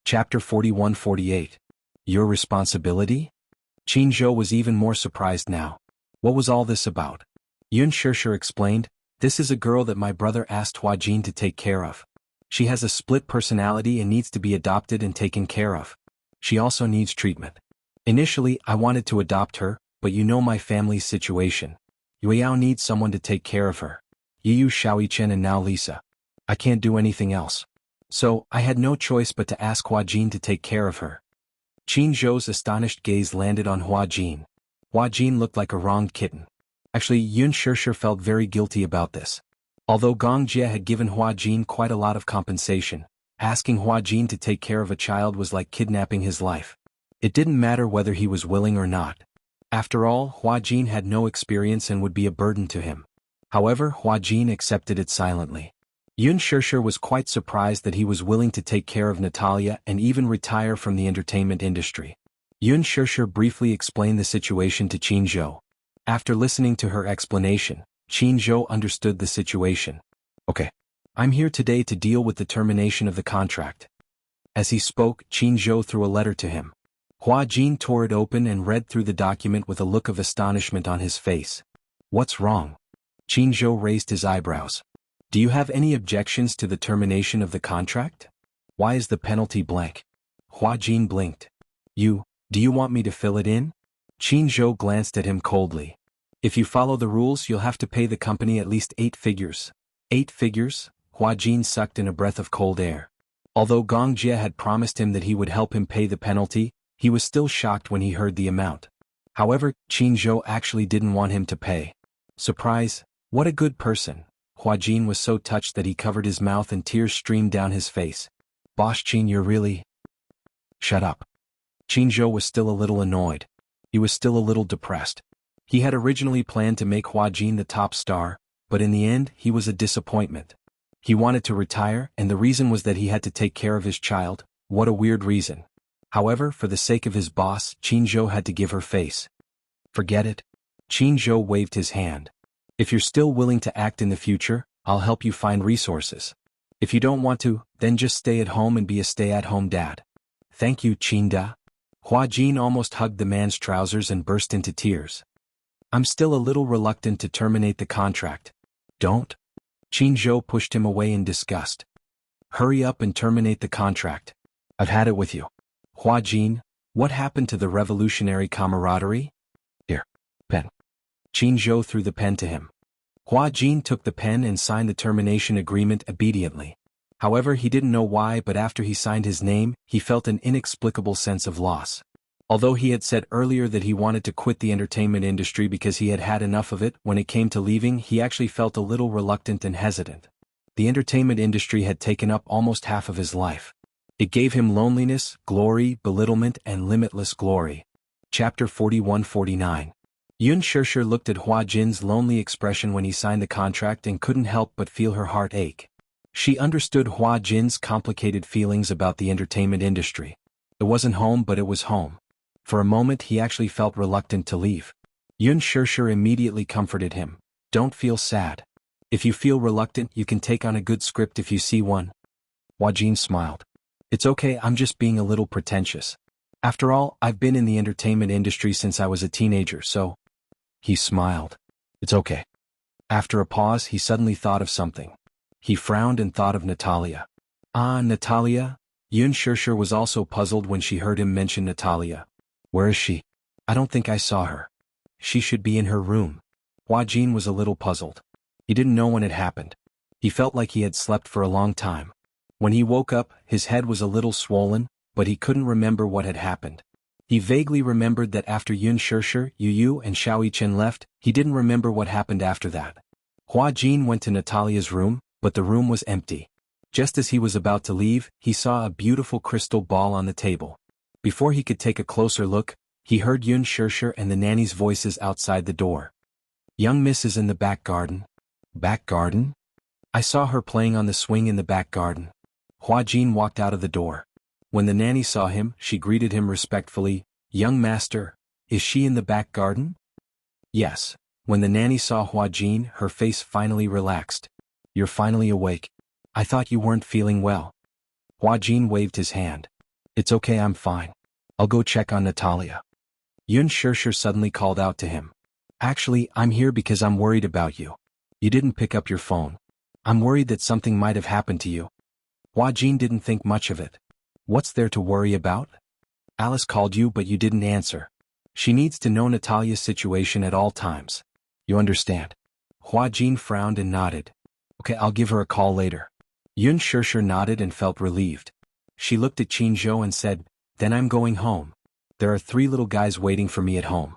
Chapter 41-48. Your responsibility? Qin Zhou was even more surprised now. What was all this about? Yun Shishir explained, "This is a girl that my brother asked Hua Jin to take care of. She has a split personality and needs to be adopted and taken care of. She also needs treatment. Initially, I wanted to adopt her, but you know my family's situation. Yueyao needs someone to take care of her. Yu Shaoichen and now Lisa. I can't do anything else. So, I had no choice but to ask Hua Jin to take care of her." Qin Zhou's astonished gaze landed on Hua Jin. Hua Jin looked like a wronged kitten. Actually, Yun Shishir felt very guilty about this. Although Gong Jie had given Hua Jin quite a lot of compensation, asking Hua Jin to take care of a child was like kidnapping his life. It didn't matter whether he was willing or not. After all, Hua Jin had no experience and would be a burden to him. However, Hua Jin accepted it silently. Yun Shishir was quite surprised that he was willing to take care of Natalia and even retire from the entertainment industry. Yun Shishir briefly explained the situation to Qin Zhou. After listening to her explanation, Qin Zhou understood the situation. "Okay. I'm here today to deal with the termination of the contract." As he spoke, Qin Zhou threw a letter to him. Hua Jin tore it open and read through the document with a look of astonishment on his face. "What's wrong?" Qin Zhou raised his eyebrows. "Do you have any objections to the termination of the contract? Why is the penalty blank?" Hua Jin blinked. Do you want me to fill it in?" Qin Zhou glanced at him coldly. "If you follow the rules, you'll have to pay the company at least 8 figures. 8 figures? Hua Jin sucked in a breath of cold air. Although Gong Jie had promised him that he would help him pay the penalty, he was still shocked when he heard the amount. However, Qin Zhou actually didn't want him to pay. Surprise! What a good person. Hua Jin was so touched that he covered his mouth and tears streamed down his face. "Boss Qin, you're really—" "Shut up." Qin Zhou was still a little annoyed. He was still a little depressed. He had originally planned to make Hua Jin the top star, but in the end, he was a disappointment. He wanted to retire, and the reason was that he had to take care of his child. What a weird reason. However, for the sake of his boss, Qin Zhou had to give her face. "Forget it." Qin Zhou waved his hand. "If you're still willing to act in the future, I'll help you find resources. If you don't want to, then just stay at home and be a stay-at-home dad." "Thank you, Qin Da." Hua Jin almost hugged the man's trousers and burst into tears. "I'm still a little reluctant to terminate the contract." "Don't." Qin Zhou pushed him away in disgust. "Hurry up and terminate the contract. I've had it with you." "Hua Jin, what happened to the revolutionary camaraderie?" "Here, pen." Qin Zhou threw the pen to him. Hua Jin took the pen and signed the termination agreement obediently. However, he didn't know why, but after he signed his name, he felt an inexplicable sense of loss. Although he had said earlier that he wanted to quit the entertainment industry because he had had enough of it, when it came to leaving, he actually felt a little reluctant and hesitant. The entertainment industry had taken up almost half of his life. It gave him loneliness, glory, belittlement, and limitless glory. Chapter 41-49. Yun Shishir looked at Hua Jin's lonely expression when he signed the contract and couldn't help but feel her heart ache. She understood Hua Jin's complicated feelings about the entertainment industry. It wasn't home, but it was home. For a moment he actually felt reluctant to leave. Yun Shishir immediately comforted him. "Don't feel sad. If you feel reluctant, you can take on a good script if you see one." Hua Jin smiled. "It's okay, I'm just being a little pretentious. After all, I've been in the entertainment industry since I was a teenager, so—" He smiled. "It's okay." After a pause, he suddenly thought of something. He frowned and thought of Natalia. "Ah, Natalia?" Yun Shishir was also puzzled when she heard him mention Natalia. "Where is she? I don't think I saw her." "She should be in her room." Hua Jin was a little puzzled. He didn't know when it happened. He felt like he had slept for a long time. When he woke up, his head was a little swollen, but he couldn't remember what had happened. He vaguely remembered that after Yun Shishir, Yu and Shaoichen left, he didn't remember what happened after that. Hua Jin went to Natalia's room, but the room was empty. Just as he was about to leave, he saw a beautiful crystal ball on the table. Before he could take a closer look, he heard Yun Shishir and the nanny's voices outside the door. "Young miss is in the back garden." "Back garden?" "I saw her playing on the swing in the back garden." Hua Jin walked out of the door. When the nanny saw him, she greeted him respectfully. "Young master, is she in the back garden?" "Yes." When the nanny saw Hua Jin, her face finally relaxed. "You're finally awake. I thought you weren't feeling well." Hua Jin waved his hand. It's okay, I'm fine. I'll go check on Natalia. Yun Shirshir suddenly called out to him. Actually, I'm here because I'm worried about you. You didn't pick up your phone. I'm worried that something might have happened to you. Hua Jin didn't think much of it. What's there to worry about? Alice called you but you didn't answer. She needs to know Natalia's situation at all times. You understand? Hua Jin frowned and nodded. Okay, I'll give her a call later. Yun Shirshir nodded and felt relieved. She looked at Qin Zhou and said, then I'm going home. There are 3 little guys waiting for me at home.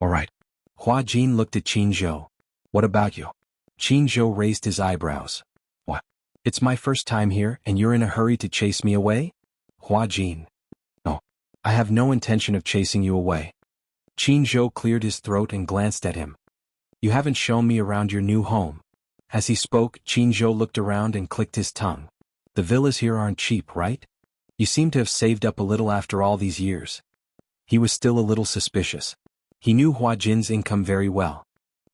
Alright. Hua Jin looked at Qin Zhou. What about you? Qin Zhou raised his eyebrows. What? It's my first time here and you're in a hurry to chase me away? Hua Jin. No. I have no intention of chasing you away. Qin Zhou cleared his throat and glanced at him. You haven't shown me around your new home. As he spoke, Qin Zhou looked around and clicked his tongue. The villas here aren't cheap, right? You seem to have saved up a little after all these years. He was still a little suspicious. He knew Hua Jin's income very well.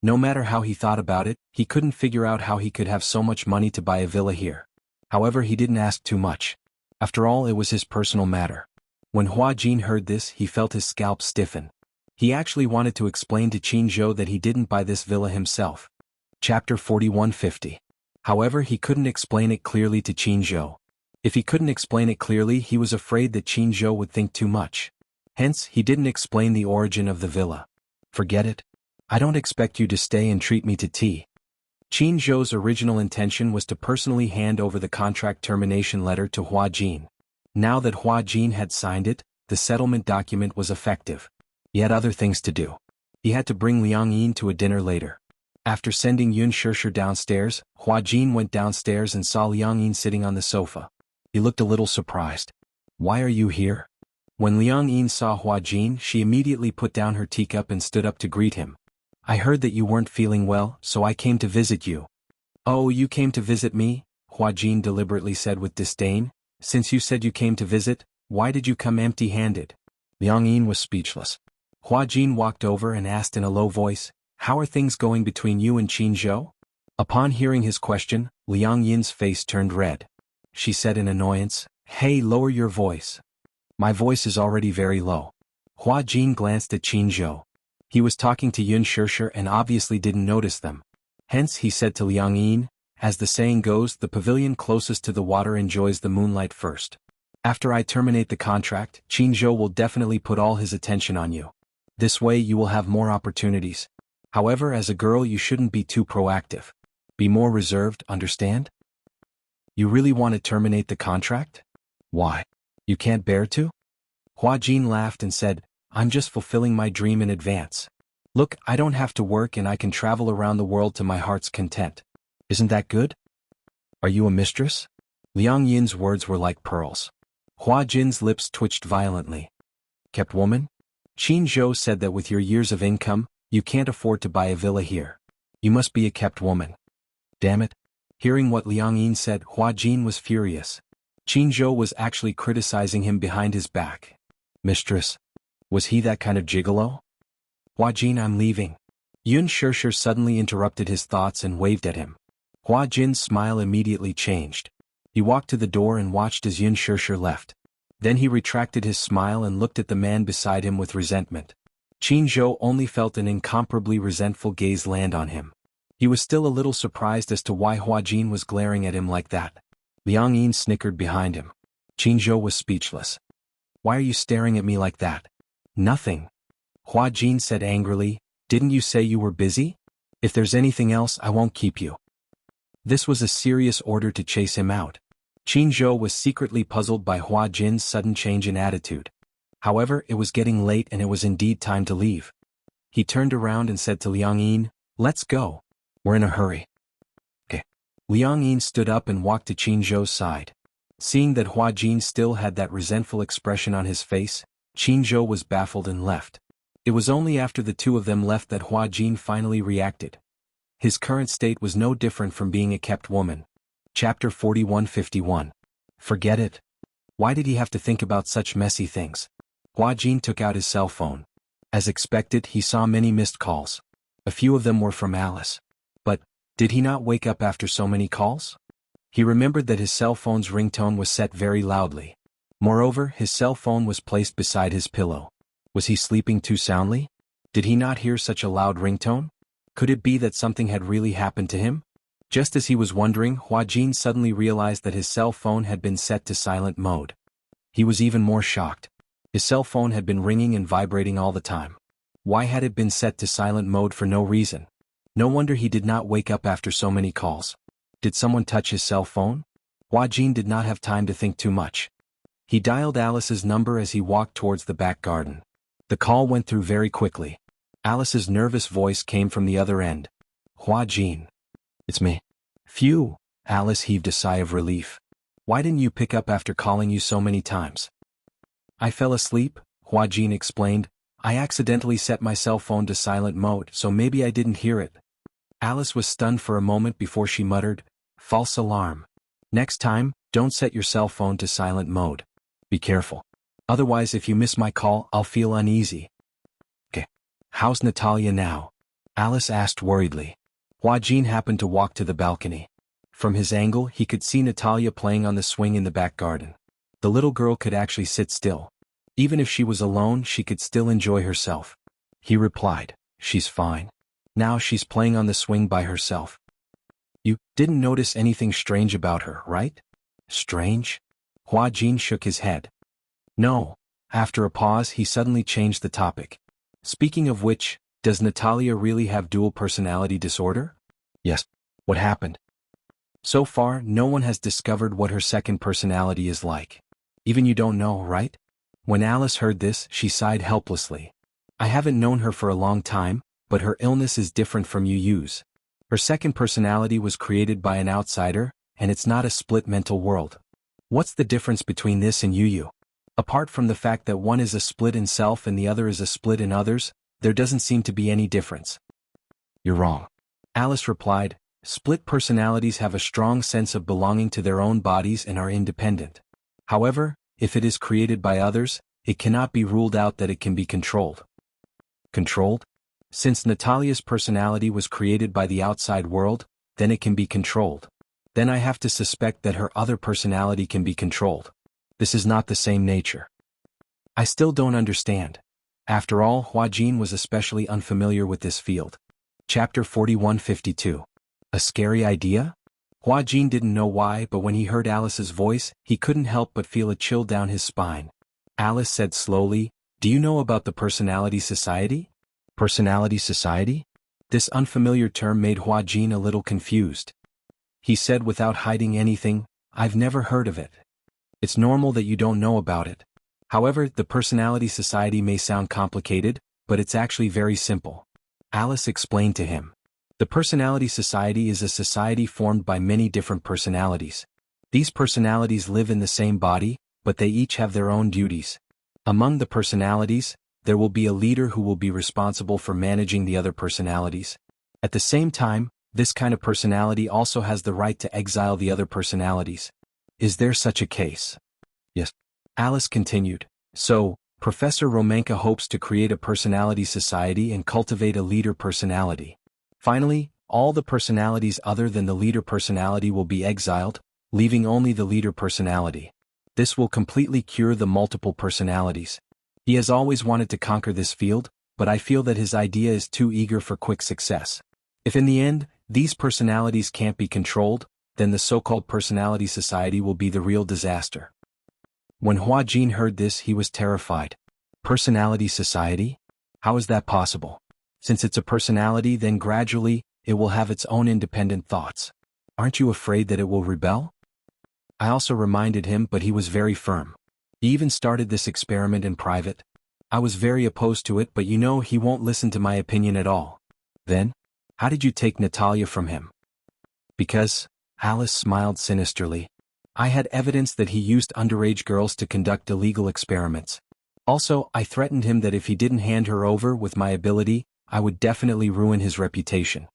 No matter how he thought about it, he couldn't figure out how he could have so much money to buy a villa here. However, he didn't ask too much. After all, it was his personal matter. When Hua Jin heard this, he felt his scalp stiffen. He actually wanted to explain to Qin Zhou that he didn't buy this villa himself. Chapter 4150. However, he couldn't explain it clearly to Qin Zhou. If he couldn't explain it clearly, he was afraid that Qin Zhou would think too much. Hence, he didn't explain the origin of the villa. Forget it. I don't expect you to stay and treat me to tea. Qin Zhou's original intention was to personally hand over the contract termination letter to Hua Jin. Now that Hua Jin had signed it, the settlement document was effective. He had other things to do. He had to bring Liang Yin to a dinner later. After sending Yun Shirshir downstairs, Hua Jin went downstairs and saw Liang Yin sitting on the sofa. He looked a little surprised. Why are you here? When Liang Yin saw Hua Jin, she immediately put down her teacup and stood up to greet him. I heard that you weren't feeling well, so I came to visit you. Oh, you came to visit me? Hua Jin deliberately said with disdain. Since you said you came to visit, why did you come empty-handed? Liang Yin was speechless. Hua Jin walked over and asked in a low voice, how are things going between you and Qin Zhou? Upon hearing his question, Liang Yin's face turned red. She said in annoyance, hey, lower your voice. My voice is already very low. Hua Jin glanced at Qin Zhou. He was talking to Yun Shirshir and obviously didn't notice them. Hence he said to Liang Yin, as the saying goes, the pavilion closest to the water enjoys the moonlight first. After I terminate the contract, Qin Zhou will definitely put all his attention on you. This way you will have more opportunities. However, as a girl you shouldn't be too proactive. Be more reserved, understand? You really want to terminate the contract? Why? You can't bear to? Hua Jin laughed and said, I'm just fulfilling my dream in advance. Look, I don't have to work and I can travel around the world to my heart's content. Isn't that good? Are you a mistress? Liang Yin's words were like pearls. Hua Jin's lips twitched violently. Kept woman? Qin Zhou said that with your years of income, you can't afford to buy a villa here. You must be a kept woman. Damn it. Hearing what Liang Yin said, Hua Jin was furious. Qin Zhou was actually criticizing him behind his back. Mistress. Was he that kind of gigolo? Hua Jin, I'm leaving. Yun Shirshir suddenly interrupted his thoughts and waved at him. Hua Jin's smile immediately changed. He walked to the door and watched as Yun Shirshir left. Then he retracted his smile and looked at the man beside him with resentment. Qin Zhou only felt an incomparably resentful gaze land on him. He was still a little surprised as to why Hua Jin was glaring at him like that. Liang Yin snickered behind him. Qin Zhou was speechless. Why are you staring at me like that? Nothing. Hua Jin said angrily, didn't you say you were busy? If there's anything else, I won't keep you. This was a serious order to chase him out. Qin Zhou was secretly puzzled by Hua Jin's sudden change in attitude. However, it was getting late and it was indeed time to leave. He turned around and said to Liang Yin, let's go. We're in a hurry. Okay. Liang Yin stood up and walked to Qin Zhou's side. Seeing that Hua Jin still had that resentful expression on his face, Qin Zhou was baffled and left. It was only after the two of them left that Hua Jin finally reacted. His current state was no different from being a kept woman. Chapter 4151. Forget it. Why did he have to think about such messy things? Hua Jin took out his cell phone. As expected, he saw many missed calls. A few of them were from Alice. But, did he not wake up after so many calls? He remembered that his cell phone's ringtone was set very loudly. Moreover, his cell phone was placed beside his pillow. Was he sleeping too soundly? Did he not hear such a loud ringtone? Could it be that something had really happened to him? Just as he was wondering, Hua Jin suddenly realized that his cell phone had been set to silent mode. He was even more shocked. His cell phone had been ringing and vibrating all the time. Why had it been set to silent mode for no reason? No wonder he did not wake up after so many calls. Did someone touch his cell phone? Hua Jin did not have time to think too much. He dialed Alice's number as he walked towards the back garden. The call went through very quickly. Alice's nervous voice came from the other end. Hua Jin. It's me. Phew, Alice heaved a sigh of relief. Why didn't you pick up after calling you so many times? I fell asleep, Hua Jin explained. I accidentally set my cell phone to silent mode, so maybe I didn't hear it. Alice was stunned for a moment before she muttered, false alarm. Next time, don't set your cell phone to silent mode. Be careful. Otherwise, if you miss my call, I'll feel uneasy. Okay. How's Natalia now? Alice asked worriedly. Hua Jin happened to walk to the balcony. From his angle, he could see Natalia playing on the swing in the back garden. The little girl could actually sit still. Even if she was alone, she could still enjoy herself. He replied, she's fine. Now she's playing on the swing by herself. You didn't notice anything strange about her, right? Strange? Hua Jin shook his head. No. After a pause, he suddenly changed the topic. Speaking of which, does Natalia really have dual personality disorder? Yes. What happened? So far, no one has discovered what her second personality is like. Even you don't know, right? When Alice heard this, she sighed helplessly. I haven't known her for a long time, but her illness is different from Yu's. Her second personality was created by an outsider, and it's not a split mental world. What's the difference between this and Yu? Apart from the fact that one is a split in self and the other is a split in others, there doesn't seem to be any difference. You're wrong. Alice replied, split personalities have a strong sense of belonging to their own bodies and are independent. However, if it is created by others, it cannot be ruled out that it can be controlled. Controlled? Since Natalia's personality was created by the outside world, then it can be controlled. Then I have to suspect that her other personality can be controlled. This is not the same nature. I still don't understand. After all, Hua Jin was especially unfamiliar with this field. Chapter 4152. A scary idea? Hua Jin didn't know why, but when he heard Alice's voice, he couldn't help but feel a chill down his spine. Alice said slowly, do you know about the Personality Society? Personality Society? This unfamiliar term made Hua Jin a little confused. He said without hiding anything, I've never heard of it. It's normal that you don't know about it. However, the Personality Society may sound complicated, but it's actually very simple. Alice explained to him. The Personality Society is a society formed by many different personalities. These personalities live in the same body, but they each have their own duties. Among the personalities, there will be a leader who will be responsible for managing the other personalities. At the same time, this kind of personality also has the right to exile the other personalities. Is there such a case? Yes. Alice continued. So, Professor Romanka hopes to create a personality society and cultivate a leader personality. Finally, all the personalities other than the leader personality will be exiled, leaving only the leader personality. This will completely cure the multiple personalities. He has always wanted to conquer this field, but I feel that his idea is too eager for quick success. If in the end, these personalities can't be controlled, then the so-called Personality Society will be the real disaster. When Hua Jin heard this, he was terrified. Personality Society? How is that possible? Since it's a personality, then gradually, it will have its own independent thoughts. Aren't you afraid that it will rebel? I also reminded him, but he was very firm. He even started this experiment in private. I was very opposed to it, but you know he won't listen to my opinion at all. Then? How did you take Natalia from him? Because, Alice smiled sinisterly. I had evidence that he used underage girls to conduct illegal experiments. Also, I threatened him that if he didn't hand her over with my ability, I would definitely ruin his reputation.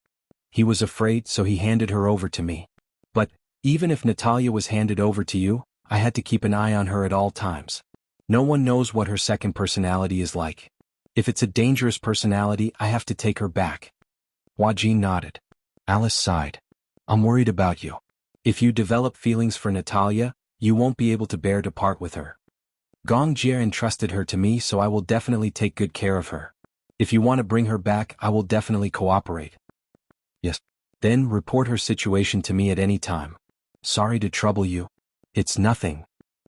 He was afraid, so he handed her over to me. But, even if Natalia was handed over to you, I had to keep an eye on her at all times. No one knows what her second personality is like. If it's a dangerous personality, I have to take her back. Hua Jin nodded. Alice sighed. I'm worried about you. If you develop feelings for Natalia, you won't be able to bear to part with her. Gong Jie entrusted her to me, so I will definitely take good care of her. If you want to bring her back, I will definitely cooperate. Yes. Then report her situation to me at any time. Sorry to trouble you. It's nothing.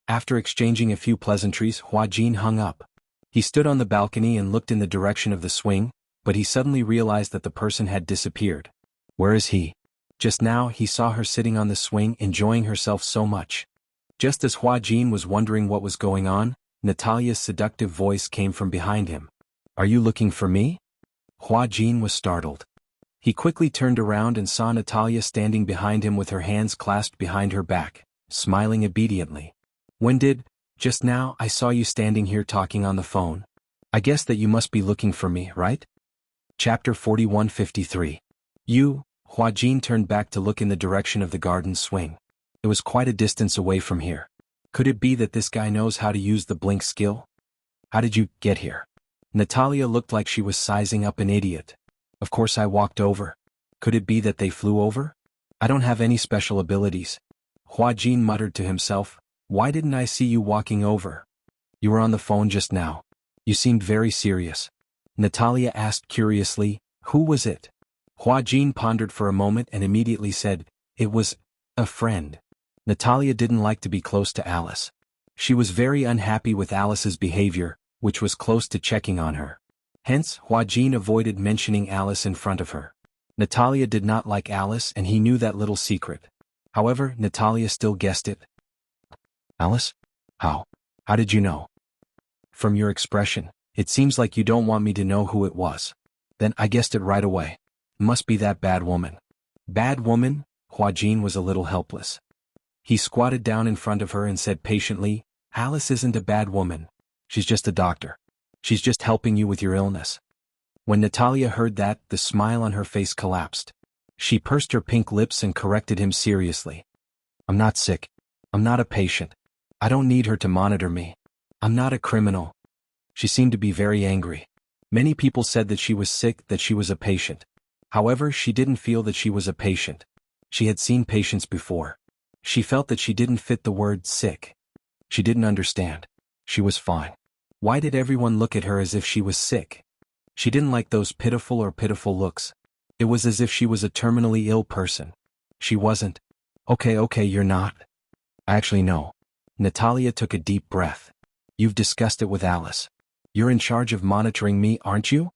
After exchanging a few pleasantries, Hua Jin hung up. He stood on the balcony and looked in the direction of the swing, but he suddenly realized that the person had disappeared. Where is he? Just now he saw her sitting on the swing enjoying herself so much. Just as Hua Jin was wondering what was going on, Natalia's seductive voice came from behind him. Are you looking for me? Hua Jin was startled. He quickly turned around and saw Natalia standing behind him with her hands clasped behind her back, smiling obediently. Just now I saw you standing here talking on the phone. I guess that you must be looking for me, right? Chapter 41:53. Hua Jin turned back to look in the direction of the garden swing. It was quite a distance away from here. Could it be that this guy knows how to use the blink skill? How did you get here? Natalia looked like she was sizing up an idiot. Of course I walked over. Could it be that they flew over? I don't have any special abilities. Hua Jin muttered to himself, why didn't I see you walking over? You were on the phone just now. You seemed very serious. Natalia asked curiously, who was it? Hua Jin pondered for a moment and immediately said, it was a friend. Natalia didn't like to be close to Alice. She was very unhappy with Alice's behavior, which was close to checking on her. Hence, Hua Jin avoided mentioning Alice in front of her. Natalia did not like Alice and he knew that little secret. However, Natalia still guessed it. Alice? How? How did you know? From your expression, it seems like you don't want me to know who it was. Then I guessed it right away. Must be that bad woman. Bad woman? Hua Jin was a little helpless. He squatted down in front of her and said patiently, Alice isn't a bad woman. She's just a doctor. She's just helping you with your illness. When Natalia heard that, the smile on her face collapsed. She pursed her pink lips and corrected him seriously. I'm not sick. I'm not a patient. I don't need her to monitor me. I'm not a criminal. She seemed to be very angry. Many people said that she was sick, that she was a patient. However, she didn't feel that she was a patient. She had seen patients before. She felt that she didn't fit the word sick. She didn't understand. She was fine. Why did everyone look at her as if she was sick? She didn't like those pitiful looks. It was as if she was a terminally ill person. She wasn't. Okay, you're not. I actually know. Natalia took a deep breath. You've discussed it with Alice. You're in charge of monitoring me, aren't you?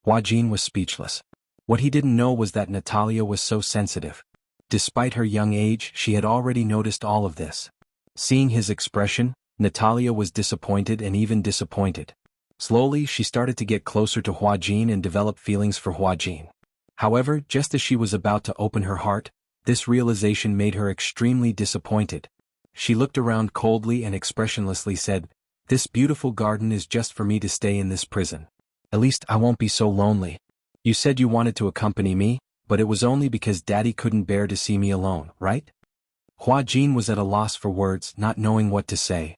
Hua Jin was speechless. What he didn't know was that Natalia was so sensitive. Despite her young age, she had already noticed all of this. Seeing his expression, Natalia was disappointed and even disappointed. Slowly, she started to get closer to Hua Jin and develop feelings for Hua Jin. However, just as she was about to open her heart, this realization made her extremely disappointed. She looked around coldly and expressionlessly said, this beautiful garden is just for me to stay in this prison. At least I won't be so lonely. You said you wanted to accompany me, but it was only because Daddy couldn't bear to see me alone, right? Hua Jin was at a loss for words, not knowing what to say.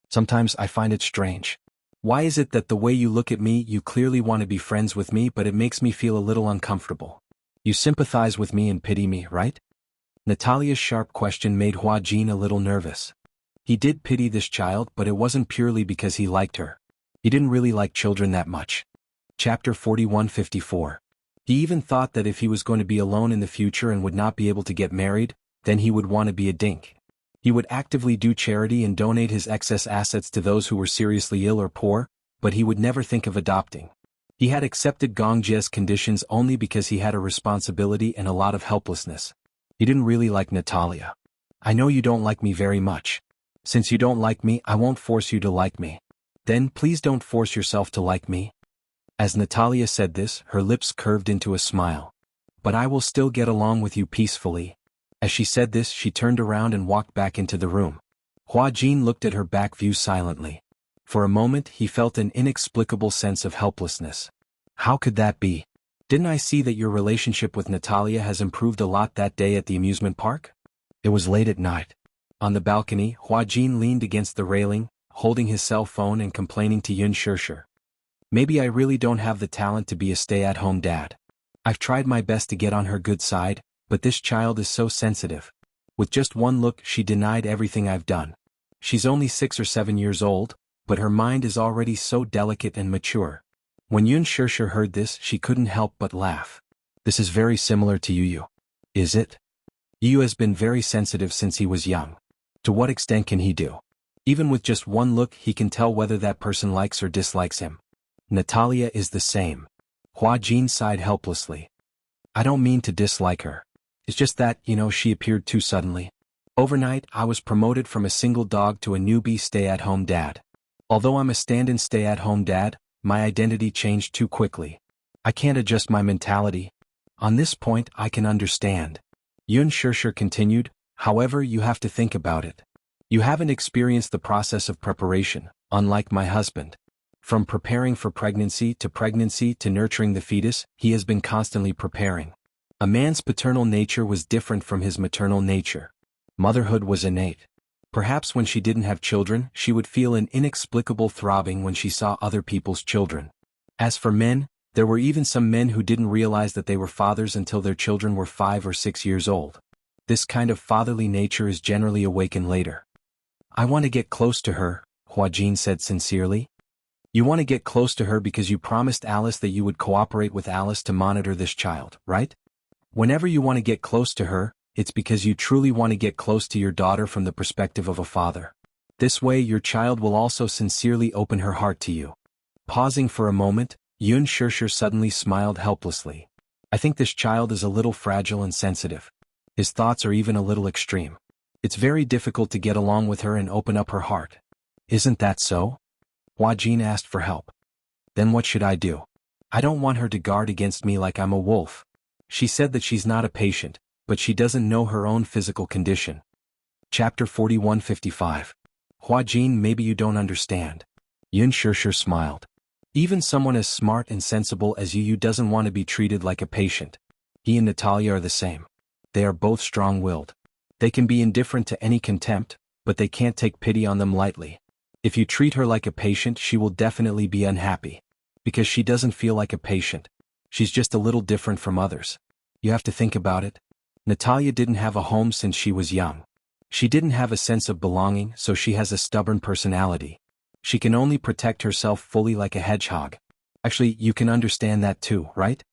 Sometimes I find it strange. Why is it that the way you look at me, you clearly want to be friends with me, but it makes me feel a little uncomfortable? You sympathize with me and pity me, right? Natalia's sharp question made Hua Jin a little nervous. He did pity this child, but it wasn't purely because he liked her. He didn't really like children that much. Chapter 41:54. He even thought that if he was going to be alone in the future and would not be able to get married, then he would want to be a dink. He would actively do charity and donate his excess assets to those who were seriously ill or poor, but he would never think of adopting. He had accepted Gong Jie's conditions only because he had a responsibility and a lot of helplessness. He didn't really like Natalia. I know you don't like me very much. Since you don't like me, I won't force you to like me. Then please don't force yourself to like me. As Natalia said this, her lips curved into a smile. But I will still get along with you peacefully. As she said this, she turned around and walked back into the room. Hua Jin looked at her back view silently. For a moment, he felt an inexplicable sense of helplessness. How could that be? Didn't I see that your relationship with Natalia has improved a lot that day at the amusement park? It was late at night. On the balcony, Hua Jin leaned against the railing, holding his cell phone and complaining to Yun Shirshir. Maybe I really don't have the talent to be a stay-at-home dad. I've tried my best to get on her good side, but this child is so sensitive. With just one look, she denied everything I've done. She's only 6 or 7 years old, but her mind is already so delicate and mature. When Yun Shirshir heard this, she couldn't help but laugh. This is very similar to Yu. Is it? Yu has been very sensitive since he was young. To what extent can he do? Even with just one look, he can tell whether that person likes or dislikes him. Natalia is the same. Hua Jin sighed helplessly. I don't mean to dislike her. It's just that, she appeared too suddenly. Overnight, I was promoted from a single dog to a newbie stay-at-home dad. Although I'm a stand-in stay-at-home dad, my identity changed too quickly. I can't adjust my mentality. On this point, I can understand. Yun Shirshir continued, however, you have to think about it. You haven't experienced the process of preparation, unlike my husband. From preparing for pregnancy to nurturing the fetus, he has been constantly preparing. A man's paternal nature was different from his maternal nature. Motherhood was innate. Perhaps when she didn't have children, she would feel an inexplicable throbbing when she saw other people's children. As for men, there were even some men who didn't realize that they were fathers until their children were 5 or 6 years old. This kind of fatherly nature is generally awakened later. I want to get close to her, Hua Jin said sincerely. You want to get close to her because you promised Alice that you would cooperate with Alice to monitor this child, right? Whenever you want to get close to her, it's because you truly want to get close to your daughter from the perspective of a father. This way your child will also sincerely open her heart to you. Pausing for a moment, Yun Shirshir suddenly smiled helplessly. I think this child is a little fragile and sensitive. His thoughts are even a little extreme. It's very difficult to get along with her and open up her heart. Isn't that so? Hua Jin asked for help. Then what should I do? I don't want her to guard against me like I'm a wolf. She said that she's not a patient, but she doesn't know her own physical condition. Chapter 41:55. Hua Jin, maybe you don't understand. Yun Shirshir smiled. Even someone as smart and sensible as you doesn't want to be treated like a patient. He and Natalia are the same. They are both strong-willed. They can be indifferent to any contempt, but they can't take pity on them lightly. If you treat her like a patient, she will definitely be unhappy. Because she doesn't feel like a patient. She's just a little different from others. You have to think about it. Natalia didn't have a home since she was young. She didn't have a sense of belonging, so she has a stubborn personality. She can only protect herself fully like a hedgehog. Actually, you can understand that too, right?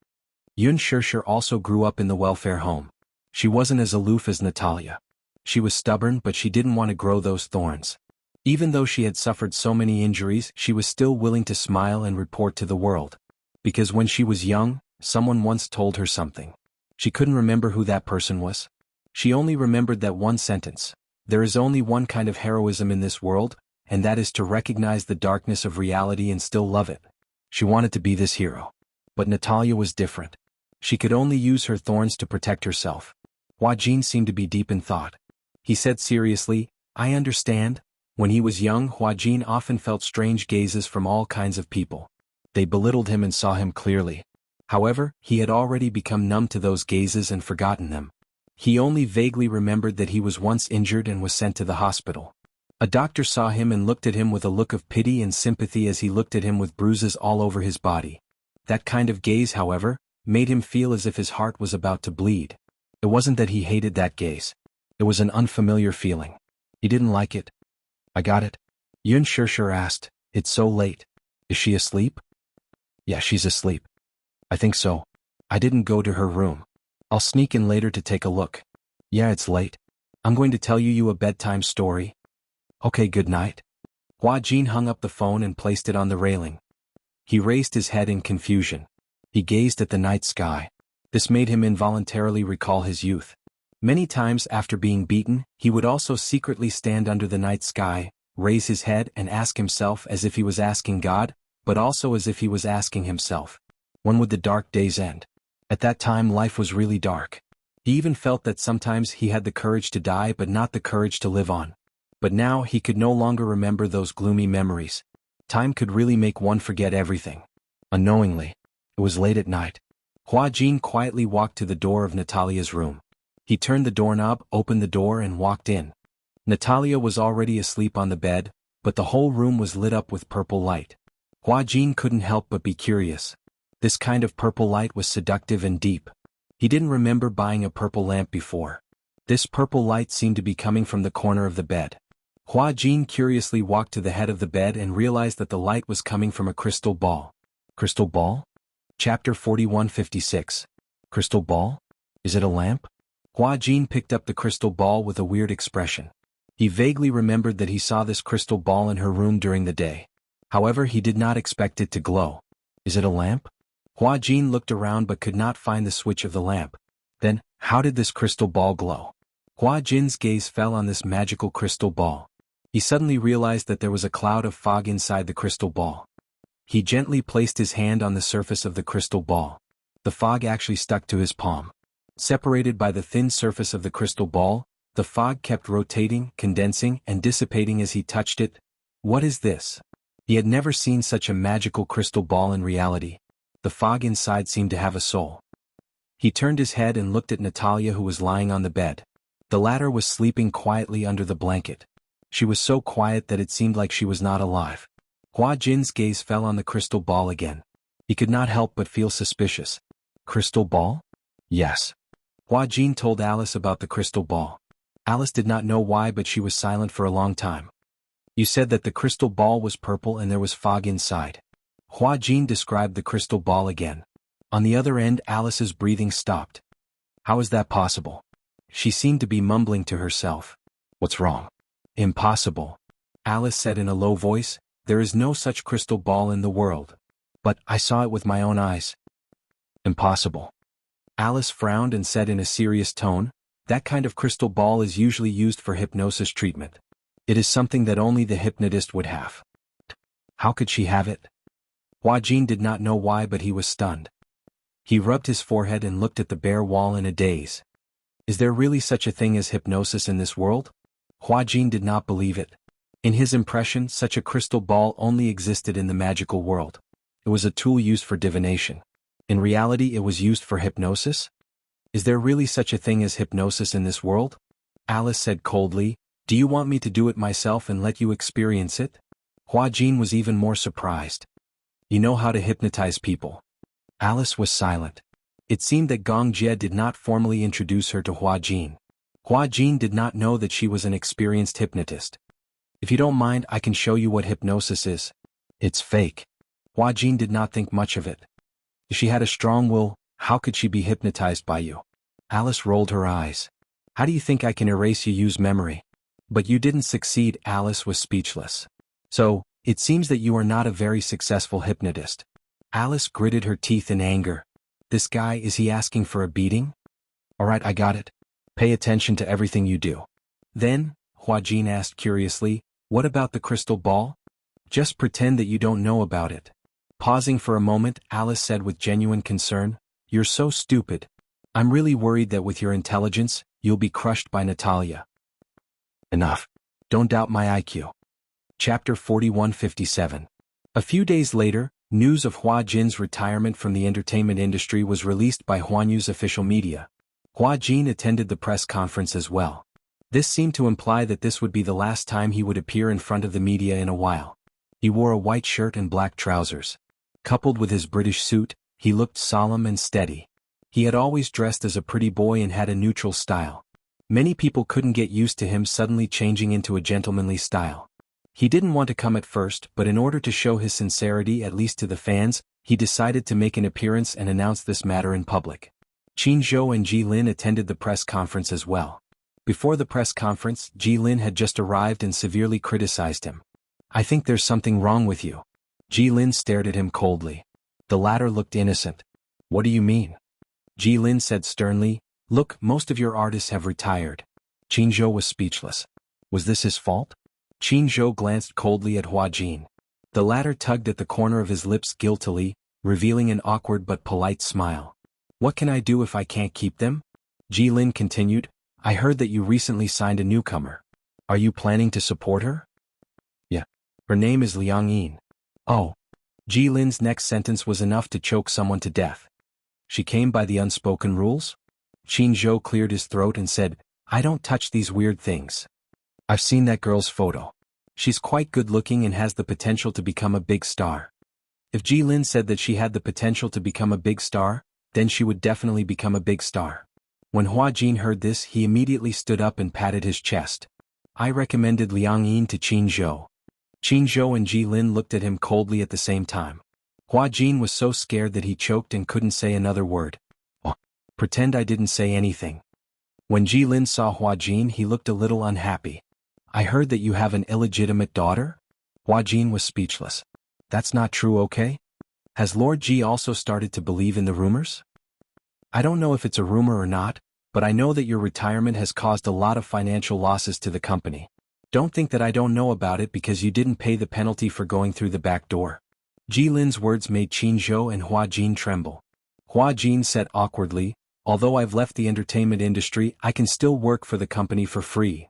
Yun Shirshir also grew up in the welfare home. She wasn't as aloof as Natalia. She was stubborn, but she didn't want to grow those thorns. Even though she had suffered so many injuries, she was still willing to smile and report to the world. Because when she was young, someone once told her something. She couldn't remember who that person was. She only remembered that one sentence. There is only one kind of heroism in this world, and that is to recognize the darkness of reality and still love it. She wanted to be this hero. But Natalia was different. She could only use her thorns to protect herself. Hua Jin seemed to be deep in thought. He said seriously, I understand. When he was young, Hua Jin often felt strange gazes from all kinds of people. They belittled him and saw him clearly. However, he had already become numb to those gazes and forgotten them. He only vaguely remembered that he was once injured and was sent to the hospital. A doctor saw him and looked at him with a look of pity and sympathy as he looked at him with bruises all over his body. That kind of gaze, however, made him feel as if his heart was about to bleed. It wasn't that he hated that gaze. It was an unfamiliar feeling. He didn't like it. I got it? Yun Shirshir asked, It's so late. Is she asleep? Yeah, she's asleep. I think so. I didn't go to her room. I'll sneak in later to take a look. Yeah, it's late. I'm going to tell you a bedtime story. Okay, good night. Hua Jin hung up the phone and placed it on the railing. He raised his head in confusion. He gazed at the night sky. This made him involuntarily recall his youth. Many times after being beaten, he would also secretly stand under the night sky, raise his head and ask himself as if he was asking God, but also as if he was asking himself. When would the dark days end? At that time life was really dark. He even felt that sometimes he had the courage to die but not the courage to live on. But now he could no longer remember those gloomy memories. Time could really make one forget everything. Unknowingly. It was late at night. Hua Jin quietly walked to the door of Natalia's room. He turned the doorknob, opened the door and walked in. Natalia was already asleep on the bed, but the whole room was lit up with purple light. Hua Jin couldn't help but be curious. This kind of purple light was seductive and deep. He didn't remember buying a purple lamp before. This purple light seemed to be coming from the corner of the bed. Hua Jin curiously walked to the head of the bed and realized that the light was coming from a crystal ball. Crystal ball? Chapter 4156. Crystal ball? Is it a lamp? Hua Jin picked up the crystal ball with a weird expression. He vaguely remembered that he saw this crystal ball in her room during the day. However, he did not expect it to glow. Is it a lamp? Hua Jin looked around but could not find the switch of the lamp. Then, how did this crystal ball glow? Hua Jin's gaze fell on this magical crystal ball. He suddenly realized that there was a cloud of fog inside the crystal ball. He gently placed his hand on the surface of the crystal ball. The fog actually stuck to his palm. Separated by the thin surface of the crystal ball, the fog kept rotating, condensing, and dissipating as he touched it. What is this? He had never seen such a magical crystal ball in reality. The fog inside seemed to have a soul. He turned his head and looked at Natalia, who was lying on the bed. The latter was sleeping quietly under the blanket. She was so quiet that it seemed like she was not alive. Hua Jin's gaze fell on the crystal ball again. He could not help but feel suspicious. Crystal ball? Yes. Hua Jin told Alice about the crystal ball. Alice did not know why, but she was silent for a long time. You said that the crystal ball was purple and there was fog inside. Hua Jin described the crystal ball again. On the other end, Alice's breathing stopped. How is that possible? She seemed to be mumbling to herself. What's wrong? Impossible. Alice said in a low voice, there is no such crystal ball in the world. But I saw it with my own eyes. Impossible. Alice frowned and said in a serious tone, that kind of crystal ball is usually used for hypnosis treatment. It is something that only the hypnotist would have. How could she have it? Hua Jin did not know why, but he was stunned. He rubbed his forehead and looked at the bare wall in a daze. Is there really such a thing as hypnosis in this world? Hua Jin did not believe it. In his impression, such a crystal ball only existed in the magical world. It was a tool used for divination. In reality, it was used for hypnosis? Is there really such a thing as hypnosis in this world? Alice said coldly, do you want me to do it myself and let you experience it? Hua Jin was even more surprised. You know how to hypnotize people. Alice was silent. It seemed that Gong Jie did not formally introduce her to Hua Jin. Hua Jin did not know that she was an experienced hypnotist. If you don't mind, I can show you what hypnosis is. It's fake. Hua Jin did not think much of it. If she had a strong will, how could she be hypnotized by you? Alice rolled her eyes. How do you think I can erase Yu's memory? But you didn't succeed. Alice was speechless. So, it seems that you are not a very successful hypnotist. Alice gritted her teeth in anger. This guy, is he asking for a beating? Alright, I got it. Pay attention to everything you do. Then, Hua Jin asked curiously, what about the crystal ball? Just pretend that you don't know about it. Pausing for a moment, Alice said with genuine concern, you're so stupid. I'm really worried that with your intelligence, you'll be crushed by Natalia. Enough. Don't doubt my IQ. Chapter 4157. A few days later, news of Hua Jin's retirement from the entertainment industry was released by Huanyu's official media. Hua Jin attended the press conference as well. This seemed to imply that this would be the last time he would appear in front of the media in a while. He wore a white shirt and black trousers. Coupled with his British suit, he looked solemn and steady. He had always dressed as a pretty boy and had a neutral style. Many people couldn't get used to him suddenly changing into a gentlemanly style. He didn't want to come at first, but in order to show his sincerity at least to the fans, he decided to make an appearance and announce this matter in public. Qin Zhou and Ji Lin attended the press conference as well. Before the press conference, Ji Lin had just arrived and severely criticized him. I think there's something wrong with you. Ji Lin stared at him coldly. The latter looked innocent. What do you mean? Ji Lin said sternly, look, most of your artists have retired. Qin Zhou was speechless. Was this his fault? Qin Zhou glanced coldly at Hua Jin. The latter tugged at the corner of his lips guiltily, revealing an awkward but polite smile. What can I do if I can't keep them? Ji Lin continued, I heard that you recently signed a newcomer. Are you planning to support her? Yeah. Her name is Liang Yin. Oh. Ji Lin's next sentence was enough to choke someone to death. She came by the unspoken rules? Qin Zhou cleared his throat and said, I don't touch these weird things. I've seen that girl's photo. She's quite good-looking and has the potential to become a big star. If Ji Lin said that she had the potential to become a big star, then she would definitely become a big star. When Hua Jin heard this, he immediately stood up and patted his chest. I recommended Liang Yin to Qin Zhou. Qin Zhou and Ji Lin looked at him coldly at the same time. Hua Jin was so scared that he choked and couldn't say another word. Oh, pretend I didn't say anything. When Ji Lin saw Hua Jin, he looked a little unhappy. I heard that you have an illegitimate daughter? Hua Jin was speechless. That's not true, okay? Has Lord Ji also started to believe in the rumors? I don't know if it's a rumor or not, but I know that your retirement has caused a lot of financial losses to the company. Don't think that I don't know about it because you didn't pay the penalty for going through the back door. Ji Lin's words made Qin Zhou and Hua Jin tremble. Hua Jin said awkwardly, although I've left the entertainment industry, I can still work for the company for free.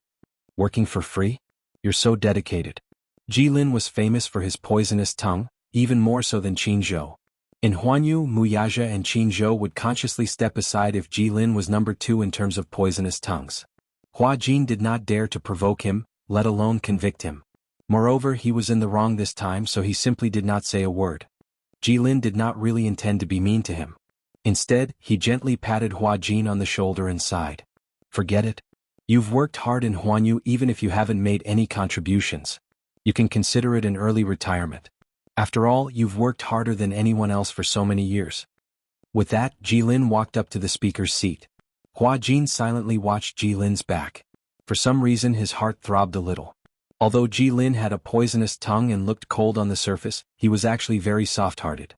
Working for free? You're so dedicated. Ji Lin was famous for his poisonous tongue, even more so than Qin Zhou. In Huanyu, Muyaja and Qin Zhou would consciously step aside if Ji Lin was number 2 in terms of poisonous tongues. Hua Jin did not dare to provoke him, let alone convict him. Moreover, he was in the wrong this time, so he simply did not say a word. Ji Lin did not really intend to be mean to him. Instead, he gently patted Hua Jin on the shoulder and sighed. Forget it. You've worked hard in Huanyu even if you haven't made any contributions. You can consider it an early retirement. After all, you've worked harder than anyone else for so many years. With that, Ji Lin walked up to the speaker's seat. Hua Jin silently watched Ji Lin's back. For some reason his heart throbbed a little. Although Ji Lin had a poisonous tongue and looked cold on the surface, he was actually very soft-hearted.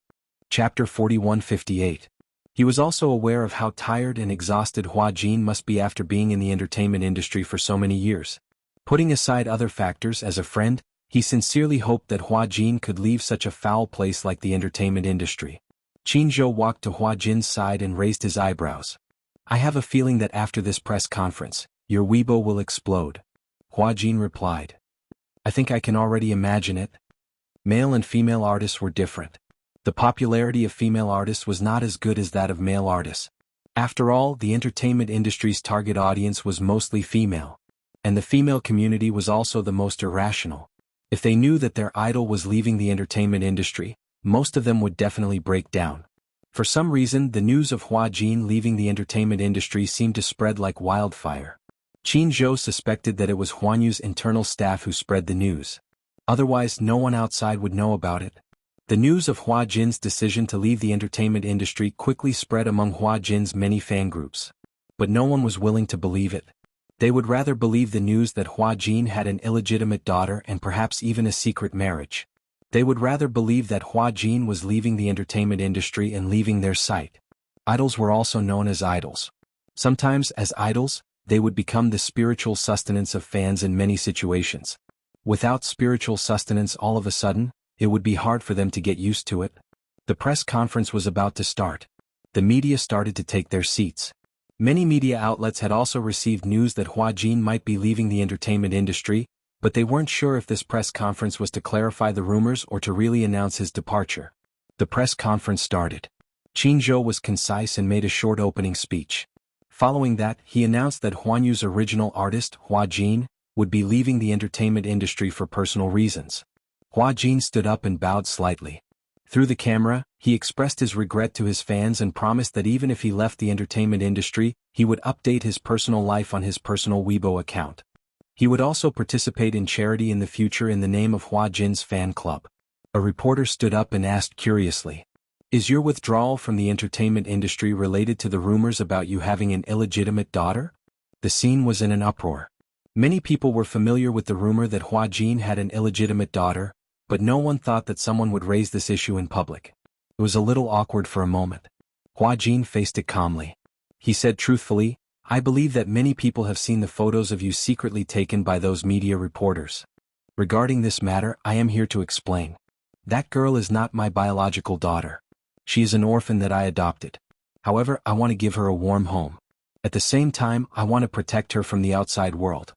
Chapter 4158. He was also aware of how tired and exhausted Hua Jin must be after being in the entertainment industry for so many years. Putting aside other factors, as a friend, he sincerely hoped that Hua Jin could leave such a foul place like the entertainment industry. Qin Zhou walked to Hua Jin's side and raised his eyebrows. I have a feeling that after this press conference, your Weibo will explode. Hua Jin replied. I think I can already imagine it. Male and female artists were different. The popularity of female artists was not as good as that of male artists. After all, the entertainment industry's target audience was mostly female. And the female community was also the most irrational. If they knew that their idol was leaving the entertainment industry, most of them would definitely break down. For some reason, the news of Hua Jin leaving the entertainment industry seemed to spread like wildfire. Qin Zhou suspected that it was Huanyu's internal staff who spread the news. Otherwise, no one outside would know about it. The news of Hua Jin's decision to leave the entertainment industry quickly spread among Hua Jin's many fan groups. But no one was willing to believe it. They would rather believe the news that Hua Jin had an illegitimate daughter and perhaps even a secret marriage. They would rather believe that Hua Jin was leaving the entertainment industry and leaving their sight. Idols were also known as idols. Sometimes, as idols, they would become the spiritual sustenance of fans in many situations. Without spiritual sustenance, all of a sudden, it would be hard for them to get used to it. The press conference was about to start. The media started to take their seats. Many media outlets had also received news that Hua Jin might be leaving the entertainment industry, but they weren't sure if this press conference was to clarify the rumors or to really announce his departure. The press conference started. Qin Zhou was concise and made a short opening speech. Following that, he announced that Huanyu's original artist, Hua Jin, would be leaving the entertainment industry for personal reasons. Hua Jin stood up and bowed slightly. Through the camera, he expressed his regret to his fans and promised that even if he left the entertainment industry, he would update his personal life on his personal Weibo account. He would also participate in charity in the future in the name of Hua Jin's fan club. A reporter stood up and asked curiously, "Is your withdrawal from the entertainment industry related to the rumors about you having an illegitimate daughter?" The scene was in an uproar. Many people were familiar with the rumor that Hua Jin had an illegitimate daughter, but no one thought that someone would raise this issue in public. It was a little awkward for a moment. Hua Jin faced it calmly. He said truthfully, I believe that many people have seen the photos of you secretly taken by those media reporters. Regarding this matter, I am here to explain. That girl is not my biological daughter. She is an orphan that I adopted. However, I want to give her a warm home. At the same time, I want to protect her from the outside world.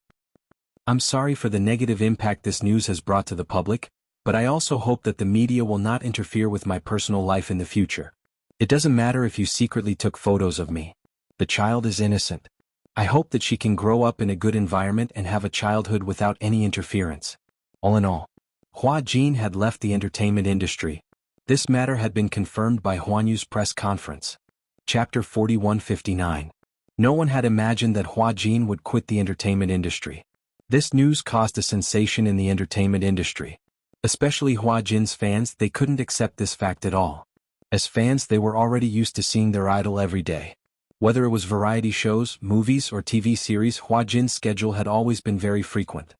I'm sorry for the negative impact this news has brought to the public, but I also hope that the media will not interfere with my personal life in the future. It doesn't matter if you secretly took photos of me. The child is innocent. I hope that she can grow up in a good environment and have a childhood without any interference. All in all, Hua Jin had left the entertainment industry. This matter had been confirmed by Huanyu's press conference. Chapter 4159. No one had imagined that Hua Jin would quit the entertainment industry. This news caused a sensation in the entertainment industry. Especially Hua Jin's fans, they couldn't accept this fact at all. As fans, they were already used to seeing their idol every day. Whether it was variety shows, movies, or TV series, Hua Jin's schedule had always been very frequent.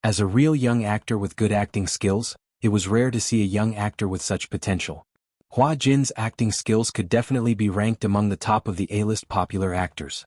As a real young actor with good acting skills, it was rare to see a young actor with such potential. Hua Jin's acting skills could definitely be ranked among the top of the A-list popular actors.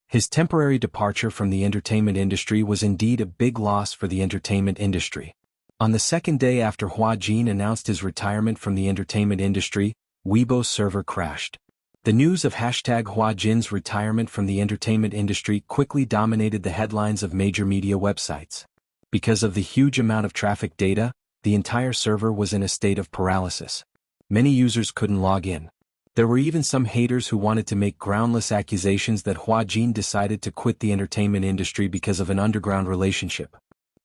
His temporary departure from the entertainment industry was indeed a big loss for the entertainment industry. On the second day after Hua Jin announced his retirement from the entertainment industry, Weibo's server crashed. The news of #Hua Jin's retirement from the entertainment industry quickly dominated the headlines of major media websites. Because of the huge amount of traffic data, the entire server was in a state of paralysis. Many users couldn't log in. There were even some haters who wanted to make groundless accusations that Hua Jin decided to quit the entertainment industry because of an underground relationship.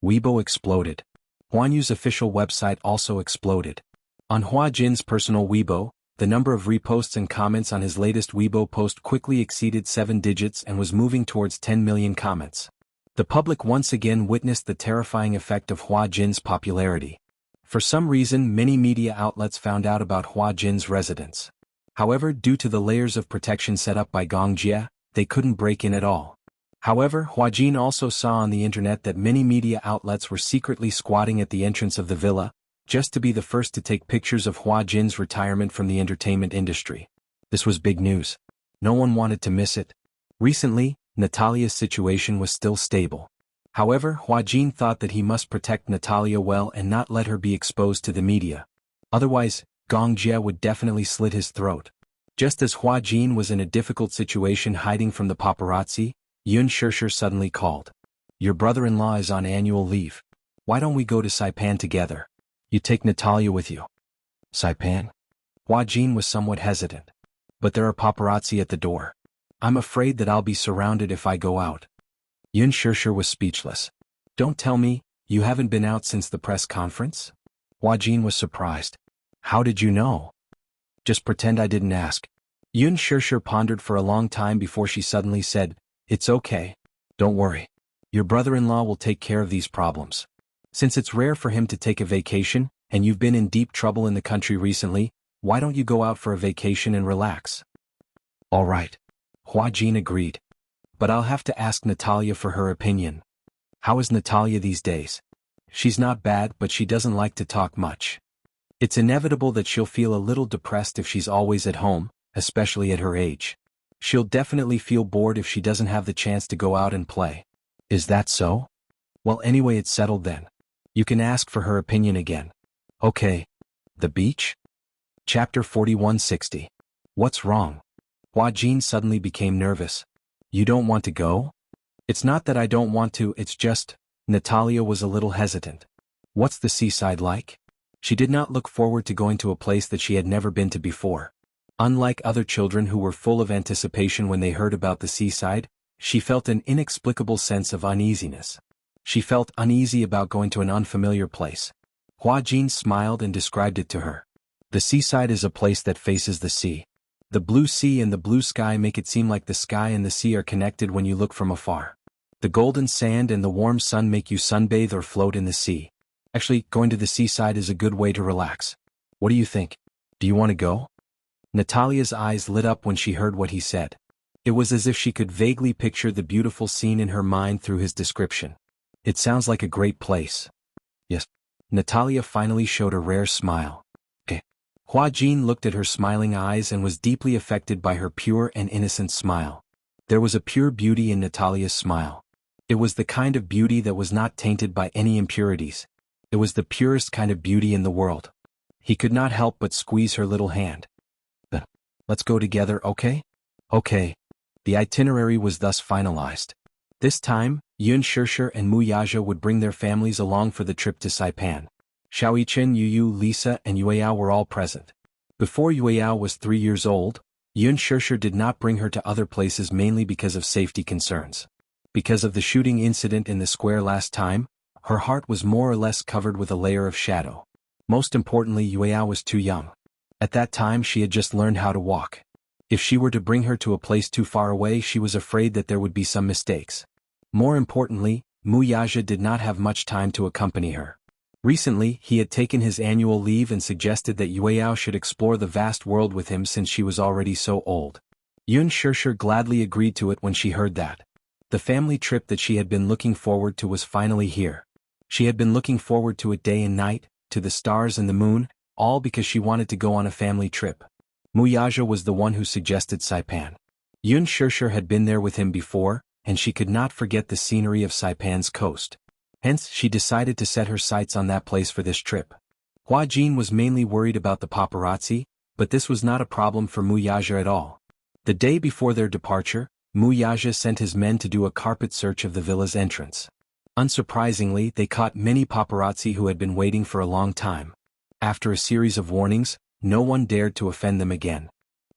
Weibo exploded. Huanyu's official website also exploded. On Hua Jin's personal Weibo, the number of reposts and comments on his latest Weibo post quickly exceeded 7 digits and was moving towards 10 million comments. The public once again witnessed the terrifying effect of Hua Jin's popularity. For some reason, many media outlets found out about Hua Jin's residence. However, due to the layers of protection set up by Gongjia, they couldn't break in at all. However, Hua Jin also saw on the internet that many media outlets were secretly squatting at the entrance of the villa, just to be the first to take pictures of Hua Jin's retirement from the entertainment industry. This was big news. No one wanted to miss it. Recently, Natalia's situation was still stable. However, Hua Jin thought that he must protect Natalia well and not let her be exposed to the media. Otherwise, Gongjia would definitely slit his throat. Just as Hua Jin was in a difficult situation hiding from the paparazzi, Yun Shishir suddenly called. "Your brother-in-law is on annual leave. Why don't we go to Saipan together? You take Natalia with you." Saipan? Hua Jin was somewhat hesitant. "But there are paparazzi at the door. I'm afraid that I'll be surrounded if I go out." Yun Shishir was speechless. "Don't tell me, you haven't been out since the press conference?" Hua Jin was surprised. "How did you know?" "Just pretend I didn't ask." Yun Shishir pondered for a long time before she suddenly said, "It's okay. Don't worry. Your brother-in-law will take care of these problems. Since it's rare for him to take a vacation, and you've been in deep trouble in the country recently, why don't you go out for a vacation and relax?" "All right." Hua Jin agreed. "But I'll have to ask Natalia for her opinion. How is Natalia these days?" "She's not bad, but she doesn't like to talk much. It's inevitable that she'll feel a little depressed if she's always at home, especially at her age. She'll definitely feel bored if she doesn't have the chance to go out and play." "Is that so? Well, anyway, it's settled then. You can ask for her opinion again." "Okay." The beach? Chapter 4160. What's wrong? Hua Jin suddenly became nervous. "You don't want to go?" "It's not that I don't want to, it's just..." Natalia was a little hesitant. "What's the seaside like?" She did not look forward to going to a place that she had never been to before. Unlike other children who were full of anticipation when they heard about the seaside, she felt an inexplicable sense of uneasiness. She felt uneasy about going to an unfamiliar place. Hua Jin smiled and described it to her. "The seaside is a place that faces the sea. The blue sea and the blue sky make it seem like the sky and the sea are connected when you look from afar. The golden sand and the warm sun make you sunbathe or float in the sea. Actually, going to the seaside is a good way to relax. What do you think? Do you want to go?" Natalia's eyes lit up when she heard what he said. It was as if she could vaguely picture the beautiful scene in her mind through his description. "It sounds like a great place." "Yes." Natalia finally showed a rare smile. "Okay." Hua Jin looked at her smiling eyes and was deeply affected by her pure and innocent smile. There was a pure beauty in Natalia's smile. It was the kind of beauty that was not tainted by any impurities. It was the purest kind of beauty in the world. He could not help but squeeze her little hand. "Let's go together, okay?" "Okay." The itinerary was thus finalized. This time, Yun Shishir and Mu Yaja would bring their families along for the trip to Saipan. Xiaoyichen, Yu, Lisa, and Yueyao were all present. Before Yueyao was 3 years old, Yun Shishir did not bring her to other places mainly because of safety concerns. Because of the shooting incident in the square last time, her heart was more or less covered with a layer of shadow. Most importantly, Yueyao was too young. At that time she had just learned how to walk. If she were to bring her to a place too far away, she was afraid that there would be some mistakes. More importantly, Wuxia did not have much time to accompany her. Recently, he had taken his annual leave and suggested that Yueyao should explore the vast world with him since she was already so old. Yun Shishir gladly agreed to it when she heard that. The family trip that she had been looking forward to was finally here. She had been looking forward to it day and night, to the stars and the moon, all because she wanted to go on a family trip. Wuxia was the one who suggested Saipan. Yun Shishir had been there with him before, and she could not forget the scenery of Saipan's coast. Hence, she decided to set her sights on that place for this trip. Hua Jin was mainly worried about the paparazzi, but this was not a problem for Wuxia at all. The day before their departure, Wuxia sent his men to do a carpet search of the villa's entrance. Unsurprisingly, they caught many paparazzi who had been waiting for a long time. After a series of warnings, no one dared to offend them again.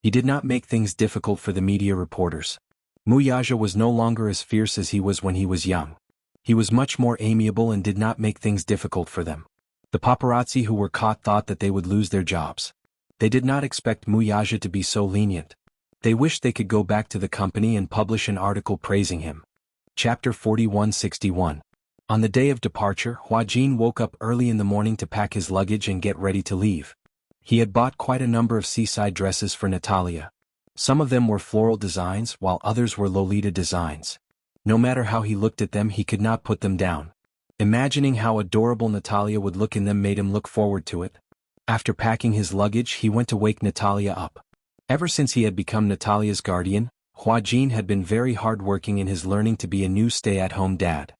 He did not make things difficult for the media reporters. Wuxia was no longer as fierce as he was when he was young. He was much more amiable and did not make things difficult for them. The paparazzi who were caught thought that they would lose their jobs. They did not expect Wuxia to be so lenient. They wished they could go back to the company and publish an article praising him. Chapter 4161. On the day of departure, Hua Jin woke up early in the morning to pack his luggage and get ready to leave. He had bought quite a number of seaside dresses for Natalia. Some of them were floral designs while others were Lolita designs. No matter how he looked at them, he could not put them down. Imagining how adorable Natalia would look in them made him look forward to it. After packing his luggage, he went to wake Natalia up. Ever since he had become Natalia's guardian, Hua Jin had been very hardworking in his learning to be a new stay-at-home dad.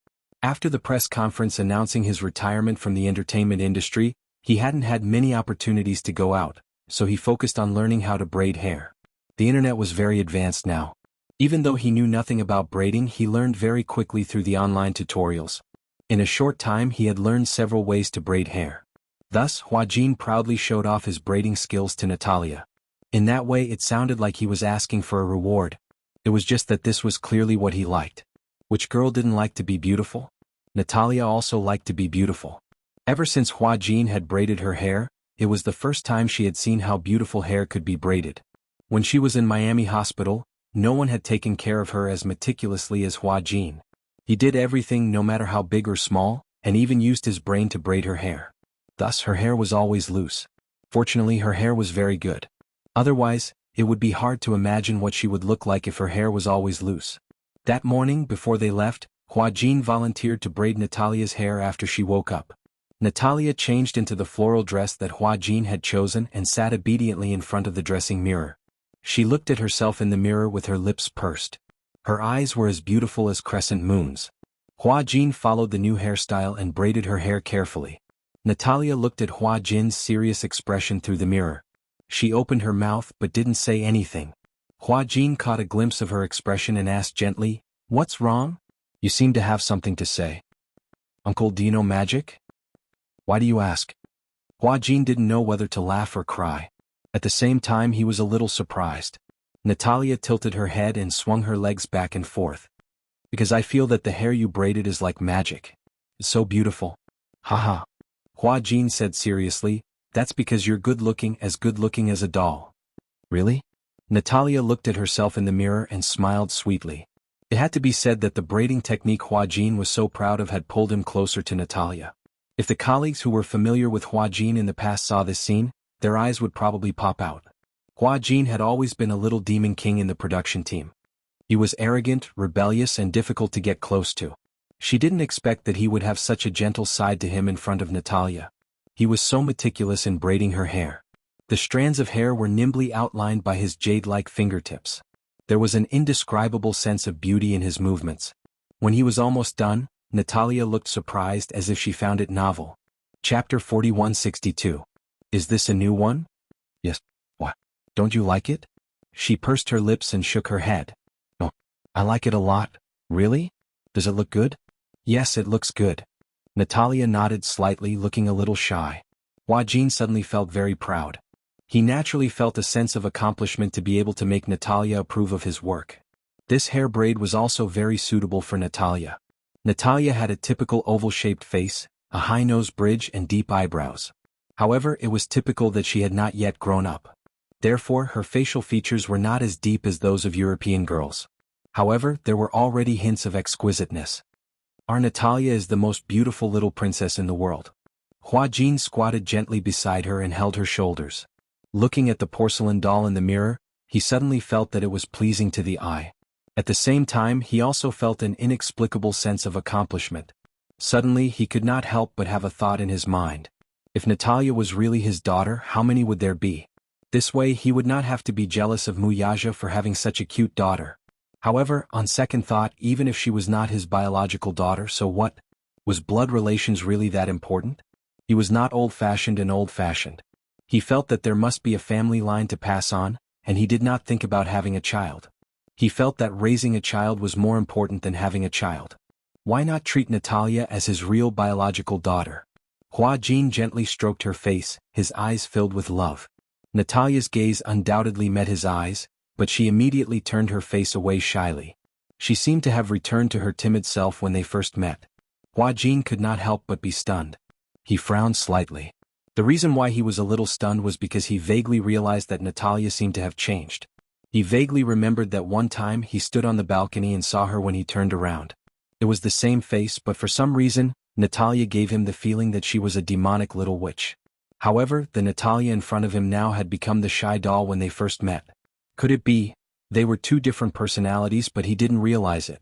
After the press conference announcing his retirement from the entertainment industry, he hadn't had many opportunities to go out, so he focused on learning how to braid hair. The internet was very advanced now. Even though he knew nothing about braiding, he learned very quickly through the online tutorials. In a short time he had learned several ways to braid hair. Thus, Hua Jin proudly showed off his braiding skills to Natalia. In that way it sounded like he was asking for a reward. It was just that this was clearly what he liked. Which girl didn't like to be beautiful? Natalia also liked to be beautiful. Ever since Hua Jin had braided her hair, it was the first time she had seen how beautiful hair could be braided. When she was in Miami Hospital, no one had taken care of her as meticulously as Hua Jin. He did everything no matter how big or small, and even used his brain to braid her hair. Thus her hair was always loose. Fortunately her hair was very good. Otherwise, it would be hard to imagine what she would look like if her hair was always loose. That morning, before they left, Hua Jin volunteered to braid Natalia's hair after she woke up. Natalia changed into the floral dress that Hua Jin had chosen and sat obediently in front of the dressing mirror. She looked at herself in the mirror with her lips pursed. Her eyes were as beautiful as crescent moons. Hua Jin followed the new hairstyle and braided her hair carefully. Natalia looked at Hua Jin's serious expression through the mirror. She opened her mouth but didn't say anything. Hua Jin caught a glimpse of her expression and asked gently, "What's wrong? You seem to have something to say." "Uncle, do you know magic?" "Why do you ask?" Hua Jin didn't know whether to laugh or cry. At the same time he was a little surprised. Natalia tilted her head and swung her legs back and forth. "Because I feel that the hair you braided is like magic. It's so beautiful." "Haha." Hua Jin said seriously, "That's because you're good-looking as a doll." "Really?" Natalia looked at herself in the mirror and smiled sweetly. It had to be said that the braiding technique Hua Jin was so proud of had pulled him closer to Natalia. If the colleagues who were familiar with Hua Jin in the past saw this scene, their eyes would probably pop out. Hua Jin had always been a little demon king in the production team. He was arrogant, rebellious and difficult to get close to. She didn't expect that he would have such a gentle side to him in front of Natalia. He was so meticulous in braiding her hair. The strands of hair were nimbly outlined by his jade-like fingertips. There was an indescribable sense of beauty in his movements. When he was almost done, Natalia looked surprised as if she found it novel. Chapter 4162. Is this a new one? Yes. What? Don't you like it? She pursed her lips and shook her head. No. I like it a lot. Really? Does it look good? Yes, it looks good. Natalia nodded slightly, looking a little shy. Hua Jin suddenly felt very proud. He naturally felt a sense of accomplishment to be able to make Natalia approve of his work. This hair braid was also very suitable for Natalia. Natalia had a typical oval-shaped face, a high nose bridge and deep eyebrows. However, it was typical that she had not yet grown up. Therefore, her facial features were not as deep as those of European girls. However, there were already hints of exquisiteness. Our Natalia is the most beautiful little princess in the world. Hua Jin squatted gently beside her and held her shoulders. Looking at the porcelain doll in the mirror, he suddenly felt that it was pleasing to the eye. At the same time, he also felt an inexplicable sense of accomplishment. Suddenly, he could not help but have a thought in his mind. If Natalia was really his daughter, how many would there be? This way he would not have to be jealous of Muyaja for having such a cute daughter. However, on second thought, even if she was not his biological daughter, so what? Was blood relations really that important? He was not old-fashioned and old-fashioned. He felt that there must be a family line to pass on, and he did not think about having a child. He felt that raising a child was more important than having a child. Why not treat Natalia as his real biological daughter? Hua Jin gently stroked her face, his eyes filled with love. Natalia's gaze undoubtedly met his eyes, but she immediately turned her face away shyly. She seemed to have returned to her timid self when they first met. Hua Jin could not help but be stunned. He frowned slightly. The reason why he was a little stunned was because he vaguely realized that Natalia seemed to have changed. He vaguely remembered that one time he stood on the balcony and saw her when he turned around. It was the same face, but for some reason, Natalia gave him the feeling that she was a demonic little witch. However, the Natalia in front of him now had become the shy doll when they first met. Could it be? They were two different personalities, but he didn't realize it.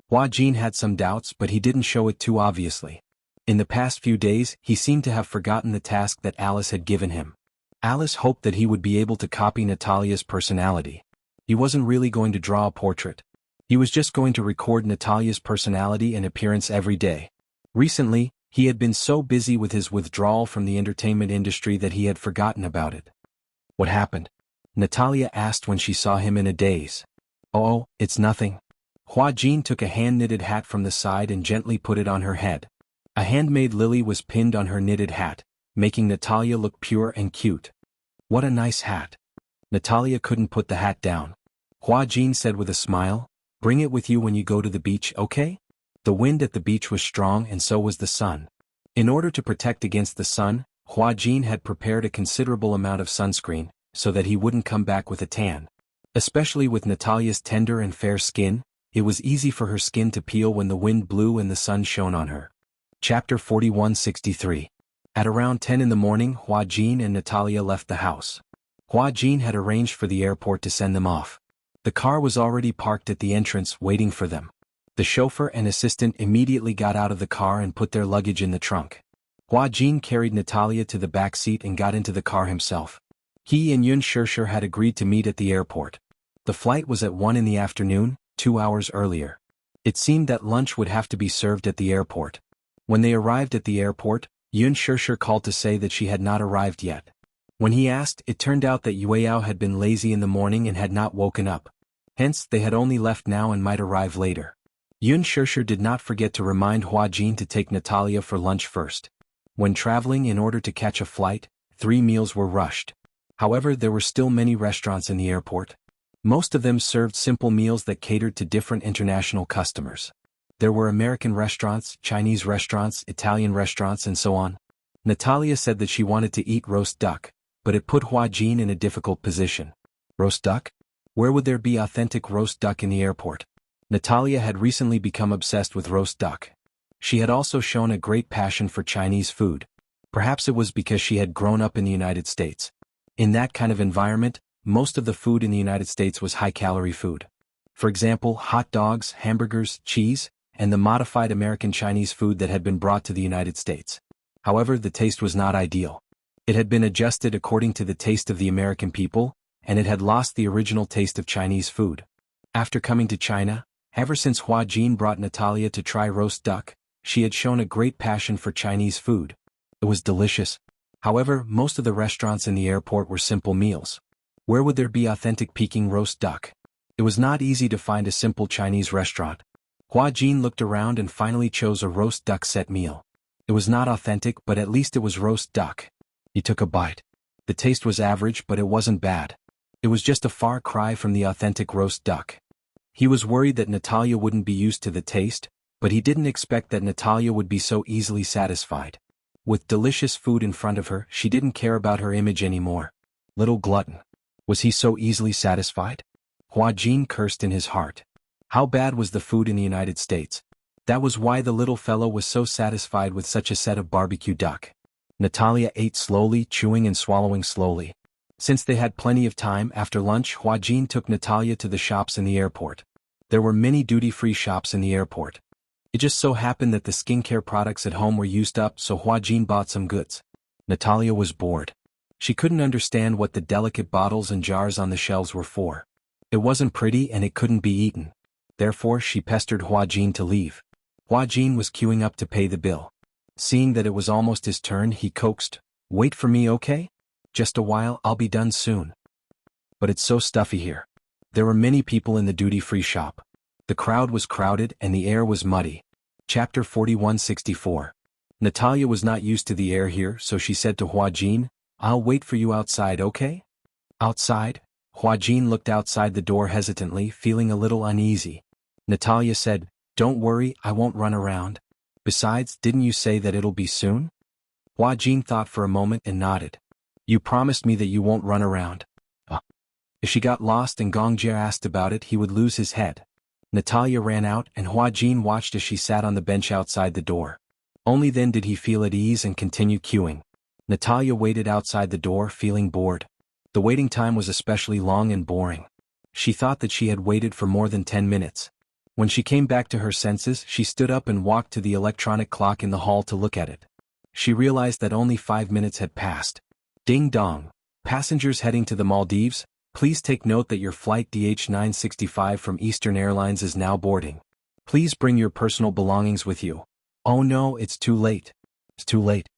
Hua Jin had some doubts, but he didn't show it too obviously. In the past few days, he seemed to have forgotten the task that Alice had given him. Alice hoped that he would be able to copy Natalia's personality. He wasn't really going to draw a portrait. He was just going to record Natalia's personality and appearance every day. Recently, he had been so busy with his withdrawal from the entertainment industry that he had forgotten about it. What happened? Natalia asked when she saw him in a daze. Oh, it's nothing. Hua Jin took a hand-knitted hat from the side and gently put it on her head. A handmade lily was pinned on her knitted hat, making Natalia look pure and cute. What a nice hat. Natalia couldn't put the hat down. Hua Jin said with a smile, "Bring it with you when you go to the beach, okay?" The wind at the beach was strong and so was the sun. In order to protect against the sun, Hua Jin had prepared a considerable amount of sunscreen, so that he wouldn't come back with a tan. Especially with Natalia's tender and fair skin, it was easy for her skin to peel when the wind blew and the sun shone on her. Chapter 4163. At around 10 in the morning, Hua Jin and Natalia left the house. Hua Jin had arranged for the airport to send them off. The car was already parked at the entrance waiting for them. The chauffeur and assistant immediately got out of the car and put their luggage in the trunk. Hua Jin carried Natalia to the back seat and got into the car himself. He and Yun Shishir had agreed to meet at the airport. The flight was at 1 in the afternoon, 2 hours earlier. It seemed that lunch would have to be served at the airport. When they arrived at the airport, Yun Shishir called to say that she had not arrived yet. When he asked, it turned out that Yueyao had been lazy in the morning and had not woken up. Hence, they had only left now and might arrive later. Yun Shishir did not forget to remind Hua Jin to take Natalia for lunch first. When traveling in order to catch a flight, 3 meals were rushed. However, there were still many restaurants in the airport. Most of them served simple meals that catered to different international customers. There were American restaurants, Chinese restaurants, Italian restaurants, and so on. Natalia said that she wanted to eat roast duck, but it put Hua Jin in a difficult position. Roast duck? Where would there be authentic roast duck in the airport? Natalia had recently become obsessed with roast duck. She had also shown a great passion for Chinese food. Perhaps it was because she had grown up in the United States. In that kind of environment, most of the food in the United States was high-calorie food. For example, hot dogs, hamburgers, cheese, and the modified American Chinese food that had been brought to the United States. However, the taste was not ideal. It had been adjusted according to the taste of the American people, and it had lost the original taste of Chinese food. After coming to China, ever since Hua Jin brought Natalia to try roast duck, she had shown a great passion for Chinese food. It was delicious. However, most of the restaurants in the airport were simple meals. Where would there be authentic Peking roast duck? It was not easy to find a simple Chinese restaurant. Hua Jin looked around and finally chose a roast duck set meal. It was not authentic, but at least it was roast duck. He took a bite. The taste was average, but it wasn't bad. It was just a far cry from the authentic roast duck. He was worried that Natalia wouldn't be used to the taste, but he didn't expect that Natalia would be so easily satisfied. With delicious food in front of her, she didn't care about her image anymore. Little glutton. Was he so easily satisfied? Hua Jin cursed in his heart. How bad was the food in the United States? That was why the little fellow was so satisfied with such a set of barbecue duck. Natalia ate slowly, chewing and swallowing slowly. Since they had plenty of time after lunch, Huajin took Natalia to the shops in the airport. There were many duty-free shops in the airport. It just so happened that the skincare products at home were used up, so Huajin bought some goods. Natalia was bored. She couldn't understand what the delicate bottles and jars on the shelves were for. It wasn't pretty and it couldn't be eaten. Therefore she pestered Huajin to leave. Huajin was queuing up to pay the bill. Seeing that it was almost his turn, he coaxed, "Wait for me, okay? Just a while, I'll be done soon." But it's so stuffy here. There were many people in the duty-free shop. The crowd was crowded and the air was muddy. Chapter 4164. Natalia was not used to the air here, so she said to Huajin, "I'll wait for you outside, okay?" Outside? Huajin looked outside the door hesitantly, feeling a little uneasy. Natalia said, "Don't worry, I won't run around. Besides, didn't you say that it'll be soon?" Huajin thought for a moment and nodded. "You promised me that you won't run around." If she got lost and Gongjie asked about it, he would lose his head. Natalia ran out and Huajin watched as she sat on the bench outside the door. Only then did he feel at ease and continue queuing. Natalia waited outside the door, feeling bored. The waiting time was especially long and boring. She thought that she had waited for more than 10 minutes. When she came back to her senses, she stood up and walked to the electronic clock in the hall to look at it. She realized that only 5 minutes had passed. Ding dong. Passengers heading to the Maldives, please take note that your flight DH965 from Eastern Airlines is now boarding. Please bring your personal belongings with you. Oh no, it's too late. It's too late.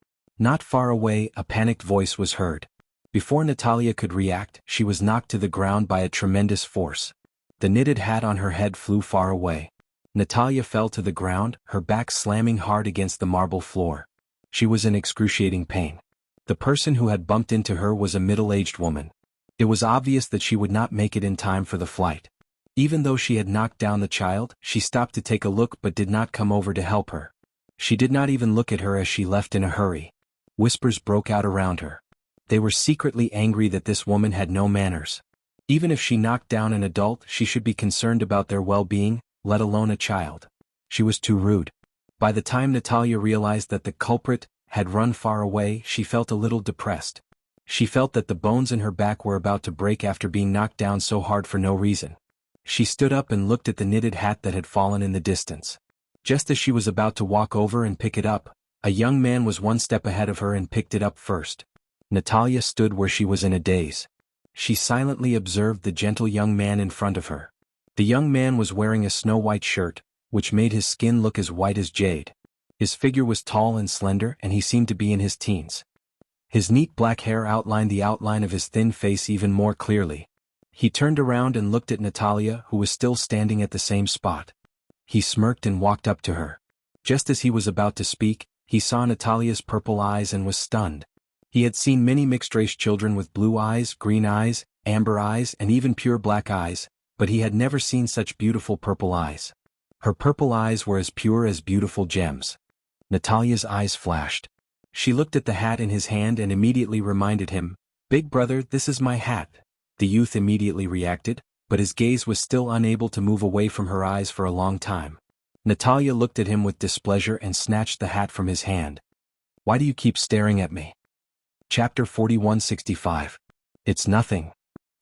Not far away, a panicked voice was heard. Before Natalia could react, she was knocked to the ground by a tremendous force. The knitted hat on her head flew far away. Natalia fell to the ground, her back slamming hard against the marble floor. She was in excruciating pain. The person who had bumped into her was a middle-aged woman. It was obvious that she would not make it in time for the flight. Even though she had knocked down the child, she stopped to take a look but did not come over to help her. She did not even look at her as she left in a hurry. Whispers broke out around her. They were secretly angry that this woman had no manners. Even if she knocked down an adult, she should be concerned about their well-being, let alone a child. She was too rude. By the time Natalia realized that the culprit had run far away, she felt a little depressed. She felt that the bones in her back were about to break after being knocked down so hard for no reason. She stood up and looked at the knitted hat that had fallen in the distance. Just as she was about to walk over and pick it up, a young man was one step ahead of her and picked it up first. Natalia stood where she was in a daze. She silently observed the gentle young man in front of her. The young man was wearing a snow-white shirt, which made his skin look as white as jade. His figure was tall and slender and he seemed to be in his teens. His neat black hair outlined the outline of his thin face even more clearly. He turned around and looked at Natalia, who was still standing at the same spot. He smirked and walked up to her. Just as he was about to speak, he saw Natalia's purple eyes and was stunned. He had seen many mixed-race children with blue eyes, green eyes, amber eyes, and even pure black eyes, but he had never seen such beautiful purple eyes. Her purple eyes were as pure as beautiful gems. Natalia's eyes flashed. She looked at the hat in his hand and immediately reminded him, "Big brother, this is my hat." The youth immediately reacted, but his gaze was still unable to move away from her eyes for a long time. Natalia looked at him with displeasure and snatched the hat from his hand. "Why do you keep staring at me?" Chapter 4165. "It's nothing."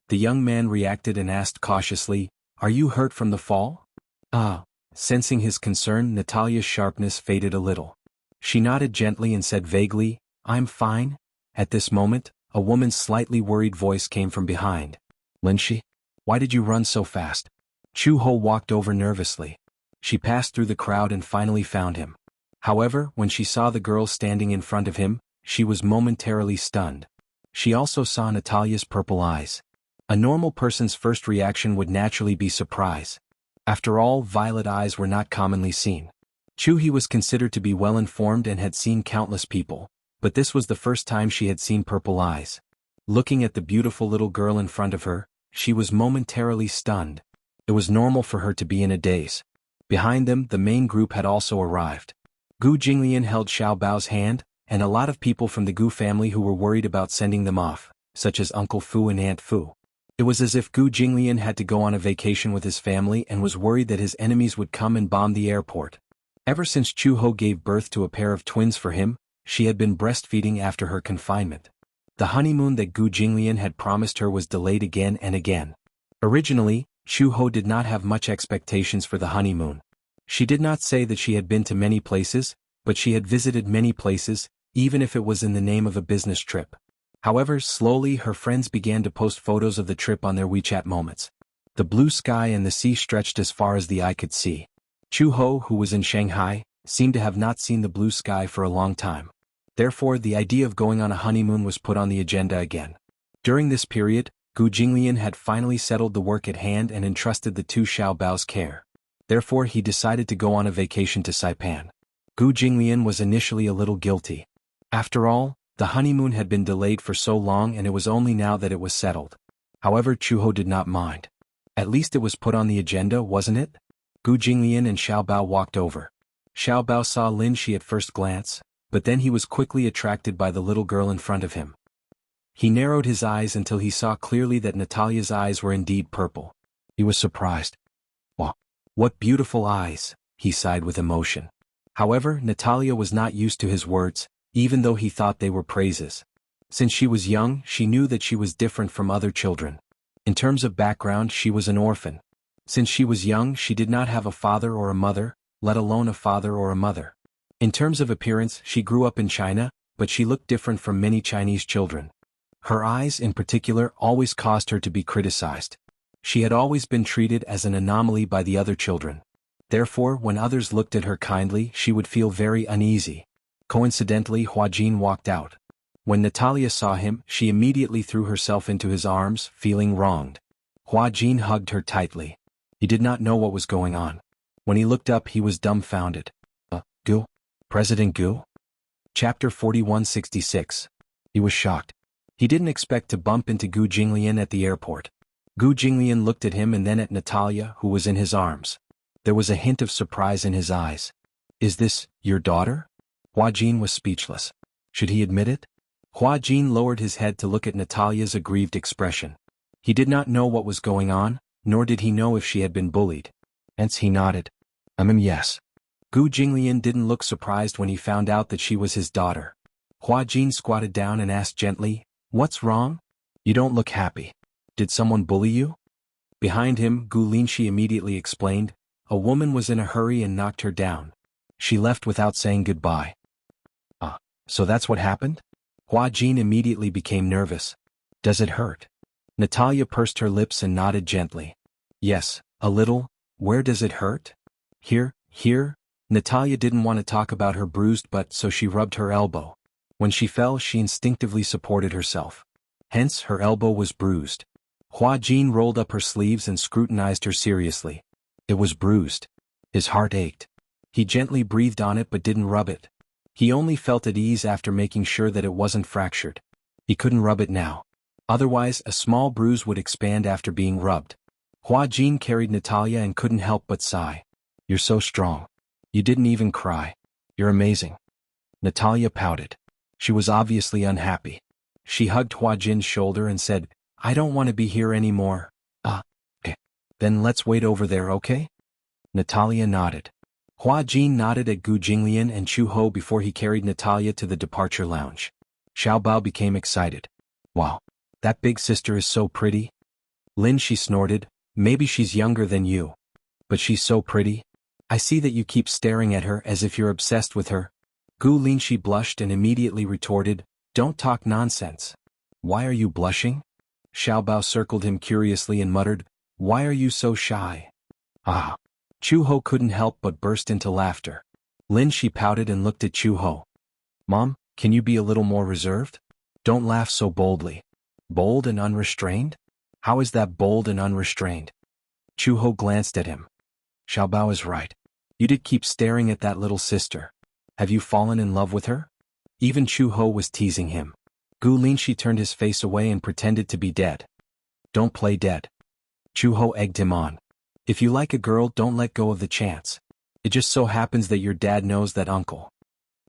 The young man reacted and asked cautiously, "Are you hurt from the fall?" Sensing his concern, Natalia's sharpness faded a little. She nodded gently and said vaguely, "I'm fine." At this moment, a woman's slightly worried voice came from behind. "Linshi? Why did you run so fast?" Chu Ho walked over nervously. She passed through the crowd and finally found him. However, when she saw the girl standing in front of him, she was momentarily stunned. She also saw Natalia's purple eyes. A normal person's first reaction would naturally be surprise. After all, violet eyes were not commonly seen. Chu-hee was considered to be well-informed and had seen countless people, but this was the first time she had seen purple eyes. Looking at the beautiful little girl in front of her, she was momentarily stunned. It was normal for her to be in a daze. Behind them, the main group had also arrived. Gu Jinglian held Xiao Bao's hand, and a lot of people from the Gu family who were worried about sending them off, such as Uncle Fu and Aunt Fu. It was as if Gu Jinglian had to go on a vacation with his family and was worried that his enemies would come and bomb the airport. Ever since Chu Ho gave birth to a pair of twins for him, she had been breastfeeding after her confinement. The honeymoon that Gu Jinglian had promised her was delayed again and again. Originally, Chu Ho did not have much expectations for the honeymoon. She did not say that she had been to many places, but she had visited many places, even if it was in the name of a business trip. However, slowly her friends began to post photos of the trip on their WeChat moments. The blue sky and the sea stretched as far as the eye could see. Chu Ho, who was in Shanghai, seemed to have not seen the blue sky for a long time. Therefore, the idea of going on a honeymoon was put on the agenda again. During this period, Gu Jinglian had finally settled the work at hand and entrusted the two Xiaobao's care. Therefore, he decided to go on a vacation to Saipan. Gu Jinglian was initially a little guilty. After all, the honeymoon had been delayed for so long and it was only now that it was settled. However, Chu Ho did not mind. At least it was put on the agenda, wasn't it? Gu Jinglian and Xiaobao walked over. Xiaobao saw Lin Shi at first glance, but then he was quickly attracted by the little girl in front of him. He narrowed his eyes until he saw clearly that Natalia's eyes were indeed purple. He was surprised. Wow, what beautiful eyes, he sighed with emotion. However, Natalia was not used to his words, even though he thought they were praises. Since she was young, she knew that she was different from other children. In terms of background, she was an orphan. Since she was young, she did not have a father or a mother, let alone a father or a mother. In terms of appearance, she grew up in China, but she looked different from many Chinese children. Her eyes, in particular, always caused her to be criticized. She had always been treated as an anomaly by the other children. Therefore, when others looked at her kindly, she would feel very uneasy. Coincidentally, Huajin walked out. When Natalia saw him, she immediately threw herself into his arms, feeling wronged. Huajin hugged her tightly. He did not know what was going on. When he looked up, he was dumbfounded. Gu? President Gu? Chapter 4166. He was shocked. He didn't expect to bump into Gu Jinglian at the airport. Gu Jinglian looked at him and then at Natalia, who was in his arms. There was a hint of surprise in his eyes. Is this your daughter? Huajin was speechless. Should he admit it? Huajin lowered his head to look at Natalia's aggrieved expression. He did not know what was going on, nor did he know if she had been bullied. Hence he nodded. Yes. Gu Jinglian didn't look surprised when he found out that she was his daughter. Huajin squatted down and asked gently, "What's wrong? You don't look happy. Did someone bully you?" Behind him, Gu Linshi immediately explained, "A woman was in a hurry and knocked her down. She left without saying goodbye." So that's what happened? Huajin immediately became nervous. Does it hurt? Natalia pursed her lips and nodded gently. Yes, a little. Where does it hurt? Here. Natalia didn't want to talk about her bruised butt, so she rubbed her elbow. When she fell, she instinctively supported herself. Hence, her elbow was bruised. Huajin rolled up her sleeves and scrutinized her seriously. It was bruised. His heart ached. He gently breathed on it but didn't rub it. He only felt at ease after making sure that it wasn't fractured. He couldn't rub it now. Otherwise, a small bruise would expand after being rubbed. Huajin carried Natalia and couldn't help but sigh. You're so strong. You didn't even cry. You're amazing. Natalia pouted. She was obviously unhappy. She hugged Huajin's shoulder and said, I don't want to be here anymore. Okay. Then let's wait over there, okay? Natalia nodded. Huajin nodded at Gu Jinglian and Chu Ho before he carried Natalia to the departure lounge. Xiaobao became excited. Wow, that big sister is so pretty. Lin Shi snorted, maybe she's younger than you. But she's so pretty. I see that you keep staring at her as if you're obsessed with her. Gu Linshi blushed and immediately retorted, don't talk nonsense. Why are you blushing? Xiaobao circled him curiously and muttered, why are you so shy? Chu Ho couldn't help but burst into laughter. Lin Shi pouted and looked at Chu Ho. Mom, can you be a little more reserved? Don't laugh so boldly. Bold and unrestrained? How is that bold and unrestrained? Chu Ho glanced at him. Xiaobao is right. You did keep staring at that little sister. Have you fallen in love with her? Even Chu Ho was teasing him. Gu Linshi turned his face away and pretended to be dead. Don't play dead. Chu Ho egged him on. If you like a girl, don't let go of the chance. It just so happens that your dad knows that uncle.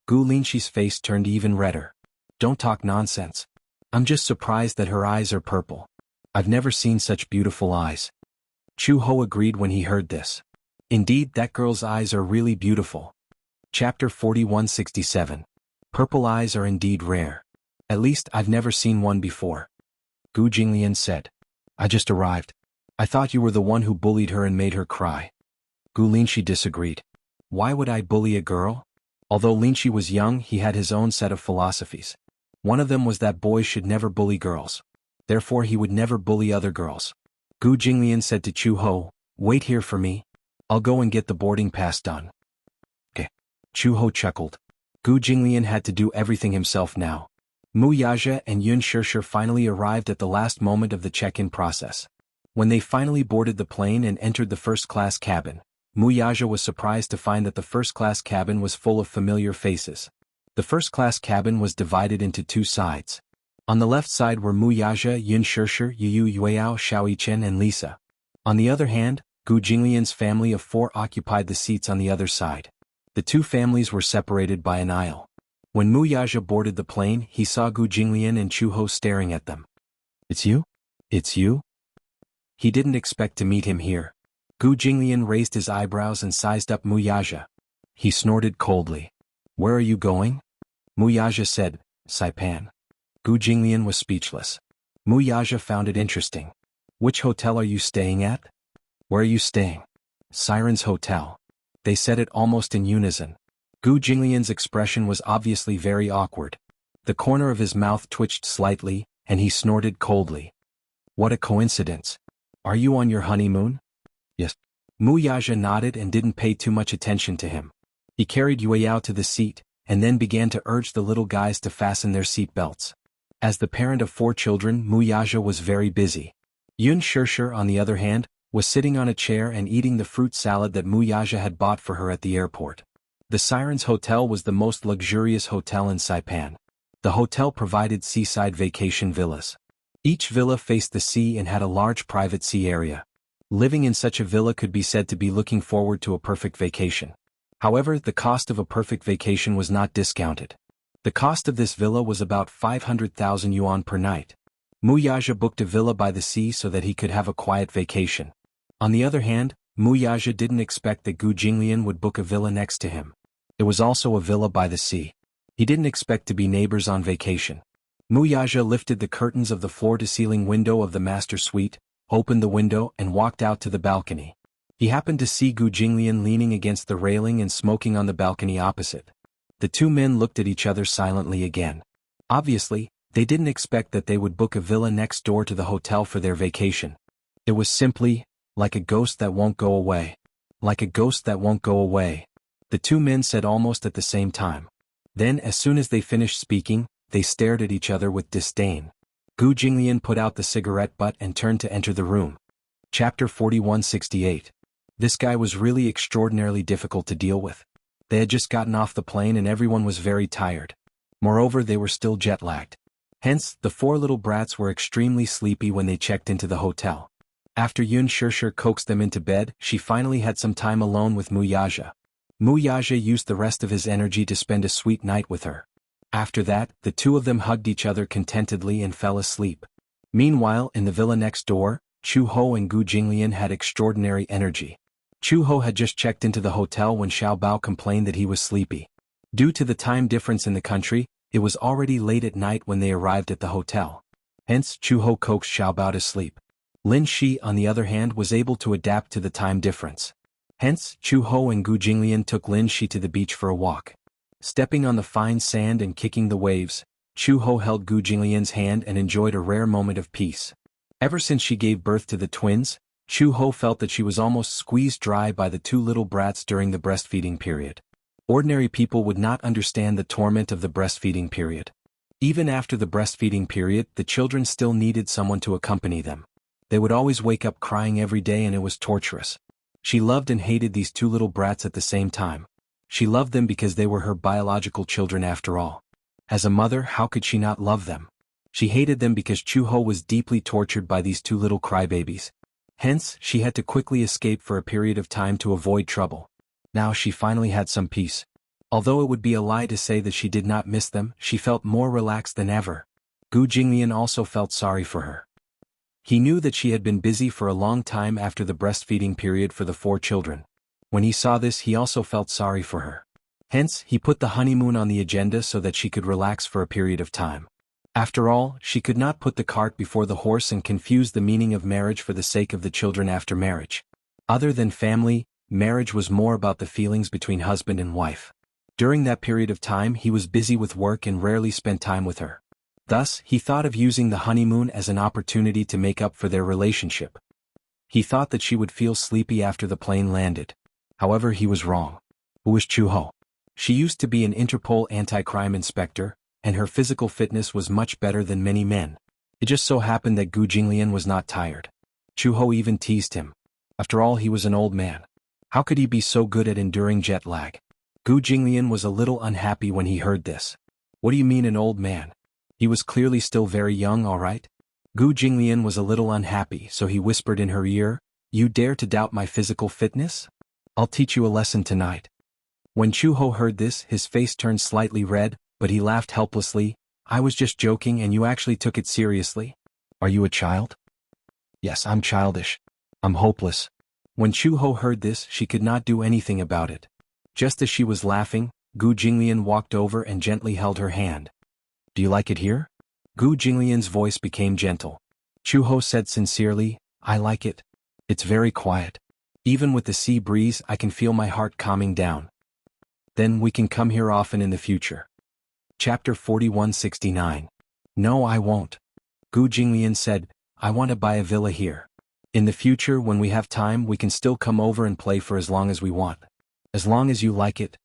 Gu Linshi's face turned even redder. Don't talk nonsense. I'm just surprised that her eyes are purple. I've never seen such beautiful eyes. Chu Ho agreed when he heard this. Indeed, that girl's eyes are really beautiful. Chapter 4167. Purple eyes are indeed rare. At least I've never seen one before. Gu Jinglian said. I just arrived. I thought you were the one who bullied her and made her cry. Gu Linshi disagreed. Why would I bully a girl? Although Linshi was young, he had his own set of philosophies. One of them was that boys should never bully girls. Therefore he would never bully other girls. Gu Jinglian said to Chu Ho, wait here for me. I'll go and get the boarding pass done. Okay. Chu Ho chuckled. Gu Jinglian had to do everything himself now. Mu Yaja and Yun Shishir finally arrived at the last moment of the check-in process. When they finally boarded the plane and entered the first-class cabin, Mu Yaja was surprised to find that the first-class cabin was full of familiar faces. The first-class cabin was divided into two sides. On the left side were Mu Yaja, Yun Shishir, Yu Yueyao, Xiao Yichen and Lisa. On the other hand, Gu Jinglian's family of 4 occupied the seats on the other side. The two families were separated by an aisle. When Mu Yaja boarded the plane, he saw Gu Jinglian and Chu Ho staring at them. It's you? It's you? He didn't expect to meet him here. Gu Jinglian raised his eyebrows and sized up Mu Yaja. He snorted coldly. Where are you going? Mu Yaja said, Saipan. Gu Jinglian was speechless. Mu Yaja found it interesting. Which hotel are you staying at? Where are you staying? Siren's Hotel. They said it almost in unison. Gu Jinglian's expression was obviously very awkward. The corner of his mouth twitched slightly, and he snorted coldly. What a coincidence. Are you on your honeymoon? Yes. Mu Yaja nodded and didn't pay too much attention to him. He carried Yueyao to the seat, and then began to urge the little guys to fasten their seat belts. As the parent of 4 children, Mu Yaja was very busy. Yun Shishir, on the other hand, was sitting on a chair and eating the fruit salad that Mu Yaja had bought for her at the airport. The Siren's Hotel was the most luxurious hotel in Saipan. The hotel provided seaside vacation villas. Each villa faced the sea and had a large private sea area. Living in such a villa could be said to be looking forward to a perfect vacation. However, the cost of a perfect vacation was not discounted. The cost of this villa was about 500,000 yuan per night. Mu Yaja booked a villa by the sea so that he could have a quiet vacation. On the other hand, Mu Yaja didn't expect that Gu Jinglian would book a villa next to him. It was also a villa by the sea. He didn't expect to be neighbors on vacation. Mu Yaja lifted the curtains of the floor-to-ceiling window of the master suite, opened the window and walked out to the balcony. He happened to see Gu Jinglian leaning against the railing and smoking on the balcony opposite. The two men looked at each other silently again. Obviously, they didn't expect that they would book a villa next door to the hotel for their vacation. It was simply, like a ghost that won't go away. Like a ghost that won't go away. The two men said almost at the same time. Then, as soon as they finished speaking, they stared at each other with disdain. Gu Jinglian put out the cigarette butt and turned to enter the room. Chapter 4168. This guy was really extraordinarily difficult to deal with. They had just gotten off the plane and everyone was very tired. Moreover, they were still jet-lagged. Hence, the 4 little brats were extremely sleepy when they checked into the hotel. After Yun Shishir coaxed them into bed, she finally had some time alone with Mu Yaja. Mu Yaja used the rest of his energy to spend a sweet night with her. After that, the two of them hugged each other contentedly and fell asleep. Meanwhile, in the villa next door, Chu Ho and Gu Jinglian had extraordinary energy. Chu Ho had just checked into the hotel when Xiao Bao complained that he was sleepy. Due to the time difference in the country, it was already late at night when they arrived at the hotel. Hence, Chu Ho coaxed Xiao Bao to sleep. Lin Shi, on the other hand, was able to adapt to the time difference. Hence, Chu Ho and Gu Jinglian took Lin Shi to the beach for a walk. Stepping on the fine sand and kicking the waves, Chu Ho held Gu Jinglian's hand and enjoyed a rare moment of peace. Ever since she gave birth to the twins, Chu Ho felt that she was almost squeezed dry by the 2 little brats during the breastfeeding period. Ordinary people would not understand the torment of the breastfeeding period. Even after the breastfeeding period, the children still needed someone to accompany them. They would always wake up crying every day and it was torturous. She loved and hated these 2 little brats at the same time. She loved them because they were her biological children after all. As a mother, how could she not love them? She hated them because Chu Ho was deeply tortured by these 2 little crybabies. Hence, she had to quickly escape for a period of time to avoid trouble. Now she finally had some peace. Although it would be a lie to say that she did not miss them, she felt more relaxed than ever. Gu Jinglian also felt sorry for her. He knew that she had been busy for a long time after the breastfeeding period for the 4 children. When he saw this, he also felt sorry for her. Hence, he put the honeymoon on the agenda so that she could relax for a period of time. After all, she could not put the cart before the horse and confuse the meaning of marriage for the sake of the children after marriage. Other than family, marriage was more about the feelings between husband and wife. During that period of time he was busy with work and rarely spent time with her. Thus, he thought of using the honeymoon as an opportunity to make up for their relationship. He thought that she would feel sleepy after the plane landed. However, he was wrong. Who was Chu-ho? She used to be an Interpol anti-crime inspector, and her physical fitness was much better than many men. It just so happened that Gu Jinglian was not tired. Chu-ho even teased him. After all, he was an old man. How could he be so good at enduring jet lag? Gu Jinglian was a little unhappy when he heard this. What do you mean an old man? He was clearly still very young, all right? Gu Jinglian was a little unhappy, so he whispered in her ear, "You dare to doubt my physical fitness? I'll teach you a lesson tonight." When Chu-ho heard this, his face turned slightly red, but he laughed helplessly. "I was just joking and you actually took it seriously? Are you a child?" "Yes, I'm childish. I'm hopeless." When Chu-ho heard this, she could not do anything about it. Just as she was laughing, Gu Jinglian walked over and gently held her hand. "Do you like it here?" Gu Jinglian's voice became gentle. Chu-ho said sincerely, "I like it. It's very quiet. Even with the sea breeze I can feel my heart calming down. Then we can come here often in the future." Chapter 4169. "No, I won't." Gu Jinglian said, "I want to buy a villa here. In the future, when we have time, we can still come over and play for as long as we want. As long as you like it."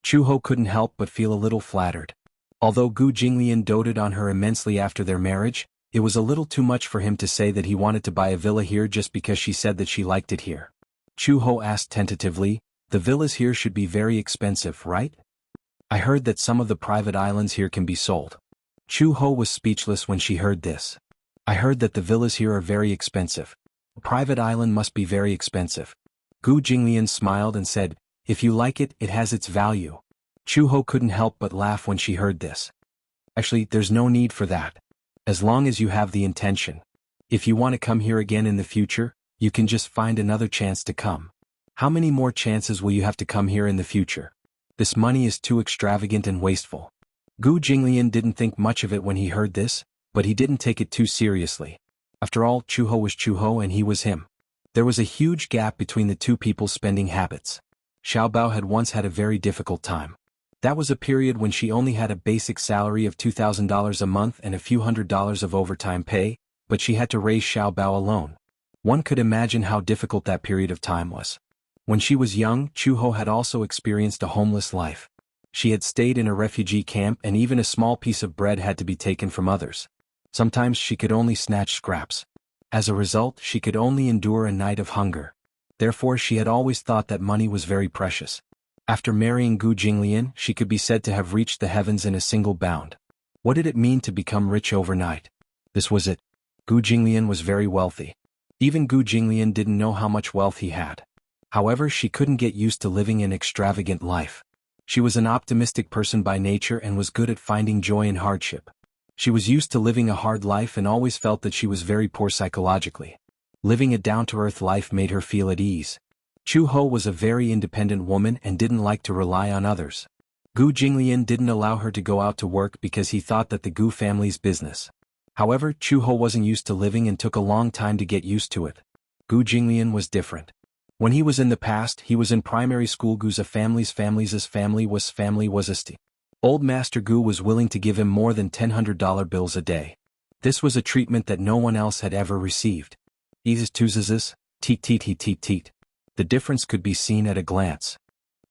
Chu-ho couldn't help but feel a little flattered. Although Gu Jinglian doted on her immensely after their marriage, it was a little too much for him to say that he wanted to buy a villa here just because she said that she liked it here. Chu-ho asked tentatively, "The villas here should be very expensive, right? I heard that some of the private islands here can be sold." Chu-ho was speechless when she heard this. "I heard that the villas here are very expensive. A private island must be very expensive." Gu Jinglian smiled and said, "If you like it, it has its value." Chu-ho couldn't help but laugh when she heard this. "Actually, there's no need for that. As long as you have the intention. If you want to come here again in the future, you can just find another chance to come. How many more chances will you have to come here in the future? This money is too extravagant and wasteful." Gu Jinglian didn't think much of it when he heard this, but he didn't take it too seriously. After all, Chu-ho was Chu-ho and he was him. There was a huge gap between the two people's spending habits. Xiaobao had once had a very difficult time. That was a period when she only had a basic salary of $2,000 a month and a few $100s of overtime pay, but she had to raise Xiaobao alone. One could imagine how difficult that period of time was. When she was young, Chu-ho had also experienced a homeless life. She had stayed in a refugee camp and even a small piece of bread had to be taken from others. Sometimes she could only snatch scraps. As a result, she could only endure a night of hunger. Therefore, she had always thought that money was very precious. After marrying Gu Jinglian, she could be said to have reached the heavens in a single bound. What did it mean to become rich overnight? This was it. Gu Jinglian was very wealthy. Even Gu Jinglian didn't know how much wealth he had. However, she couldn't get used to living an extravagant life. She was an optimistic person by nature and was good at finding joy in hardship. She was used to living a hard life and always felt that she was very poor psychologically. Living a down-to-earth life made her feel at ease. Chu-ho was a very independent woman and didn't like to rely on others. Gu Jinglian didn't allow her to go out to work because he thought that the Gu family's business. However, Chu-ho wasn't used to living and took a long time to get used to it. Gu Jinglian was different. When he was in the past, he was in primary school. Gu's family was a st. Old Master Gu was willing to give him more than $100 bills a day. This was a treatment that no one else had ever received. Teet. The difference could be seen at a glance.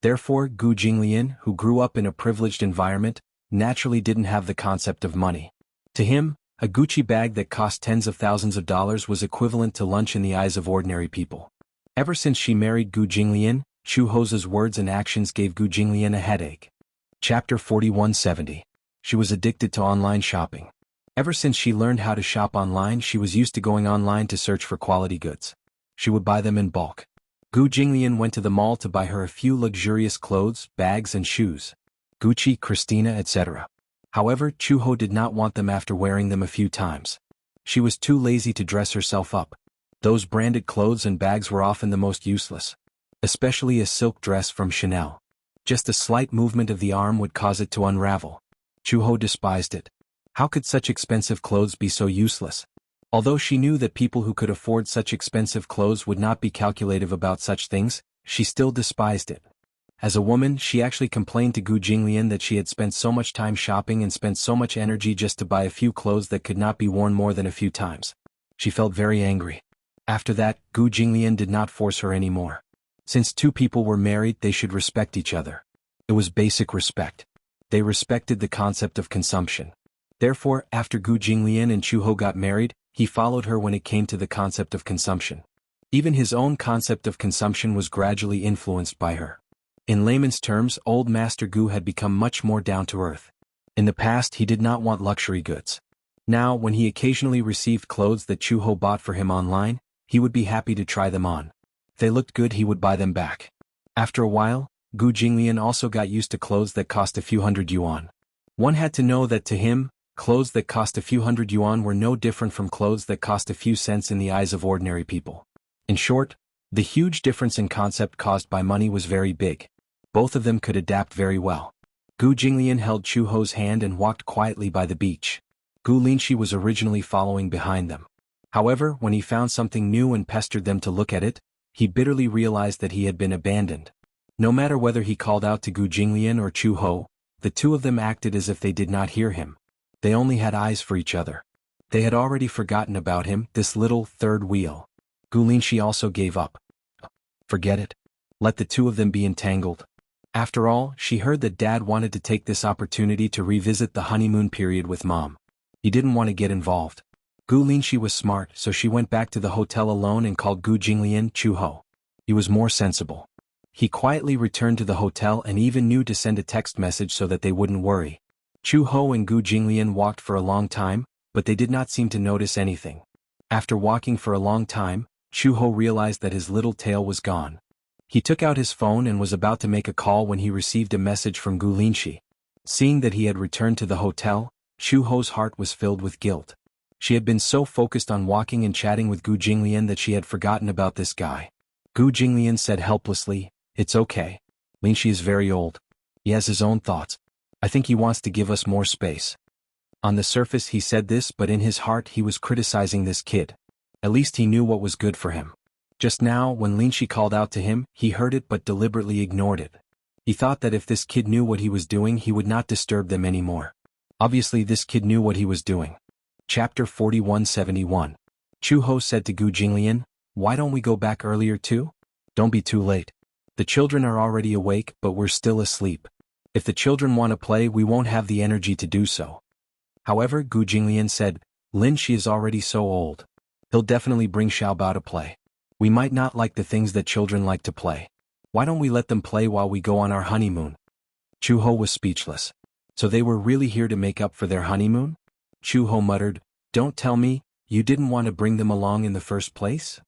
Therefore, Gu Jinglian, who grew up in a privileged environment, naturally didn't have the concept of money. To him, a Gucci bag that cost tens of thousands of dollars was equivalent to lunch in the eyes of ordinary people. Ever since she married Gu Jinglian, Chu-ho's words and actions gave Gu Jinglian a headache. Chapter 4170. She was addicted to online shopping. Ever since she learned how to shop online, she was used to going online to search for quality goods. She would buy them in bulk. Gu Jinglian went to the mall to buy her a few luxurious clothes, bags and shoes. Gucci, Christina, etc. However, Chu-ho did not want them after wearing them a few times. She was too lazy to dress herself up. Those branded clothes and bags were often the most useless. Especially a silk dress from Chanel. Just a slight movement of the arm would cause it to unravel. Chuho despised it. How could such expensive clothes be so useless? Although she knew that people who could afford such expensive clothes would not be calculative about such things, she still despised it. As a woman, she actually complained to Gu Jinglian that she had spent so much time shopping and spent so much energy just to buy a few clothes that could not be worn more than a few times. She felt very angry. After that, Gu Jinglian did not force her anymore. Since two people were married, they should respect each other. It was basic respect. They respected the concept of consumption. Therefore, after Gu Jinglian and Chuho got married, he followed her when it came to the concept of consumption. Even his own concept of consumption was gradually influenced by her. In layman's terms, old Master Gu had become much more down-to-earth. In the past, he did not want luxury goods. Now, when he occasionally received clothes that Chuho bought for him online, he would be happy to try them on. If they looked good, he would buy them back. After a while, Gu Jinglian also got used to clothes that cost a few hundred yuan. One had to know that to him, clothes that cost a few hundred yuan were no different from clothes that cost a few cents in the eyes of ordinary people. In short, the huge difference in concept caused by money was very big. Both of them could adapt very well. Gu Jinglian held Chuho's hand and walked quietly by the beach. Gu Linshi was originally following behind them. However, when he found something new and pestered them to look at it, he bitterly realized that he had been abandoned. No matter whether he called out to Gu Jinglian or Chuho, the two of them acted as if they did not hear him. They only had eyes for each other. They had already forgotten about him, this little third wheel. Gu Linshi also gave up. Forget it. Let the two of them be entangled. After all, she heard that Dad wanted to take this opportunity to revisit the honeymoon period with Mom. He didn't want to get involved. Gu Linshi was smart, so she went back to the hotel alone and called Gu Jinglian Chuho. He was more sensible. He quietly returned to the hotel and even knew to send a text message so that they wouldn't worry. Chuho and Gu Jinglian walked for a long time, but they did not seem to notice anything. After walking for a long time, Chuho realized that his little tail was gone. He took out his phone and was about to make a call when he received a message from Gu Linshi. Seeing that he had returned to the hotel, Chuho's heart was filled with guilt. She had been so focused on walking and chatting with Gu Jinglian that she had forgotten about this guy. Gu Jinglian said helplessly, "It's okay. Linshi is very old. He has his own thoughts. I think he wants to give us more space." On the surface he said this, but in his heart he was criticizing this kid. At least he knew what was good for him. Just now, when Linshi called out to him, he heard it but deliberately ignored it. He thought that if this kid knew what he was doing, he would not disturb them anymore. Obviously this kid knew what he was doing. Chapter 4171. Chuho said to Gu Jinglian, "Why don't we go back earlier too? Don't be too late. The children are already awake, but we're still asleep. If the children want to play, we won't have the energy to do so." However, Gu Jinglian said, "Linshi is already so old. He'll definitely bring Xiaobao to play. We might not like the things that children like to play. Why don't we let them play while we go on our honeymoon?" Chuho was speechless. So they were really here to make up for their honeymoon? Chuho muttered, "Don't tell me, you didn't want to bring them along in the first place?"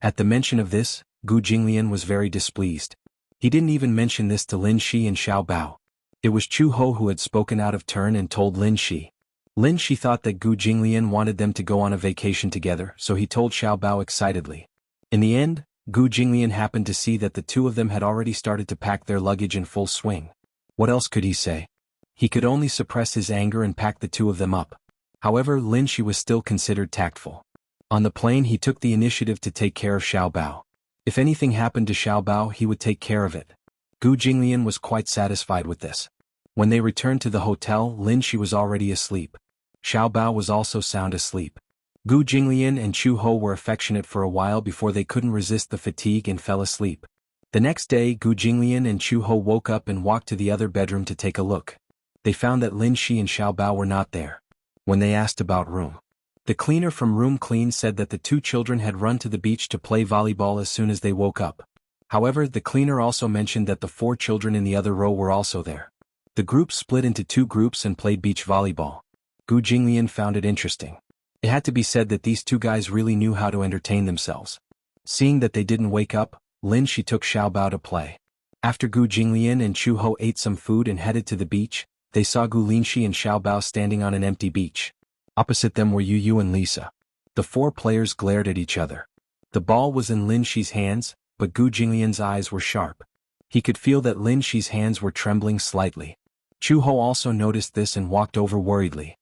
At the mention of this, Gu Jinglian was very displeased. He didn't even mention this to Lin Shi and Xiaobao. It was Chuho who had spoken out of turn and told Lin Shi. Lin Shi thought that Gu Jinglian wanted them to go on a vacation together, so he told Xiaobao excitedly. In the end, Gu Jinglian happened to see that the two of them had already started to pack their luggage in full swing. What else could he say? He could only suppress his anger and pack the two of them up. However, Lin Shi was still considered tactful. On the plane he took the initiative to take care of Xiaobao. If anything happened to Xiaobao, he would take care of it. Gu Jinglian was quite satisfied with this. When they returned to the hotel, Lin Shi was already asleep. Xiaobao was also sound asleep. Gu Jinglian and Chuho were affectionate for a while before they couldn't resist the fatigue and fell asleep. The next day, Gu Jinglian and Chuho woke up and walked to the other bedroom to take a look. They found that Lin Shi and Xiaobao were not there. When they asked about room, the cleaner from Room Clean said that the two children had run to the beach to play volleyball as soon as they woke up. However, the cleaner also mentioned that the 4 children in the other row were also there. The group split into 2 groups and played beach volleyball. Gu Jinglian found it interesting. It had to be said that these 2 guys really knew how to entertain themselves. Seeing that they didn't wake up, Lin Shi took Xiaobao to play. After Gu Jinglian and Chuho ate some food and headed to the beach, they saw Gu Linshi and Xiaobao standing on an empty beach. Opposite them were Yu and Lisa. The 4 players glared at each other. The ball was in Lin Shi's hands, but Gu Jinglian's eyes were sharp. He could feel that Lin Shi's hands were trembling slightly. Chu Ho also noticed this and walked over worriedly.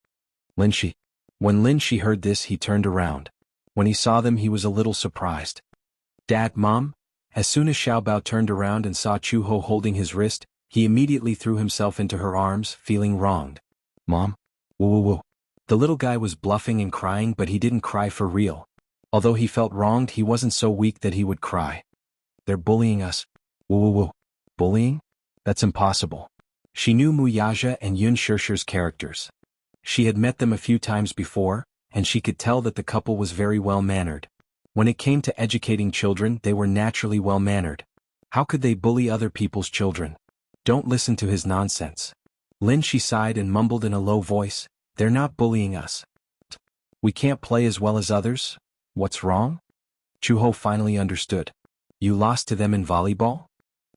Lin Shi. When Lin Shi heard this, he turned around. When he saw them, he was a little surprised. Dad, Mom? As soon as Xiaobao turned around and saw Chu Ho holding his wrist, he immediately threw himself into her arms, feeling wronged. Mom? Woo woo woo. The little guy was bluffing and crying, but he didn't cry for real. Although he felt wronged, he wasn't so weak that he would cry. They're bullying us. Woo woo woo. Bullying? That's impossible. She knew Mu Yaja and Yun Shishir's characters. She had met them a few times before, and she could tell that the couple was very well-mannered. When it came to educating children, they were naturally well-mannered. How could they bully other people's children? Don't listen to his nonsense. Lin Shi sighed and mumbled in a low voice, they're not bullying us. We can't play as well as others? What's wrong? Chu Ho finally understood. You lost to them in volleyball?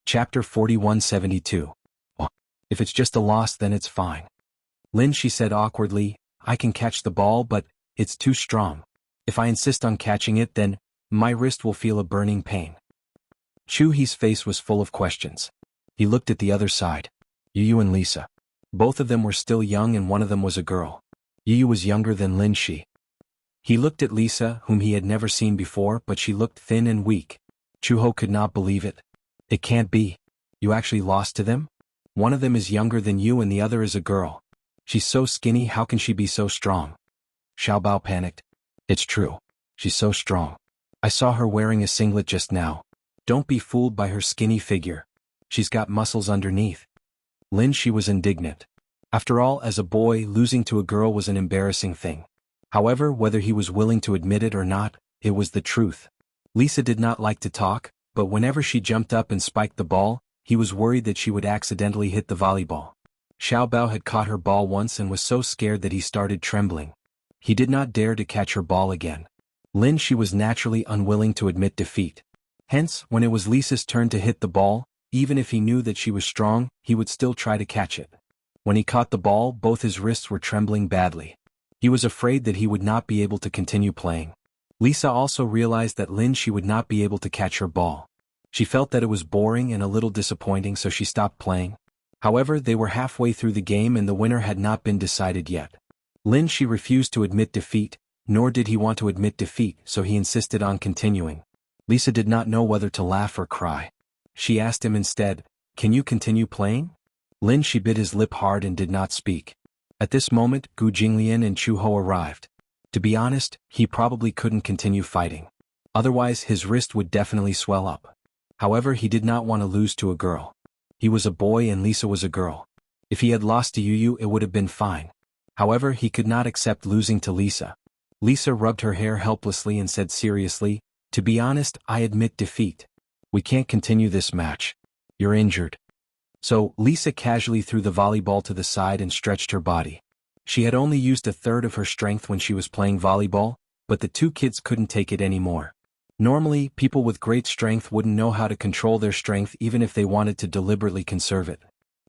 Chapter 4172. Oh, if it's just a loss, then it's fine. Lin Shi said awkwardly, I can catch the ball, but it's too strong. If I insist on catching it, then my wrist will feel a burning pain. Chu He's face was full of questions. He looked at the other side. Yu and Lisa. Both of them were still young and one of them was a girl. Yu was younger than Lin Shi. He looked at Lisa, whom he had never seen before, but she looked thin and weak. Chu Ho could not believe it. It can't be. You actually lost to them? One of them is younger than you and the other is a girl. She's so skinny, how can she be so strong? Xiaobao panicked. It's true. She's so strong. I saw her wearing a singlet just now. Don't be fooled by her skinny figure. She's got muscles underneath. Lin Shi was indignant. After all, as a boy, losing to a girl was an embarrassing thing. However, whether he was willing to admit it or not, it was the truth. Lisa did not like to talk, but whenever she jumped up and spiked the ball, he was worried that she would accidentally hit the volleyball. Xiaobao had caught her ball once and was so scared that he started trembling. He did not dare to catch her ball again. Lin Shi was naturally unwilling to admit defeat. Hence, when it was Lisa's turn to hit the ball, even if he knew that she was strong, he would still try to catch it. When he caught the ball, both his wrists were trembling badly. He was afraid that he would not be able to continue playing. Lisa also realized that Lin Shi would not be able to catch her ball. She felt that it was boring and a little disappointing, so she stopped playing. However, they were halfway through the game and the winner had not been decided yet. Lin Shi refused to admit defeat, nor did he want to admit defeat, so he insisted on continuing. Lisa did not know whether to laugh or cry. She asked him instead, Can you continue playing? Lin Shi bit his lip hard and did not speak. At this moment, Gu Jinglian and Chu Ho arrived. To be honest, he probably couldn't continue fighting. Otherwise, his wrist would definitely swell up. However, he did not want to lose to a girl. He was a boy and Lisa was a girl. If he had lost to Yu, it would have been fine. However, he could not accept losing to Lisa. Lisa rubbed her hair helplessly and said seriously, To be honest, I admit defeat. We can't continue this match. You're injured. So, Lisa casually threw the volleyball to the side and stretched her body. She had only used a third of her strength when she was playing volleyball, but the two kids couldn't take it anymore. Normally, people with great strength wouldn't know how to control their strength even if they wanted to deliberately conserve it.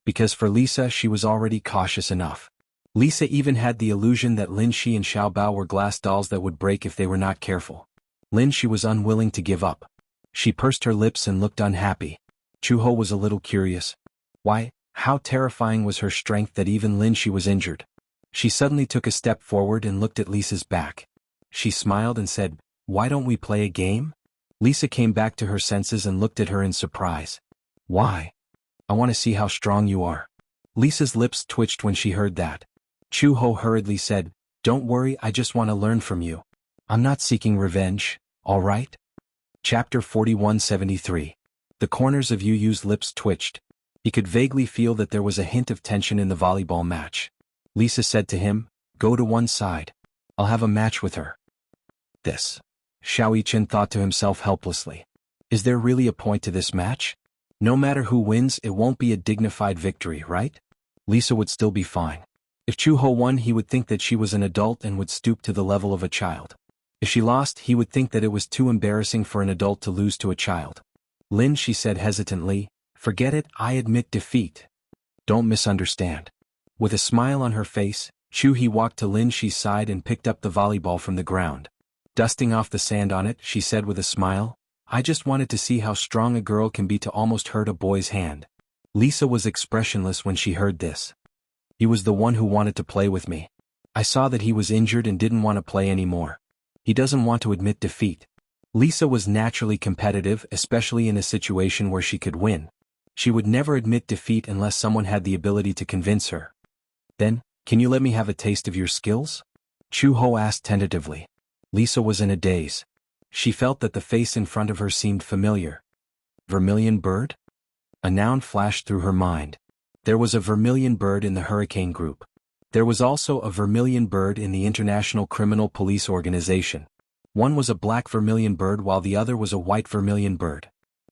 Because for Lisa, she was already cautious enough. Lisa even had the illusion that Lin Shi and Xiaobao were glass dolls that would break if they were not careful. Lin Shi was unwilling to give up. She pursed her lips and looked unhappy. Chu Ho was a little curious. Why, how terrifying was her strength that even Lin Shi was injured. She suddenly took a step forward and looked at Lisa's back. She smiled and said, Why don't we play a game? Lisa came back to her senses and looked at her in surprise. Why? I want to see how strong you are. Lisa's lips twitched when she heard that. Chu Ho hurriedly said, Don't worry, I just want to learn from you. I'm not seeking revenge, all right? Chapter 4173. The corners of Yu Yu's lips twitched. He could vaguely feel that there was a hint of tension in the volleyball match. Lisa said to him, Go to one side. I'll have a match with her. This. Xiao Yichen thought to himself helplessly. Is there really a point to this match? No matter who wins, it won't be a dignified victory, right? Lisa would still be fine. If Chu Ho won, he would think that she was an adult and would stoop to the level of a child. If she lost, he would think that it was too embarrassing for an adult to lose to a child. Lin, she said hesitantly, Forget it, I admit defeat. Don't misunderstand. With a smile on her face, Chu He walked to Lin Shi's side and picked up the volleyball from the ground. Dusting off the sand on it, she said with a smile, I just wanted to see how strong a girl can be to almost hurt a boy's hand. Lisa was expressionless when she heard this. He was the one who wanted to play with me. I saw that he was injured and didn't want to play anymore. He doesn't want to admit defeat. Lisa was naturally competitive, especially in a situation where she could win. She would never admit defeat unless someone had the ability to convince her. Then, can you let me have a taste of your skills? Chu-ho asked tentatively. Lisa was in a daze. She felt that the face in front of her seemed familiar. Vermilion bird? A noun flashed through her mind. There was a vermilion bird in the Hurricane Group. There was also a vermilion bird in the International Criminal Police Organization. One was a black vermilion bird while the other was a white vermilion bird.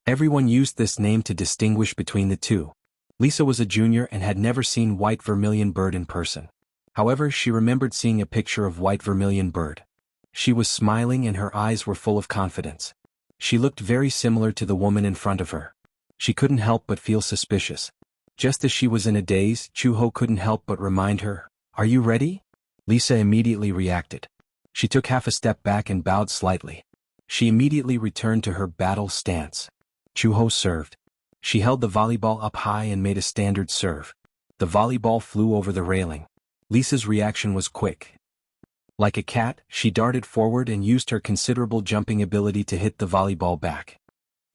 Everyone used this name to distinguish between the two. Lisa was a junior and had never seen white vermilion bird in person. However, she remembered seeing a picture of white vermilion bird. She was smiling and her eyes were full of confidence. She looked very similar to the woman in front of her. She couldn't help but feel suspicious. Just as she was in a daze, Chu-ho couldn't help but remind her, "Are you ready?" Lisa immediately reacted. She took half a step back and bowed slightly. She immediately returned to her battle stance. Chu-ho served. She held the volleyball up high and made a standard serve. The volleyball flew over the railing. Lisa's reaction was quick. Like a cat, she darted forward and used her considerable jumping ability to hit the volleyball back.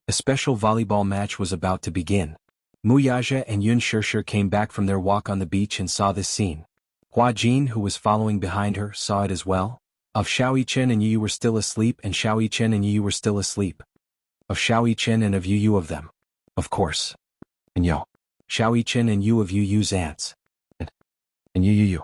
A special volleyball match was about to begin. Wuxia and Yun Shishir came back from their walk on the beach and saw this scene. Hua Jin, who was following behind her, saw it as well. Of Xiaoyichen and Yu were still asleep, and Xiaoyichen and Yu were still asleep. Of Xiaoyichen and of Yu of them. Of course. And Yo. Xiaoyichen and Yu of Yu's aunts. And Yu.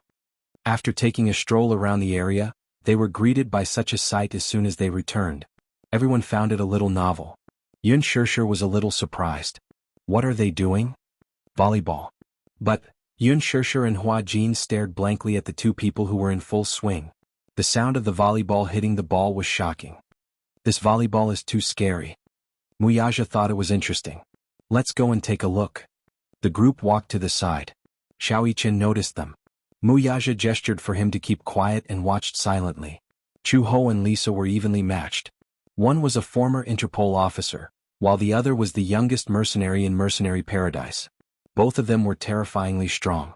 After taking a stroll around the area, they were greeted by such a sight as soon as they returned. Everyone found it a little novel. Yun Shishir was a little surprised. What are they doing? Volleyball. But Yun Shishir and Hua Jin stared blankly at the two people who were in full swing. The sound of the volleyball hitting the ball was shocking. This volleyball is too scary. Wuxia thought it was interesting. Let's go and take a look. The group walked to the side. Xiaoyichen noticed them. Wuxia gestured for him to keep quiet and watched silently. Chu-ho and Lisa were evenly matched. One was a former Interpol officer, while the other was the youngest mercenary in Mercenary Paradise. Both of them were terrifyingly strong.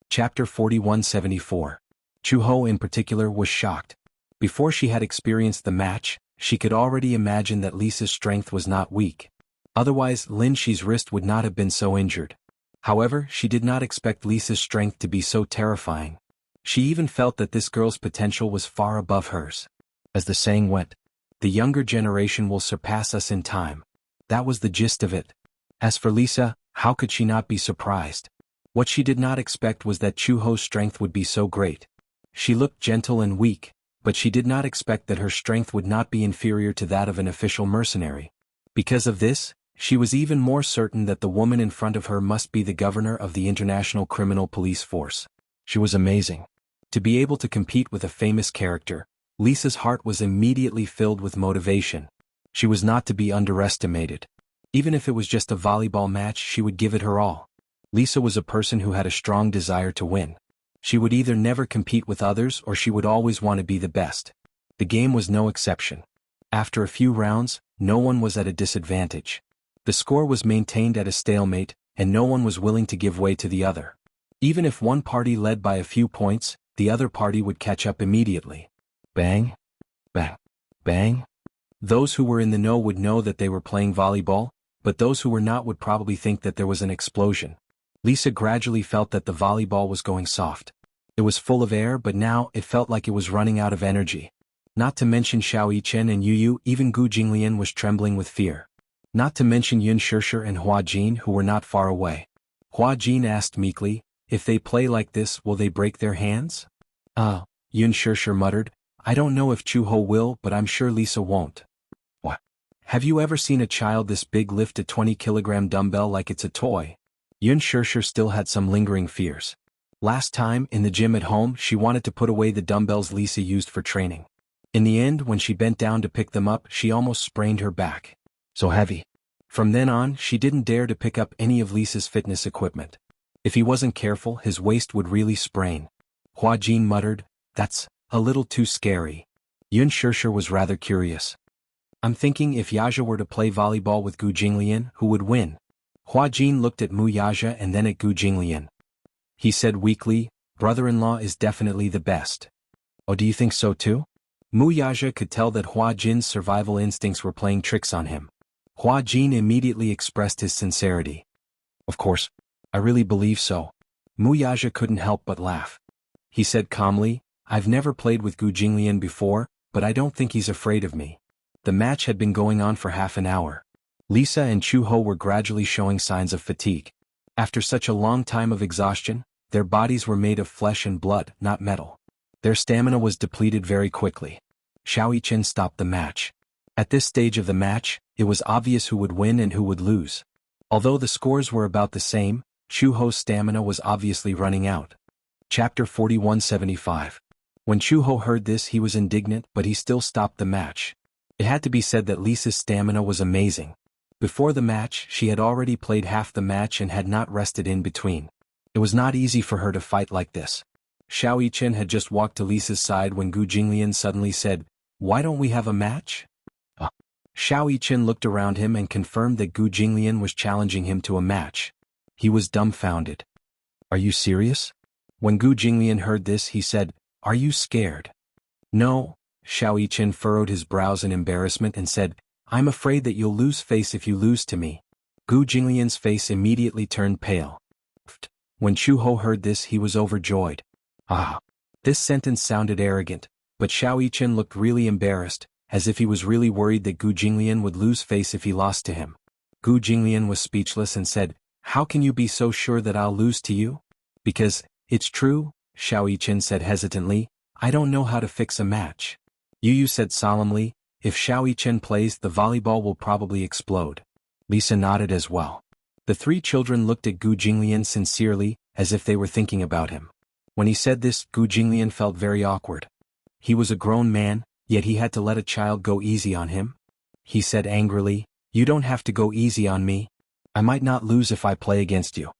Chapter 4174. Chu-ho in particular was shocked. Before she had experienced the match, she could already imagine that Lisa's strength was not weak. Otherwise, Lin Shi's wrist would not have been so injured. However, she did not expect Lisa's strength to be so terrifying. She even felt that this girl's potential was far above hers. As the saying went, the younger generation will surpass us in time. That was the gist of it. As for Lisa, how could she not be surprised? What she did not expect was that Chu-ho's strength would be so great. She looked gentle and weak, but she did not expect that her strength would not be inferior to that of an official mercenary. Because of this, she was even more certain that the woman in front of her must be the governor of the International Criminal Police Force. She was amazing. To be able to compete with a famous character, Lisa's heart was immediately filled with motivation. She was not to be underestimated. Even if it was just a volleyball match, she would give it her all. Lisa was a person who had a strong desire to win. She would either never compete with others or she would always want to be the best. The game was no exception. After a few rounds, no one was at a disadvantage. The score was maintained at a stalemate, and no one was willing to give way to the other. Even if one party led by a few points, the other party would catch up immediately. Bang, bang, bang. Those who were in the know would know that they were playing volleyball, but those who were not would probably think that there was an explosion. Lisa gradually felt that the volleyball was going soft. It was full of air, but now it felt like it was running out of energy. Not to mention Xiaoyichen and Yu, even Gu Jinglian was trembling with fear. Not to mention Yun Shishir and Hua Jin, who were not far away. Hua Jin asked meekly, if they play like this, will they break their hands? Yun Shishir muttered, I don't know if Chu-ho will, but I'm sure Lisa won't. What? Have you ever seen a child this big lift a 20-kilogram dumbbell like it's a toy? Yun Shishir still had some lingering fears. Last time, in the gym at home, she wanted to put away the dumbbells Lisa used for training. In the end, when she bent down to pick them up, she almost sprained her back. So heavy. From then on, she didn't dare to pick up any of Lisa's fitness equipment. If he wasn't careful, his waist would really sprain. Hua Jin muttered, that's a little too scary. Yun Shishir was rather curious. I'm thinking if Yaja were to play volleyball with Gu Jinglian, who would win? Hua Jin looked at Mu Yaja and then at Gu Jinglian. He said weakly, brother-in-law is definitely the best. Oh, do you think so too? Mu Yaja could tell that Hua Jin's survival instincts were playing tricks on him. Hua Jin immediately expressed his sincerity. Of course, I really believe so. Mu Yaja couldn't help but laugh. He said calmly, I've never played with Gu Jinglian before, but I don't think he's afraid of me. The match had been going on for half an hour. Lisa and Chu Ho were gradually showing signs of fatigue. After such a long time of exhaustion, their bodies were made of flesh and blood, not metal. Their stamina was depleted very quickly. Xiao Yichen stopped the match. At this stage of the match, it was obvious who would win and who would lose. Although the scores were about the same, Chu Ho's stamina was obviously running out. Chapter 4175. When Chu Ho heard this, he was indignant, but he still stopped the match. It had to be said that Lisa's stamina was amazing. Before the match, she had already played half the match and had not rested in between. It was not easy for her to fight like this. Xiao Yichen had just walked to Lisa's side when Gu Jinglian suddenly said, "Why don't we have a match?" Xiao Yichen looked around him and confirmed that Gu Jinglian was challenging him to a match. He was dumbfounded. "Are you serious?" When Gu Jinglian heard this, he said, "Are you scared?" "No." Xiao Yichen furrowed his brows in embarrassment and said, "I'm afraid that you'll lose face if you lose to me." Gu Jinglian's face immediately turned pale. When Chu Ho heard this, he was overjoyed. Ah! This sentence sounded arrogant, but Xiao Yichen looked really embarrassed, as if he was really worried that Gu Jinglian would lose face if he lost to him. Gu Jinglian was speechless and said, "How can you be so sure that I'll lose to you?" "Because, it's true," Xiao Yichen said hesitantly, "I don't know how to fix a match." Yu said solemnly, "If Xiao Yichen plays, the volleyball will probably explode." Lisa nodded as well. The three children looked at Gu Jinglian sincerely, as if they were thinking about him. When he said this, Gu Jinglian felt very awkward. He was a grown man, yet he had to let a child go easy on him? He said angrily, "You don't have to go easy on me. I might not lose if I play against you."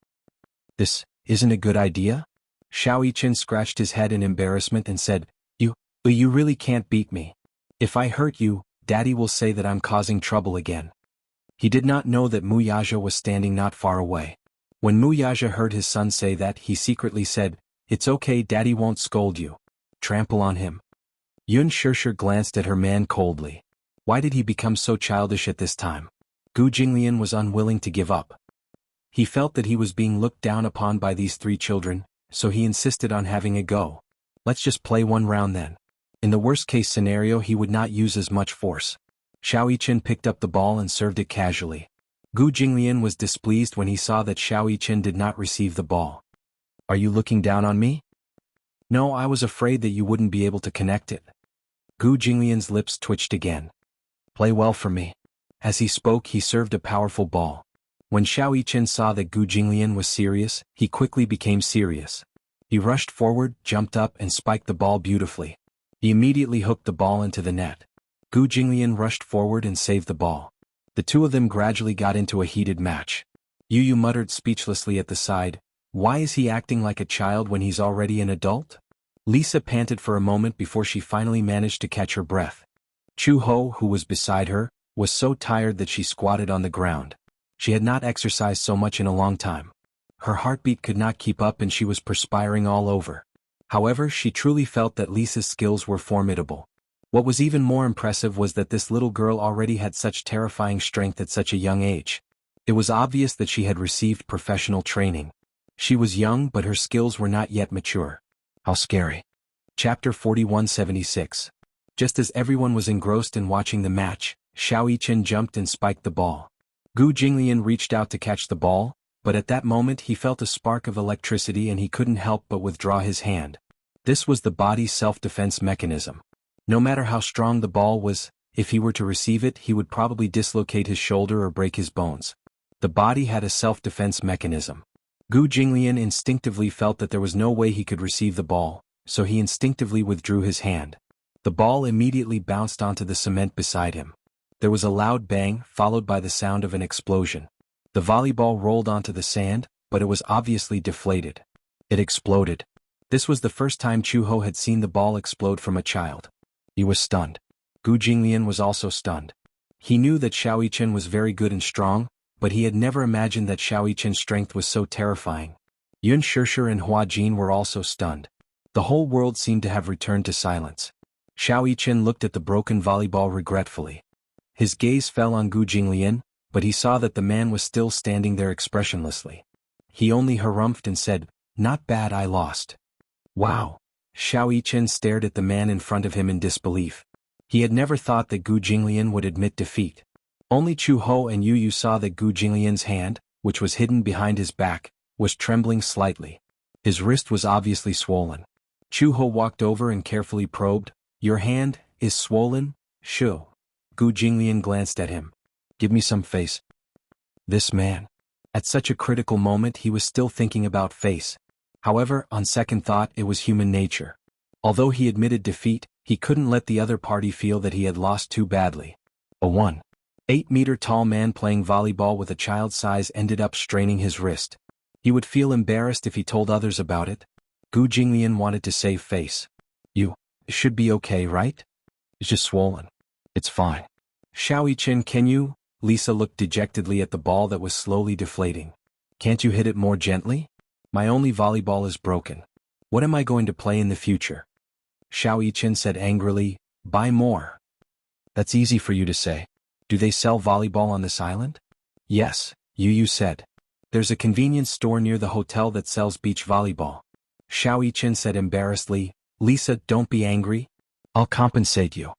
"This isn't a good idea?" Xiao Yichen scratched his head in embarrassment and said, You really can't beat me. If I hurt you, Daddy will say that I'm causing trouble again." He did not know that Mu Yaja was standing not far away. When Mu Yaja heard his son say that, he secretly said, "It's okay, Daddy won't scold you. Trample on him." Yun Shirshir glanced at her man coldly. Why did he become so childish at this time? Gu Jinglian was unwilling to give up. He felt that he was being looked down upon by these three children, so he insisted on having a go. "Let's just play one round then." In the worst-case scenario, he would not use as much force. Xiao Yichen picked up the ball and served it casually. Gu Jinglian was displeased when he saw that Xiao Yichen did not receive the ball. "Are you looking down on me?" "No, I was afraid that you wouldn't be able to connect it." Gu Jinglian's lips twitched again. "Play well for me." As he spoke, he served a powerful ball. When Xiao Yichen saw that Gu Jinglian was serious, he quickly became serious. He rushed forward, jumped up and spiked the ball beautifully. He immediately hooked the ball into the net. Gu Jinglian rushed forward and saved the ball. The two of them gradually got into a heated match. Yu muttered speechlessly at the side, "Why is he acting like a child when he's already an adult?" Lisa panted for a moment before she finally managed to catch her breath. Chu Ho, who was beside her, was so tired that she squatted on the ground. She had not exercised so much in a long time. Her heartbeat could not keep up and she was perspiring all over. However, she truly felt that Lisa's skills were formidable. What was even more impressive was that this little girl already had such terrifying strength at such a young age. It was obvious that she had received professional training. She was young, but her skills were not yet mature. How scary. Chapter 4176. Just as everyone was engrossed in watching the match, Xiao Yichen jumped and spiked the ball. Gu Jinglian reached out to catch the ball, but at that moment he felt a spark of electricity and he couldn't help but withdraw his hand. This was the body's self-defense mechanism. No matter how strong the ball was, if he were to receive it, he would probably dislocate his shoulder or break his bones. The body had a self-defense mechanism. Gu Jinglian instinctively felt that there was no way he could receive the ball, so he instinctively withdrew his hand. The ball immediately bounced onto the cement beside him. There was a loud bang, followed by the sound of an explosion. The volleyball rolled onto the sand, but it was obviously deflated. It exploded. This was the first time Chu Ho had seen the ball explode from a child. He was stunned. Gu Jinglian was also stunned. He knew that Xiao Yichen was very good and strong, but he had never imagined that Xiao Yichen's strength was so terrifying. Yun Shishir and Hua Jin were also stunned. The whole world seemed to have returned to silence. Xiao Yichen looked at the broken volleyball regretfully. His gaze fell on Gu Jinglian, but he saw that the man was still standing there expressionlessly. He only harumphed and said, "Not bad, I lost." Wow! Xiao Yichen stared at the man in front of him in disbelief. He had never thought that Gu Jinglian would admit defeat. Only Chu Ho and Yu Yu saw that Gu Jinglian's hand, which was hidden behind his back, was trembling slightly. His wrist was obviously swollen. Chu Ho walked over and carefully probed. "Your hand is swollen, Shu." Gu Jinglian glanced at him. "Give me some face." This man. At such a critical moment he was still thinking about face. However, on second thought it was human nature. Although he admitted defeat, he couldn't let the other party feel that he had lost too badly. A 1.8-meter-tall man playing volleyball with a child's size ended up straining his wrist. He would feel embarrassed if he told others about it. Gu Jinglian wanted to save face. "You should be okay, right? It's just swollen. It's fine." "Xiao Yichen, can you?" Lisa looked dejectedly at the ball that was slowly deflating. "Can't you hit it more gently? My only volleyball is broken. What am I going to play in the future?" Xiao Yichen said angrily, "Buy more." "That's easy for you to say. Do they sell volleyball on this island?" "Yes," Yu Yu said. "There's a convenience store near the hotel that sells beach volleyball." Xiao Yichen said embarrassedly, "Lisa, don't be angry. I'll compensate you."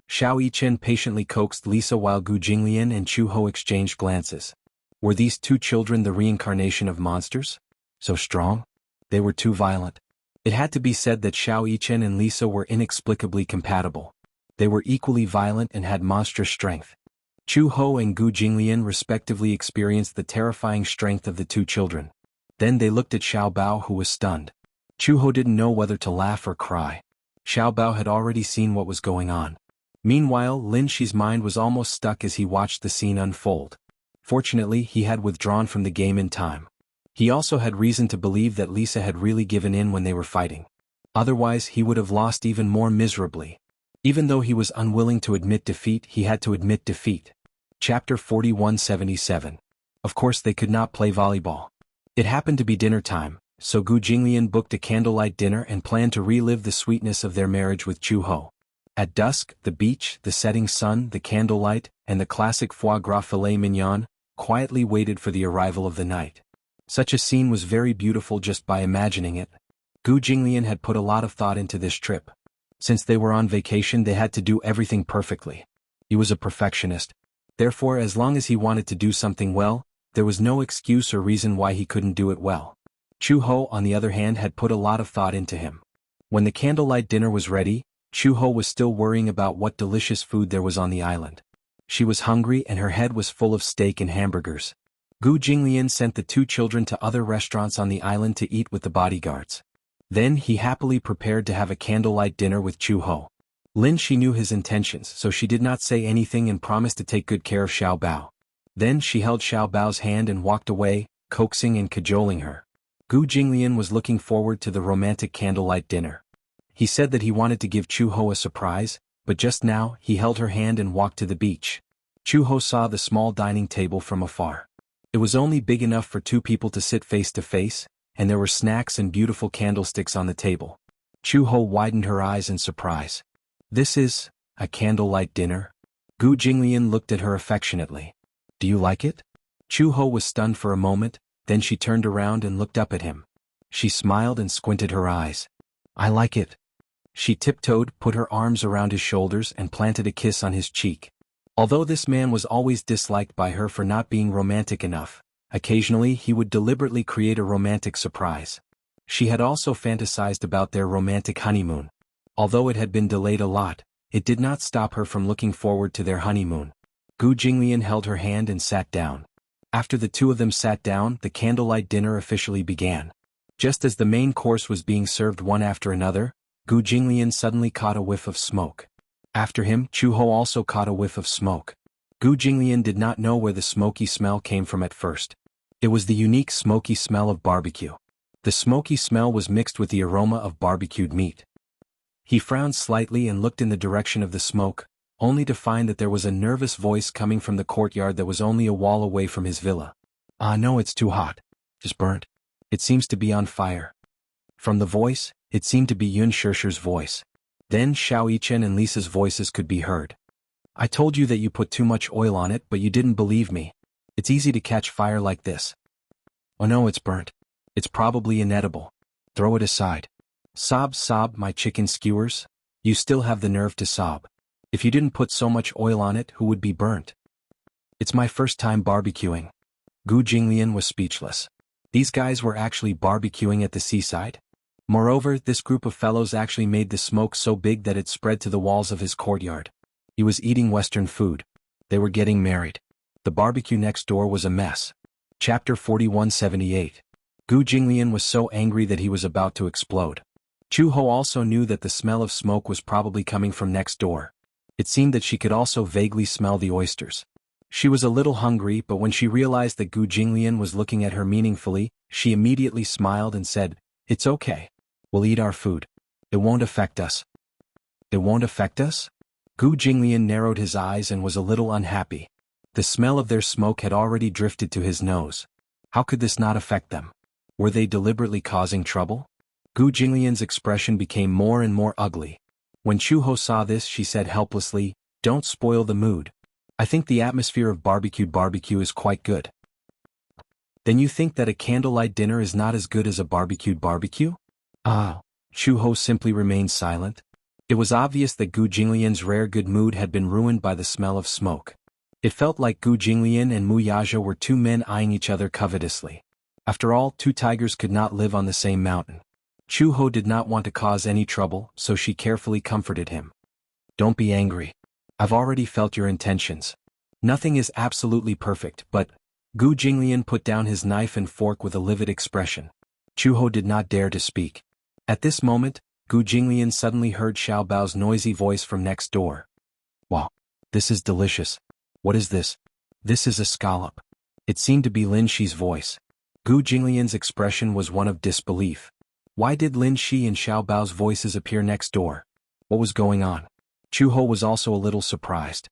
Xiao Yichen patiently coaxed Lisa while Gu Jinglian and Chu Ho exchanged glances. Were these two children the reincarnation of monsters? So strong? They were too violent. It had to be said that Xiao Yichen and Lisa were inexplicably compatible. They were equally violent and had monstrous strength. Chu Ho and Gu Jinglian respectively experienced the terrifying strength of the two children. Then they looked at Xiao Bao, who was stunned. Chu Ho didn't know whether to laugh or cry. Xiao Bao had already seen what was going on. Meanwhile, Lin Shi's mind was almost stuck as he watched the scene unfold. Fortunately, he had withdrawn from the game in time. He also had reason to believe that Lisa had really given in when they were fighting. Otherwise, he would have lost even more miserably. Even though he was unwilling to admit defeat, he had to admit defeat. Chapter 4177. Of course they could not play volleyball. It happened to be dinner time, so Gu Jinglian booked a candlelight dinner and planned to relive the sweetness of their marriage with Chu Ho. At dusk, the beach, the setting sun, the candlelight, and the classic foie gras filet mignon quietly waited for the arrival of the night. Such a scene was very beautiful just by imagining it. Gu Jinglian had put a lot of thought into this trip. Since they were on vacation, they had to do everything perfectly. He was a perfectionist. Therefore, as long as he wanted to do something well, there was no excuse or reason why he couldn't do it well. Chu Ho, on the other hand, had put a lot of thought into him. When the candlelight dinner was ready, Chu Ho was still worrying about what delicious food there was on the island. She was hungry and her head was full of steak and hamburgers. Gu Jinglian sent the two children to other restaurants on the island to eat with the bodyguards. Then he happily prepared to have a candlelight dinner with Chu Ho. Lin Shi knew his intentions, so she did not say anything and promised to take good care of Xiao Bao. Then she held Xiao Bao's hand and walked away, coaxing and cajoling her. Gu Jinglian was looking forward to the romantic candlelight dinner. He said that he wanted to give Chu Ho a surprise, but just now he held her hand and walked to the beach. Chu Ho saw the small dining table from afar. It was only big enough for two people to sit face to face, and there were snacks and beautiful candlesticks on the table. Chu Ho widened her eyes in surprise. "This is a candlelight dinner?" Gu Jinglian looked at her affectionately. "Do you like it?" Chu Ho was stunned for a moment, then she turned around and looked up at him. She smiled and squinted her eyes. "I like it." She tiptoed, put her arms around his shoulders and planted a kiss on his cheek. Although this man was always disliked by her for not being romantic enough, occasionally he would deliberately create a romantic surprise. She had also fantasized about their romantic honeymoon. Although it had been delayed a lot, it did not stop her from looking forward to their honeymoon. Gu Jinglian held her hand and sat down. After the two of them sat down, the candlelight dinner officially began. Just as the main course was being served one after another, Gu Jinglian suddenly caught a whiff of smoke. After him, Chu Ho also caught a whiff of smoke. Gu Jinglian did not know where the smoky smell came from at first. It was the unique smoky smell of barbecue. The smoky smell was mixed with the aroma of barbecued meat. He frowned slightly and looked in the direction of the smoke. only to find that there was a nervous voice coming from the courtyard that was only a wall away from his villa. "Ah no, it's too hot. Just burnt. It seems to be on fire." From the voice, it seemed to be Yun Shirshi's voice. Then Xiao Yichen and Lisa's voices could be heard. "I told you that you put too much oil on it, but you didn't believe me. It's easy to catch fire like this." "Oh no, it's burnt. It's probably inedible. Throw it aside." "Sob, sob, my chicken skewers. You still have the nerve to sob. If you didn't put so much oil on it, who would be burnt?" "It's my first time barbecuing." Gu Jinglian was speechless. These guys were actually barbecuing at the seaside? Moreover, this group of fellows actually made the smoke so big that it spread to the walls of his courtyard. He was eating Western food. They were getting married. The barbecue next door was a mess. Chapter 4178. Gu Jinglian was so angry that he was about to explode. Chu Ho also knew that the smell of smoke was probably coming from next door. It seemed that she could also vaguely smell the oysters. She was a little hungry, but when she realized that Gu Jinglian was looking at her meaningfully, she immediately smiled and said, "It's okay. We'll eat our food. It won't affect us." "It won't affect us?" Gu Jinglian narrowed his eyes and was a little unhappy. The smell of their smoke had already drifted to his nose. How could this not affect them? Were they deliberately causing trouble? Gu Jinglian's expression became more and more ugly. When Chu Ho saw this, she said helplessly, "Don't spoil the mood. I think the atmosphere of barbecued barbecue is quite good." "Then you think that a candlelight dinner is not as good as a barbecued barbecue?" "Ah." Chu Ho simply remained silent. It was obvious that Gu Jinglian's rare good mood had been ruined by the smell of smoke. It felt like Gu Jinglian and Mu Yaja were two men eyeing each other covetously. After all, two tigers could not live on the same mountain. Chu Ho did not want to cause any trouble, so she carefully comforted him. "Don't be angry. I've already felt your intentions. Nothing is absolutely perfect, but—" Gu Jinglian put down his knife and fork with a livid expression. Chu Ho did not dare to speak. At this moment, Gu Jinglian suddenly heard Xiao Bao's noisy voice from next door. "Wow, this is delicious. What is this?" "This is a scallop." It seemed to be Lin Shi's voice. Gu Jinglian's expression was one of disbelief. Why did Lin Shi and Xiao Bao's voices appear next door? What was going on? Chu Ho was also a little surprised.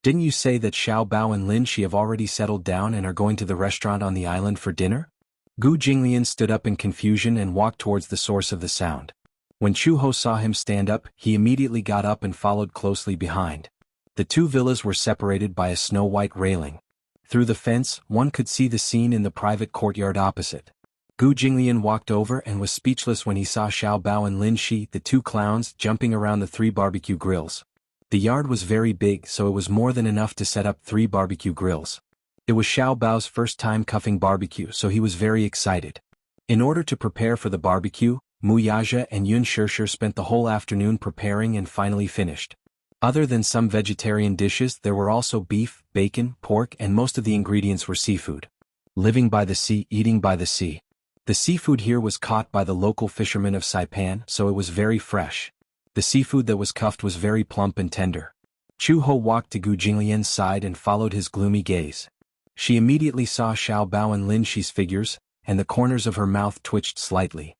"Didn't you say that Xiao Bao and Lin Shi have already settled down and are going to the restaurant on the island for dinner?" Gu Jinglian stood up in confusion and walked towards the source of the sound. When Chu Ho saw him stand up, he immediately got up and followed closely behind. The two villas were separated by a snow-white railing. Through the fence, one could see the scene in the private courtyard opposite. Gu Jinglian walked over and was speechless when he saw Xiao Bao and Lin Shi, the two clowns, jumping around the 3 barbecue grills. The yard was very big, so it was more than enough to set up 3 barbecue grills. It was Xiao Bao's first time cuffing barbecue, so he was very excited. In order to prepare for the barbecue, Mu Yaja and Yun Shirsher spent the whole afternoon preparing and finally finished. Other than some vegetarian dishes, there were also beef, bacon, pork, and most of the ingredients were seafood. Living by the sea, eating by the sea. The seafood here was caught by the local fishermen of Saipan, so it was very fresh. The seafood that was cuffed was very plump and tender. Chu Ho walked to Gu Jinglian's side and followed his gloomy gaze. She immediately saw Xiao Bao and Lin Shi's figures, and the corners of her mouth twitched slightly.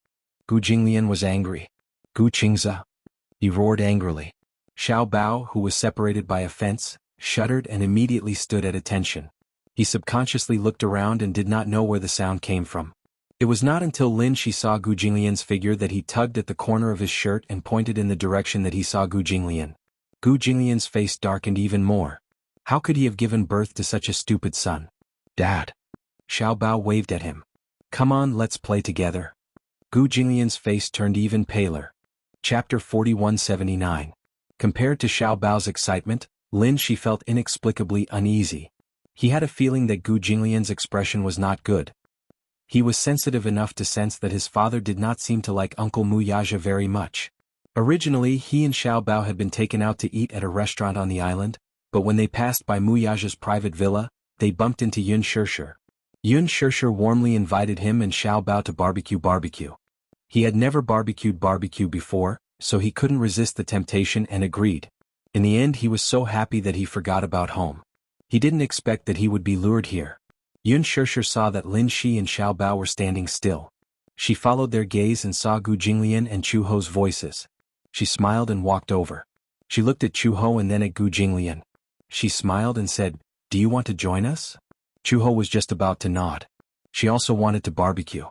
Gu Jinglian was angry. "Gu Qingza!" He roared angrily. Xiao Bao, who was separated by a fence, shuddered and immediately stood at attention. He subconsciously looked around and did not know where the sound came from. It was not until Lin Shi saw Gu Jinglian's figure that he tugged at the corner of his shirt and pointed in the direction that he saw Gu Jinglian. Gu Jinglian's face darkened even more. How could he have given birth to such a stupid son? "Dad." Xiao Bao waved at him. "Come on, let's play together." Gu Jinglian's face turned even paler. Chapter 4179. Compared to Xiao Bao's excitement, Lin Shi felt inexplicably uneasy. He had a feeling that Gu Jinglian's expression was not good. He was sensitive enough to sense that his father did not seem to like Uncle Mu Yaja very much. Originally, he and Xiao Bao had been taken out to eat at a restaurant on the island, but when they passed by Mu Yaja's private villa, they bumped into Yun Shirsher. Yun Shirsher warmly invited him and Xiao Bao to barbecue. He had never barbecued barbecue before, so he couldn't resist the temptation and agreed. In the end, he was so happy that he forgot about home. He didn't expect that he would be lured here. Yun Shirsher saw that Lin Shi and Xiao Bao were standing still. She followed their gaze and saw Gu Jinglian and Chu Ho's voices. She smiled and walked over. She looked at Chu Ho and then at Gu Jinglian. She smiled and said, "Do you want to join us?" Chu Ho was just about to nod. She also wanted to barbecue.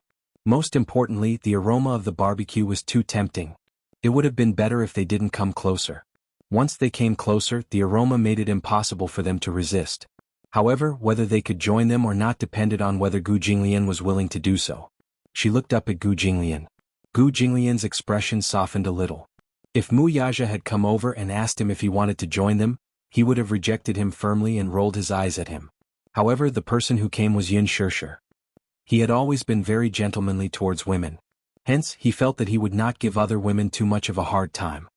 Most importantly, the aroma of the barbecue was too tempting. It would have been better if they didn't come closer. Once they came closer, the aroma made it impossible for them to resist. However, whether they could join them or not depended on whether Gu Jinglian was willing to do so. She looked up at Gu Jinglian. Gu Jinglian's expression softened a little. If Mu Yaja had come over and asked him if he wanted to join them, he would have rejected him firmly and rolled his eyes at him. However, the person who came was Yin Shirshir. He had always been very gentlemanly towards women. Hence, he felt that he would not give other women too much of a hard time.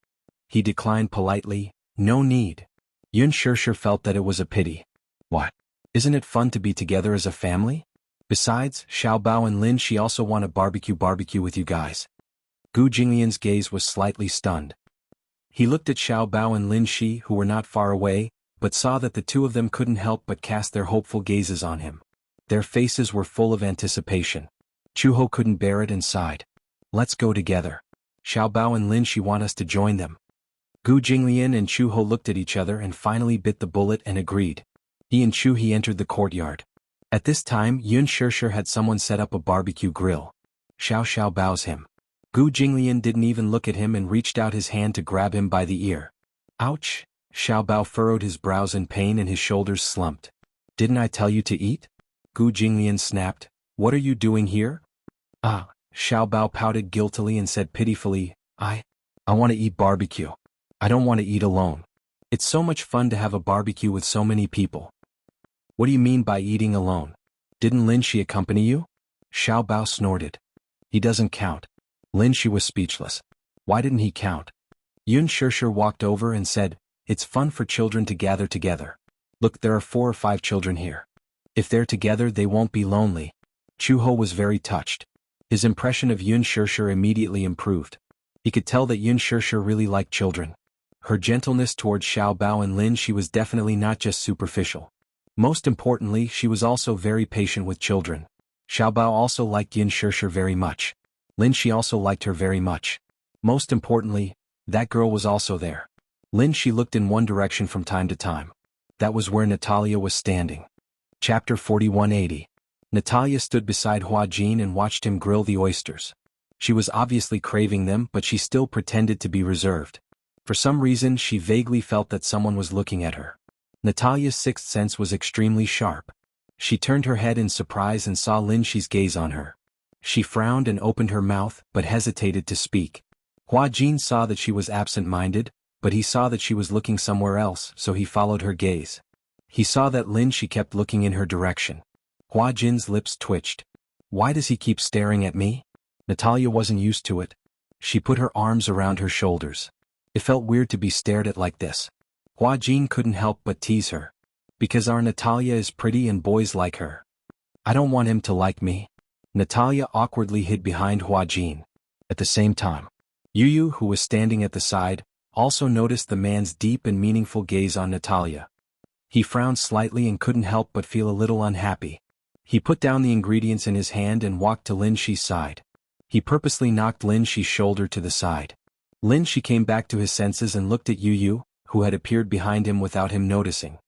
He declined politely, "No need." Yin Shirshir felt that it was a pity. What? Isn't it fun to be together as a family? Besides, Xiaobao and Lin Shi also want to barbecue with you guys. Gu Jinglian's gaze was slightly stunned. He looked at Xiaobao and Lin Shi, who were not far away, but saw that the two of them couldn't help but cast their hopeful gazes on him. Their faces were full of anticipation. Chu Ho couldn't bear it and sighed. "Let's go together. Xiaobao and Lin Shi want us to join them." Gu Jinglian and Chu Ho looked at each other and finally bit the bullet and agreed. He entered the courtyard. At this time, Yun Shirshir had someone set up a barbecue grill. Xiaobao's him. Gu Jinglian didn't even look at him and reached out his hand to grab him by the ear. Ouch! Xiaobao furrowed his brows in pain and his shoulders slumped. "Didn't I tell you to eat?" Gu Jinglian snapped. "What are you doing here?" Xiaobao pouted guiltily and said pitifully, I want to eat barbecue. I don't want to eat alone. It's so much fun to have a barbecue with so many people." "What do you mean by eating alone? Didn't Lin Shi accompany you?" Xiaobao snorted. "He doesn't count." Lin Shi was speechless. Why didn't he count? Yun Shirshir walked over and said, "It's fun for children to gather together. Look, there are 4 or 5 children here. If they're together, they won't be lonely." Chu Ho was very touched. His impression of Yun Shirshir immediately improved. He could tell that Yun Shirshir really liked children. Her gentleness towards Xiaobao and Lin Shi was definitely not just superficial. Most importantly, she was also very patient with children. Xiaobao also liked Yin Shirshir very much. Lin Shi also liked her very much. Most importantly, that girl was also there. Lin Shi looked in one direction from time to time. That was where Natalia was standing. Chapter 4180. Natalia stood beside Hua Jin and watched him grill the oysters. She was obviously craving them, but she still pretended to be reserved. For some reason, she vaguely felt that someone was looking at her. Natalia's sixth sense was extremely sharp. She turned her head in surprise and saw Lin Shi's gaze on her. She frowned and opened her mouth, but hesitated to speak. Hua Jin saw that she was absent-minded, but he saw that she was looking somewhere else, so he followed her gaze. He saw that Lin Shi kept looking in her direction. Hua Jin's lips twitched. Why does he keep staring at me? Natalia wasn't used to it. She put her arms around her shoulders. It felt weird to be stared at like this. Hua Jin couldn't help but tease her. Because our Natalia is pretty and boys like her. I don't want him to like me. Natalia awkwardly hid behind Hua Jin. At the same time, Yu, who was standing at the side, also noticed the man's deep and meaningful gaze on Natalia. He frowned slightly and couldn't help but feel a little unhappy. He put down the ingredients in his hand and walked to Lin Shi's side. He purposely knocked Lin Shi's shoulder to the side. Lin Shi came back to his senses and looked at Yu, who had appeared behind him without him noticing.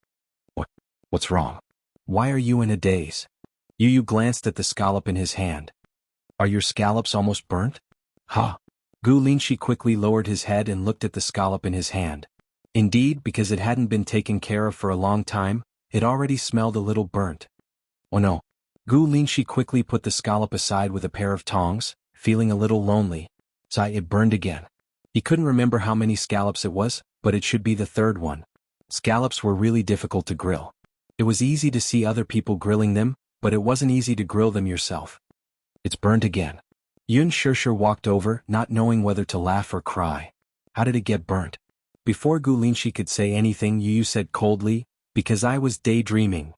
What's wrong? Why are you in a daze? Yu glanced at the scallop in his hand. Are your scallops almost burnt? Ha! Lin Shi quickly lowered his head and looked at the scallop in his hand. Indeed, because it hadn't been taken care of for a long time, it already smelled a little burnt. Oh no. Lin Shi quickly put the scallop aside with a pair of tongs, feeling a little lonely. It burned again. He couldn't remember how many scallops it was, but it should be the third one. Scallops were really difficult to grill. It was easy to see other people grilling them, but it wasn't easy to grill them yourself. It's burnt again. Yun Shirshir walked over, not knowing whether to laugh or cry. How did it get burnt? Before Lin Shi could say anything, Yu said coldly, because I was daydreaming.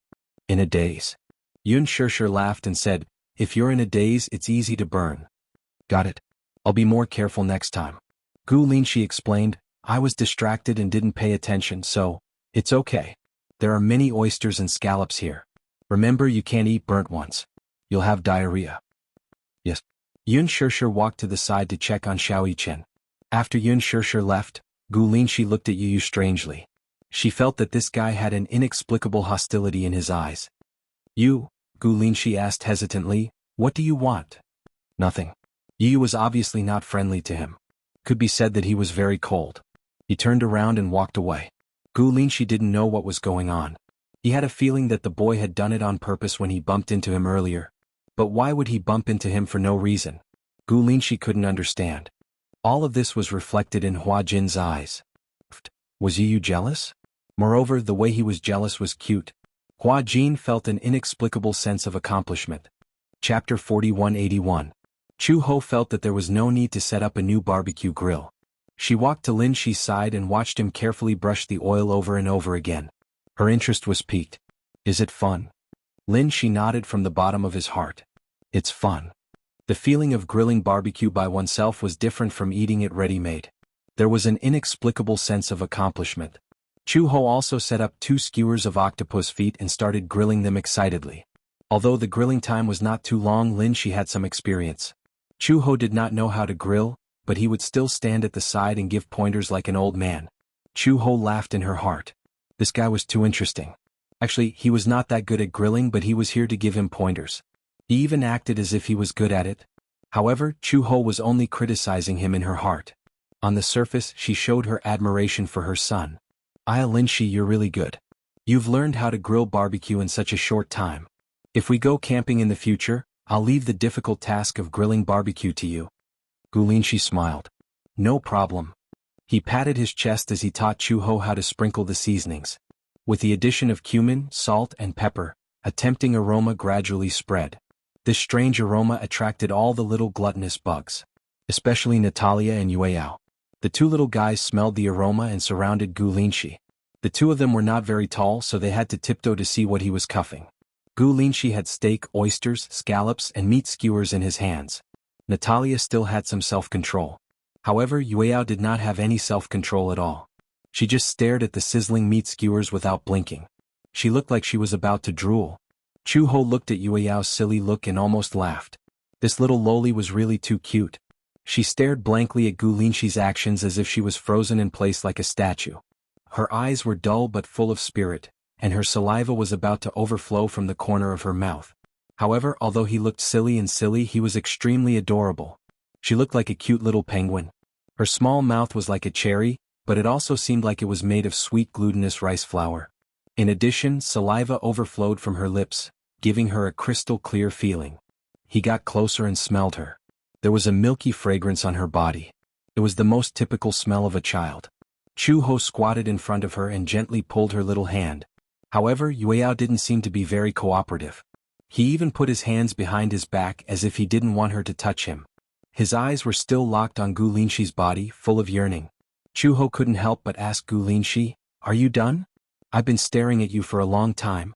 In a daze. Yun Shirshir laughed and said, if you're in a daze, it's easy to burn. Got it. I'll be more careful next time. Lin Shi explained, I was distracted and didn't pay attention, so, it's okay. There are many oysters and scallops here. Remember, you can't eat burnt ones. You'll have diarrhea. Yes. Yun Shirshir walked to the side to check on Xiao Yichen. After Yun Shirshir left, Gu Linshi looked at Yu strangely. She felt that this guy had an inexplicable hostility in his eyes. You, Gu Linshi asked hesitantly, what do you want? Nothing. Yu was obviously not friendly to him. Could be said that he was very cold. He turned around and walked away. Gu Linshi didn't know what was going on. He had a feeling that the boy had done it on purpose when he bumped into him earlier. But why would he bump into him for no reason? Gu Linshi couldn't understand. All of this was reflected in Hua Jin's eyes. Was Yu jealous? Moreover, the way he was jealous was cute. Hua Jin felt an inexplicable sense of accomplishment. Chapter 4181. Chu Ho felt that there was no need to set up a new barbecue grill. She walked to Lin Shi's side and watched him carefully brush the oil over and over again. Her interest was piqued. Is it fun? Lin Shi nodded from the bottom of his heart. It's fun. The feeling of grilling barbecue by oneself was different from eating it ready-made. There was an inexplicable sense of accomplishment. Chu Ho also set up 2 skewers of octopus feet and started grilling them excitedly. Although the grilling time was not too long, Lin Shi had some experience. Chu Ho did not know how to grill, but he would still stand at the side and give pointers like an old man. Chu Ho laughed in her heart. This guy was too interesting. Actually, he was not that good at grilling, but he was here to give him pointers. He even acted as if he was good at it. However, Chu Ho was only criticizing him in her heart. On the surface, she showed her admiration for her son. Lin Shi, you're really good. You've learned how to grill barbecue in such a short time. If we go camping in the future, I'll leave the difficult task of grilling barbecue to you. Gu Linshi smiled. No problem. He patted his chest as he taught Chu Ho how to sprinkle the seasonings. With the addition of cumin, salt, and pepper, a tempting aroma gradually spread. This strange aroma attracted all the little gluttonous bugs. Especially Natalia and Yueyao. The 2 little guys smelled the aroma and surrounded Gu Linshi. The 2 of them were not very tall, so they had to tiptoe to see what he was cuffing. Gu Linshi had steak, oysters, scallops, and meat skewers in his hands. Natalia still had some self-control. However, Yueyao did not have any self-control at all. She just stared at the sizzling meat skewers without blinking. She looked like she was about to drool. Chu Ho looked at Yueyao's silly look and almost laughed. This little loli was really too cute. She stared blankly at Gu Linshi's actions as if she was frozen in place like a statue. Her eyes were dull but full of spirit, and her saliva was about to overflow from the corner of her mouth. However, although he looked silly, he was extremely adorable. She looked like a cute little penguin. Her small mouth was like a cherry, but it also seemed like it was made of sweet glutinous rice flour. In addition, saliva overflowed from her lips, giving her a crystal clear feeling. He got closer and smelled her. There was a milky fragrance on her body. It was the most typical smell of a child. Chu Ho squatted in front of her and gently pulled her little hand. However, Yueyao didn't seem to be very cooperative. He even put his hands behind his back as if he didn't want her to touch him. His eyes were still locked on Gu Linshi's body, full of yearning. Chu Ho couldn't help but ask Gu Linshi, "Are you done? I've been staring at you for a long time."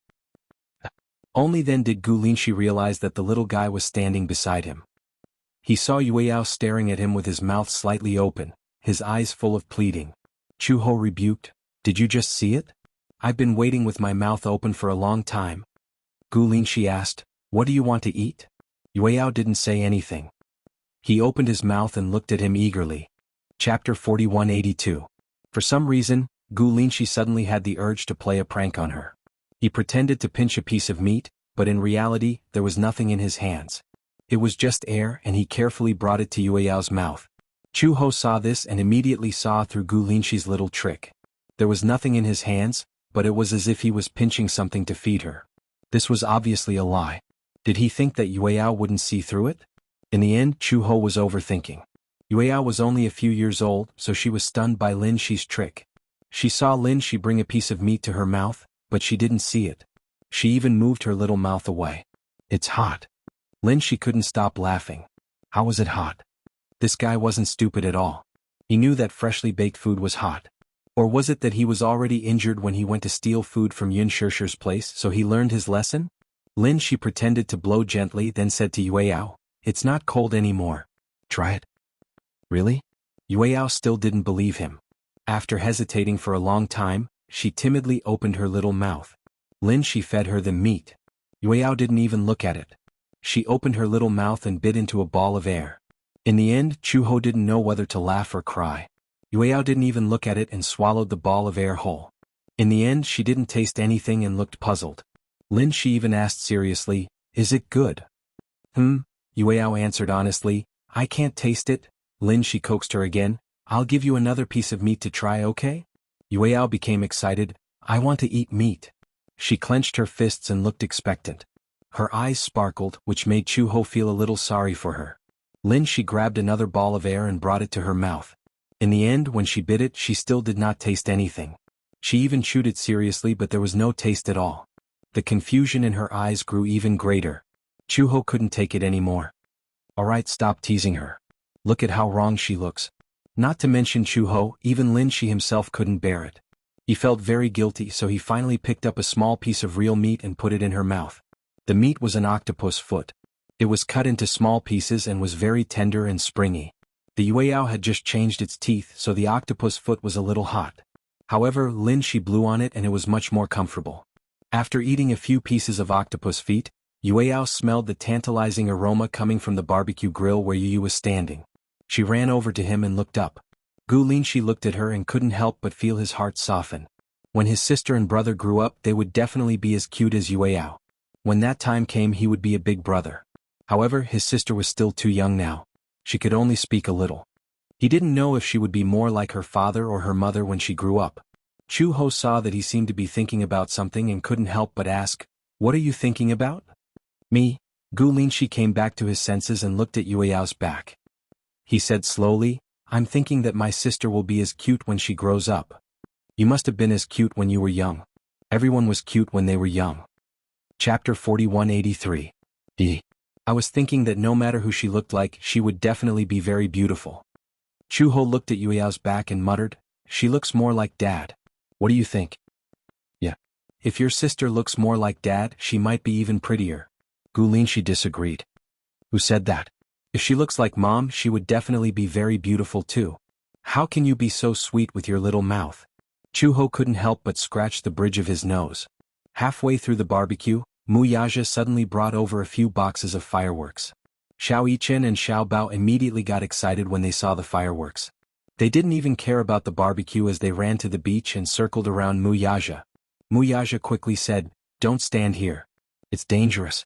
Only then did Gu Linshi realize that the little guy was standing beside him. He saw Yueyao staring at him with his mouth slightly open, his eyes full of pleading. Chu Ho rebuked, "Did you just see it? I've been waiting with my mouth open for a long time." Gu Linshi asked, "What do you want to eat?" Yueyao didn't say anything. He opened his mouth and looked at him eagerly. Chapter 4182. For some reason, Gu Linshi suddenly had the urge to play a prank on her. He pretended to pinch a piece of meat, but in reality, there was nothing in his hands. It was just air, and he carefully brought it to Yueyao's mouth. Chu Ho saw this and immediately saw through Gu Linshi's little trick. There was nothing in his hands, but it was as if he was pinching something to feed her. This was obviously a lie. Did he think that Yueyao wouldn't see through it? In the end, Chu Ho was overthinking. Yueyao was only a few years old, so she was stunned by Lin Shi's trick. She saw Lin Shi bring a piece of meat to her mouth, but she didn't see it. She even moved her little mouth away. "It's hot." Lin Shi couldn't stop laughing. How was it hot? This guy wasn't stupid at all. He knew that freshly baked food was hot. Or was it that he was already injured when he went to steal food from Yun Shishir's place, so he learned his lesson? Lin Shi pretended to blow gently, then said to Yueyao, "It's not cold anymore. Try it." Really? Yueyao still didn't believe him. After hesitating for a long time, she timidly opened her little mouth. Lin Shi fed her the meat. Yueyao didn't even look at it. She opened her little mouth and bit into a ball of air. In the end, Chu Ho didn't know whether to laugh or cry. Yueyao didn't even look at it and swallowed the ball of air whole. In the end she didn't taste anything and looked puzzled. Lin Shi even asked seriously, "Is it good?" Yueyao answered honestly, "I can't taste it." Lin Shi coaxed her again, "I'll give you another piece of meat to try, okay?" Yueyao became excited, "I want to eat meat." She clenched her fists and looked expectant. Her eyes sparkled, which made Chuho feel a little sorry for her. Lin Shi grabbed another ball of air and brought it to her mouth. In the end, when she bit it, she still did not taste anything. She even chewed it seriously, but there was no taste at all. The confusion in her eyes grew even greater. Chuho couldn't take it anymore. "Alright, stop teasing her. Look at how wrong she looks." Not to mention Chuho, even Lin Shi himself couldn't bear it. He felt very guilty, so he finally picked up a small piece of real meat and put it in her mouth. The meat was an octopus foot. It was cut into small pieces and was very tender and springy. The Yueyao had just changed its teeth, so the octopus foot was a little hot. However, Lin Shi blew on it and it was much more comfortable. After eating a few pieces of octopus feet, Yueyao smelled the tantalizing aroma coming from the barbecue grill where Yu was standing. She ran over to him and looked up. Lin Shi looked at her and couldn't help but feel his heart soften. When his sister and brother grew up, they would definitely be as cute as Yueyao. When that time came, he would be a big brother. However, his sister was still too young now. She could only speak a little. He didn't know if she would be more like her father or her mother when she grew up. Chuho saw that he seemed to be thinking about something and couldn't help but ask, "What are you thinking about?" "Me." Lin Shi came back to his senses and looked at Yueyao's back. He said slowly, "I'm thinking that my sister will be as cute when she grows up." "You must have been as cute when you were young. Everyone was cute when they were young." Chapter 4183. I was thinking that no matter who she looked like, she would definitely be very beautiful. Chuho looked at Yueyao's back and muttered, "She looks more like Dad. What do you think?" "Yeah. If your sister looks more like Dad, she might be even prettier." Lin Shi disagreed. "Who said that? If she looks like Mom, she would definitely be very beautiful too. How can you be so sweet with your little mouth?" Chuho couldn't help but scratch the bridge of his nose. Halfway through the barbecue, Muyaja suddenly brought over a few boxes of fireworks. Xiao Yichen and Xiao Bao immediately got excited when they saw the fireworks. They didn't even care about the barbecue as they ran to the beach and circled around Muyaja. Muyaja quickly said, "Don't stand here. It's dangerous."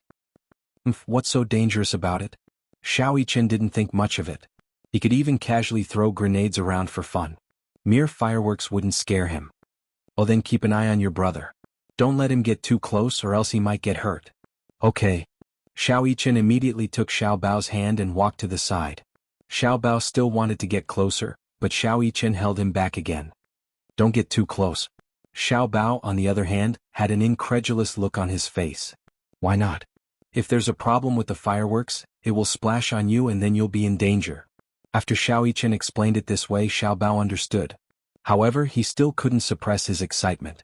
What's so dangerous about it? Xiao Yichen didn't think much of it. He could even casually throw grenades around for fun. Mere fireworks wouldn't scare him. "Oh, then keep an eye on your brother. Don't let him get too close or else he might get hurt." "Okay." Xiao Yichen immediately took Xiao Bao's hand and walked to the side. Xiao Bao still wanted to get closer, but Xiao Yichen held him back again. "Don't get too close." Xiao Bao, on the other hand, had an incredulous look on his face. "Why not? If there's a problem with the fireworks, it will splash on you and then you'll be in danger." After Xiao Yichen explained it this way, Xiao Bao understood. However, he still couldn't suppress his excitement.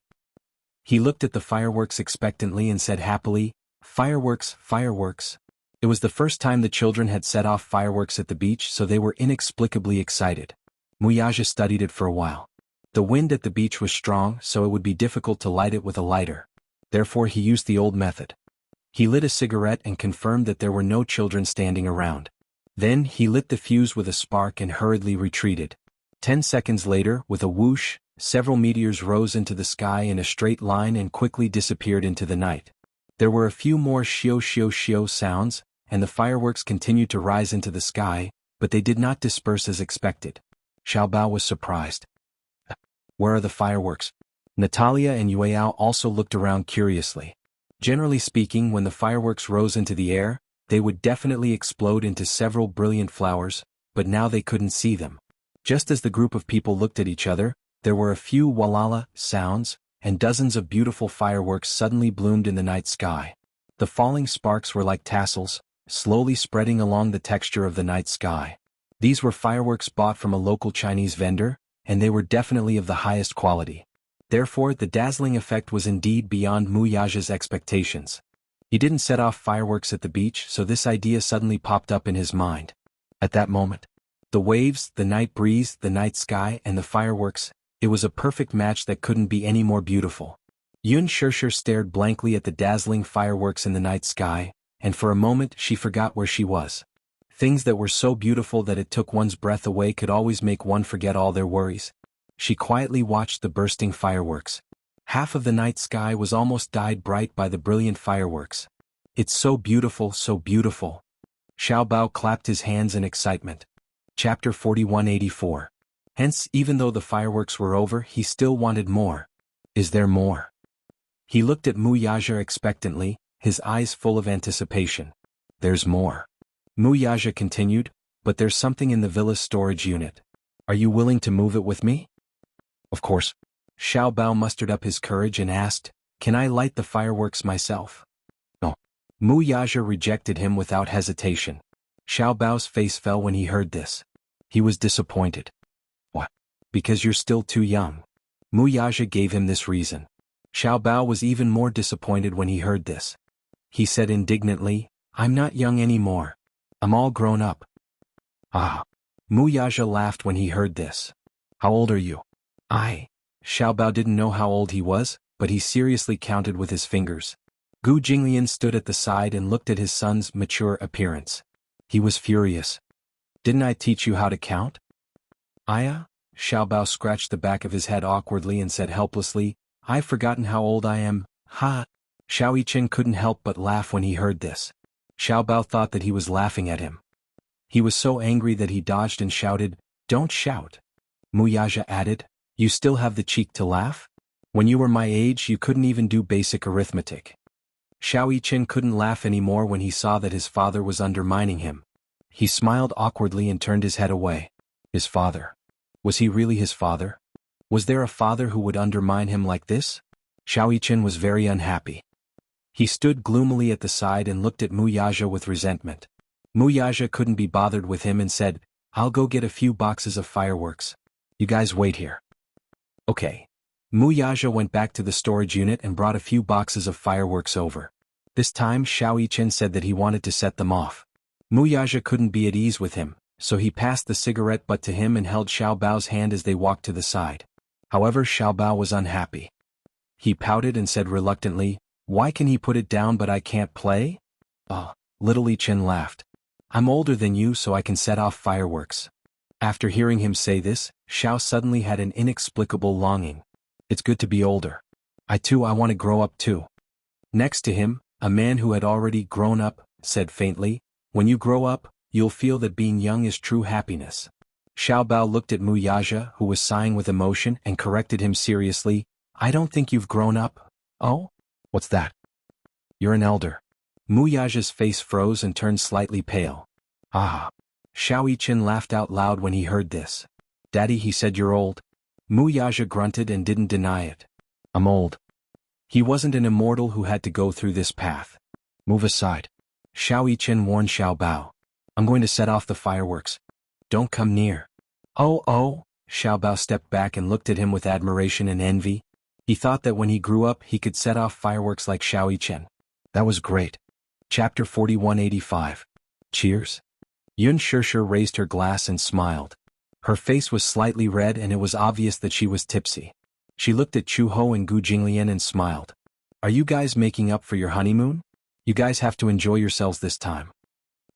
He looked at the fireworks expectantly and said happily, "Fireworks, fireworks." It was the first time the children had set off fireworks at the beach, so they were inexplicably excited. Muyaja studied it for a while. The wind at the beach was strong, so it would be difficult to light it with a lighter. Therefore he used the old method. He lit a cigarette and confirmed that there were no children standing around. Then he lit the fuse with a spark and hurriedly retreated. 10 seconds later, with a whoosh, several meteors rose into the sky in a straight line and quickly disappeared into the night. There were a few more shio shio shio sounds, and the fireworks continued to rise into the sky, but they did not disperse as expected. Xiao Bao was surprised. "Where are the fireworks?" Natalia and Yueyao also looked around curiously. Generally speaking, when the fireworks rose into the air, they would definitely explode into several brilliant flowers, but now they couldn't see them. Just as the group of people looked at each other, there were a few walala sounds, and dozens of beautiful fireworks suddenly bloomed in the night sky. The falling sparks were like tassels, slowly spreading along the texture of the night sky. These were fireworks bought from a local Chinese vendor, and they were definitely of the highest quality. Therefore, the dazzling effect was indeed beyond Muyaja's expectations. He didn't set off fireworks at the beach, so this idea suddenly popped up in his mind. At that moment, the waves, the night breeze, the night sky, and the fireworks, it was a perfect match that couldn't be any more beautiful. Yun Shirshir stared blankly at the dazzling fireworks in the night sky, and for a moment she forgot where she was. Things that were so beautiful that it took one's breath away could always make one forget all their worries. She quietly watched the bursting fireworks. Half of the night sky was almost dyed bright by the brilliant fireworks. It's so beautiful, so beautiful. Xiao Bao clapped his hands in excitement. Chapter 4184. Hence, even though the fireworks were over, he still wanted more. Is there more? He looked at Mu Yaja expectantly, his eyes full of anticipation. There's more. Mu Yaja continued, but there's something in the villa's storage unit. Are you willing to move it with me? Of course. Xiao Bao mustered up his courage and asked, can I light the fireworks myself? No. Mu Yaja rejected him without hesitation. Xiao Bao's face fell when he heard this. He was disappointed. What? Because you're still too young. Mu Yaja gave him this reason. Xiao Bao was even more disappointed when he heard this. He said indignantly, I'm not young anymore. I'm all grown up. Ah. Mu Yaja laughed when he heard this. How old are you? Xiao Bao didn't know how old he was, but he seriously counted with his fingers. Gu Jinglian stood at the side and looked at his son's mature appearance. He was furious. Didn't I teach you how to count? Xiao Bao scratched the back of his head awkwardly and said helplessly, I've forgotten how old I am, ha. Xiao Yichen couldn't help but laugh when he heard this. Xiao Bao thought that he was laughing at him. He was so angry that he dodged and shouted, Don't shout. Mu Yaja added, You still have the cheek to laugh? When you were my age you couldn't even do basic arithmetic. Xiao Yichen couldn't laugh anymore when he saw that his father was undermining him. He smiled awkwardly and turned his head away. His father. Was he really his father? Was there a father who would undermine him like this? Xiao Yichen was very unhappy. He stood gloomily at the side and looked at Mu Yaja with resentment. Mu Yaja couldn't be bothered with him and said, I'll go get a few boxes of fireworks. You guys wait here. Okay. Mu Yaja went back to the storage unit and brought a few boxes of fireworks over. This time Xiao Yichen said that he wanted to set them off. Mu Yaja couldn't be at ease with him, so he passed the cigarette butt to him and held Xiao Bao's hand as they walked to the side. However, Xiao Bao was unhappy. He pouted and said reluctantly, Why can he put it down but I can't play? Little Yichen laughed. I'm older than you so I can set off fireworks. After hearing him say this, Xiao suddenly had an inexplicable longing. It's good to be older. I want to grow up too. Next to him, a man who had already grown up, said faintly, When you grow up, you'll feel that being young is true happiness. Xiao Bao looked at Mu Yaja, who was sighing with emotion, and corrected him seriously, I don't think you've grown up. Oh? What's that? You're an elder. Mu Yaja's face froze and turned slightly pale. Xiao Yichen laughed out loud when he heard this. Daddy, he said you're old. Mu Yaja grunted and didn't deny it. I'm old. He wasn't an immortal who had to go through this path. Move aside. Xiao Yichen warned Xiao Bao. I'm going to set off the fireworks. Don't come near. Oh. Xiao Bao stepped back and looked at him with admiration and envy. He thought that when he grew up he could set off fireworks like Xiao Yichen. That was great. Chapter 4185. Cheers. Yun Shishir raised her glass and smiled. Her face was slightly red and it was obvious that she was tipsy. She looked at Chu Ho and Gu Jinglian and smiled. Are you guys making up for your honeymoon? You guys have to enjoy yourselves this time.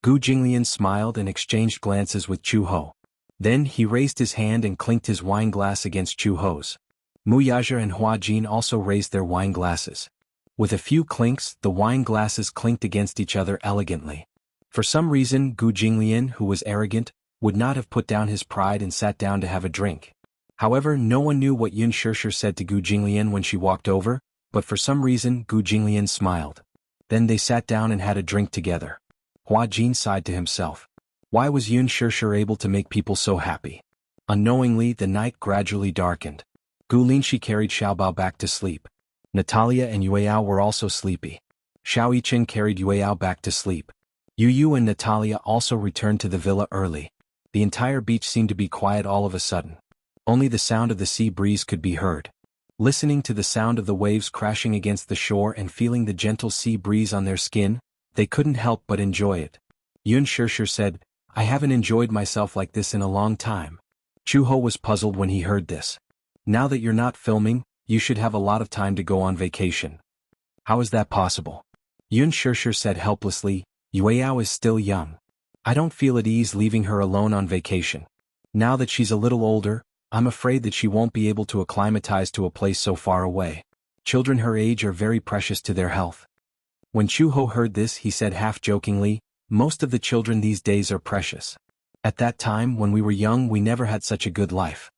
Gu Jinglian smiled and exchanged glances with Chu Ho. Then he raised his hand and clinked his wine glass against Chu Ho's. Mu Yaja and Hua Jin also raised their wine glasses. With a few clinks, the wine glasses clinked against each other elegantly. For some reason, Gu Jinglian, who was arrogant, would not have put down his pride and sat down to have a drink. However, no one knew what Yun Shishir said to Gu Jinglian when she walked over, but for some reason Gu Jinglian smiled. Then they sat down and had a drink together. Hua Jin sighed to himself. Why was Yun Shishir able to make people so happy? Unknowingly, the night gradually darkened. Gu Linshi carried Xiao Bao back to sleep. Natalia and Yueyao were also sleepy. Xiao Yichen carried Yueyao back to sleep. Yu and Natalia also returned to the villa early. The entire beach seemed to be quiet all of a sudden. Only the sound of the sea breeze could be heard. Listening to the sound of the waves crashing against the shore and feeling the gentle sea breeze on their skin, they couldn't help but enjoy it. Yun Shishir said, I haven't enjoyed myself like this in a long time. Chu Ho was puzzled when he heard this. Now that you're not filming, you should have a lot of time to go on vacation. How is that possible? Yun Shishir said helplessly, Yueyao is still young. I don't feel at ease leaving her alone on vacation. Now that she's a little older, I'm afraid that she won't be able to acclimatize to a place so far away. Children her age are very precious to their health. When Chu-ho heard this, he said half-jokingly, most of the children these days are precious. At that time, when we were young, we never had such a good life.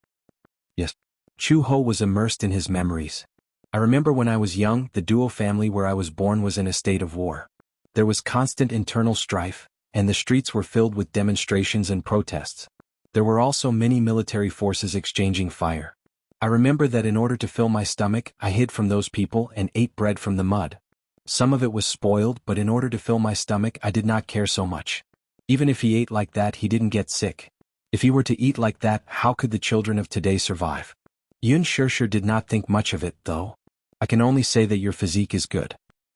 Yes. Chu-ho was immersed in his memories. I remember when I was young, the Duo family where I was born was in a state of war. There was constant internal strife, and the streets were filled with demonstrations and protests. There were also many military forces exchanging fire. I remember that in order to fill my stomach, I hid from those people and ate bread from the mud. Some of it was spoiled, but in order to fill my stomach, I did not care so much. Even if he ate like that, he didn't get sick. If he were to eat like that, how could the children of today survive? Yun Shirshir did not think much of it, though. I can only say that your physique is good.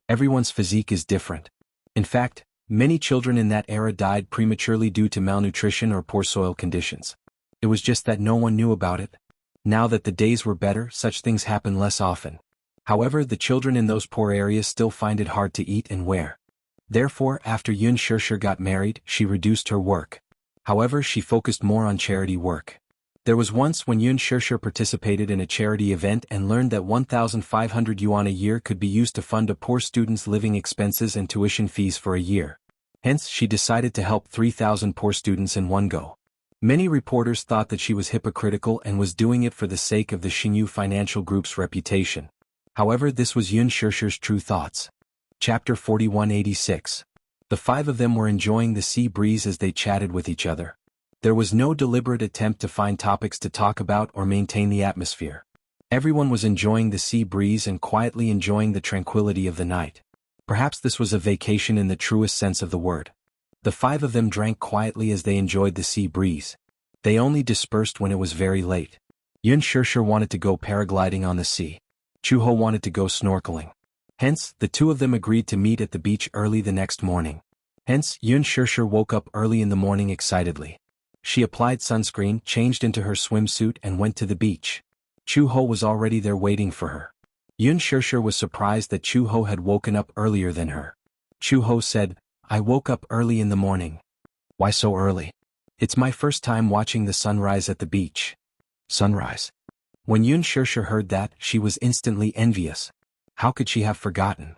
Everyone's physique is different. In fact, many children in that era died prematurely due to malnutrition or poor soil conditions. It was just that no one knew about it. Now that the days were better, such things happen less often. However, the children in those poor areas still find it hard to eat and wear. Therefore, after Yun Shirshir got married, she reduced her work. However, she focused more on charity work. There was once when Yun Shirshir participated in a charity event and learned that 1,500 yuan a year could be used to fund a poor student's living expenses and tuition fees for a year. Hence, she decided to help 3,000 poor students in one go. Many reporters thought that she was hypocritical and was doing it for the sake of the Xingyu Financial Group's reputation. However, this was Yun Shirshir's true thoughts. Chapter 4186. The five of them were enjoying the sea breeze as they chatted with each other. There was no deliberate attempt to find topics to talk about or maintain the atmosphere. Everyone was enjoying the sea breeze and quietly enjoying the tranquility of the night. Perhaps this was a vacation in the truest sense of the word. The five of them drank quietly as they enjoyed the sea breeze. They only dispersed when it was very late. Yun Shirshir wanted to go paragliding on the sea. Chu-ho wanted to go snorkeling. Hence, the two of them agreed to meet at the beach early the next morning. Hence, Yun Shirshir woke up early in the morning excitedly. She applied sunscreen, changed into her swimsuit and went to the beach. Chu-ho was already there waiting for her. Yun Shirshir was surprised that Chu-ho had woken up earlier than her. Chu-ho said, I woke up early in the morning. Why so early? It's my first time watching the sunrise at the beach. Sunrise. When Yun Shirshir heard that, she was instantly envious. How could she have forgotten?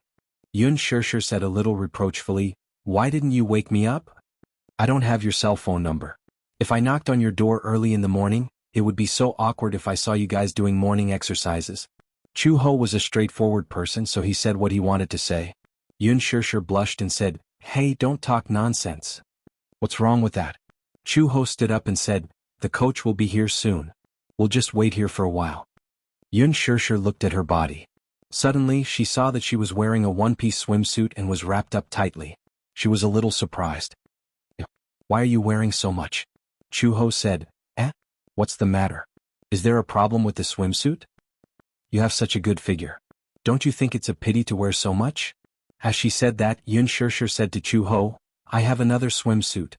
Yun Shirshir said a little reproachfully, Why didn't you wake me up? I don't have your cell phone number. If I knocked on your door early in the morning, it would be so awkward if I saw you guys doing morning exercises. Chu-ho was a straightforward person, so he said what he wanted to say. Yun Shirshir blushed and said, Hey, don't talk nonsense. What's wrong with that? Chu-ho stood up and said, The coach will be here soon. We'll just wait here for a while. Yun Shirshir looked at her body. Suddenly, she saw that she was wearing a one-piece swimsuit and was wrapped up tightly. She was a little surprised. Why are you wearing so much? Chu-ho said, What's the matter? Is there a problem with the swimsuit? You have such a good figure. Don't you think it's a pity to wear so much? As she said that, Yun Shirshir said to Chu-ho, I have another swimsuit.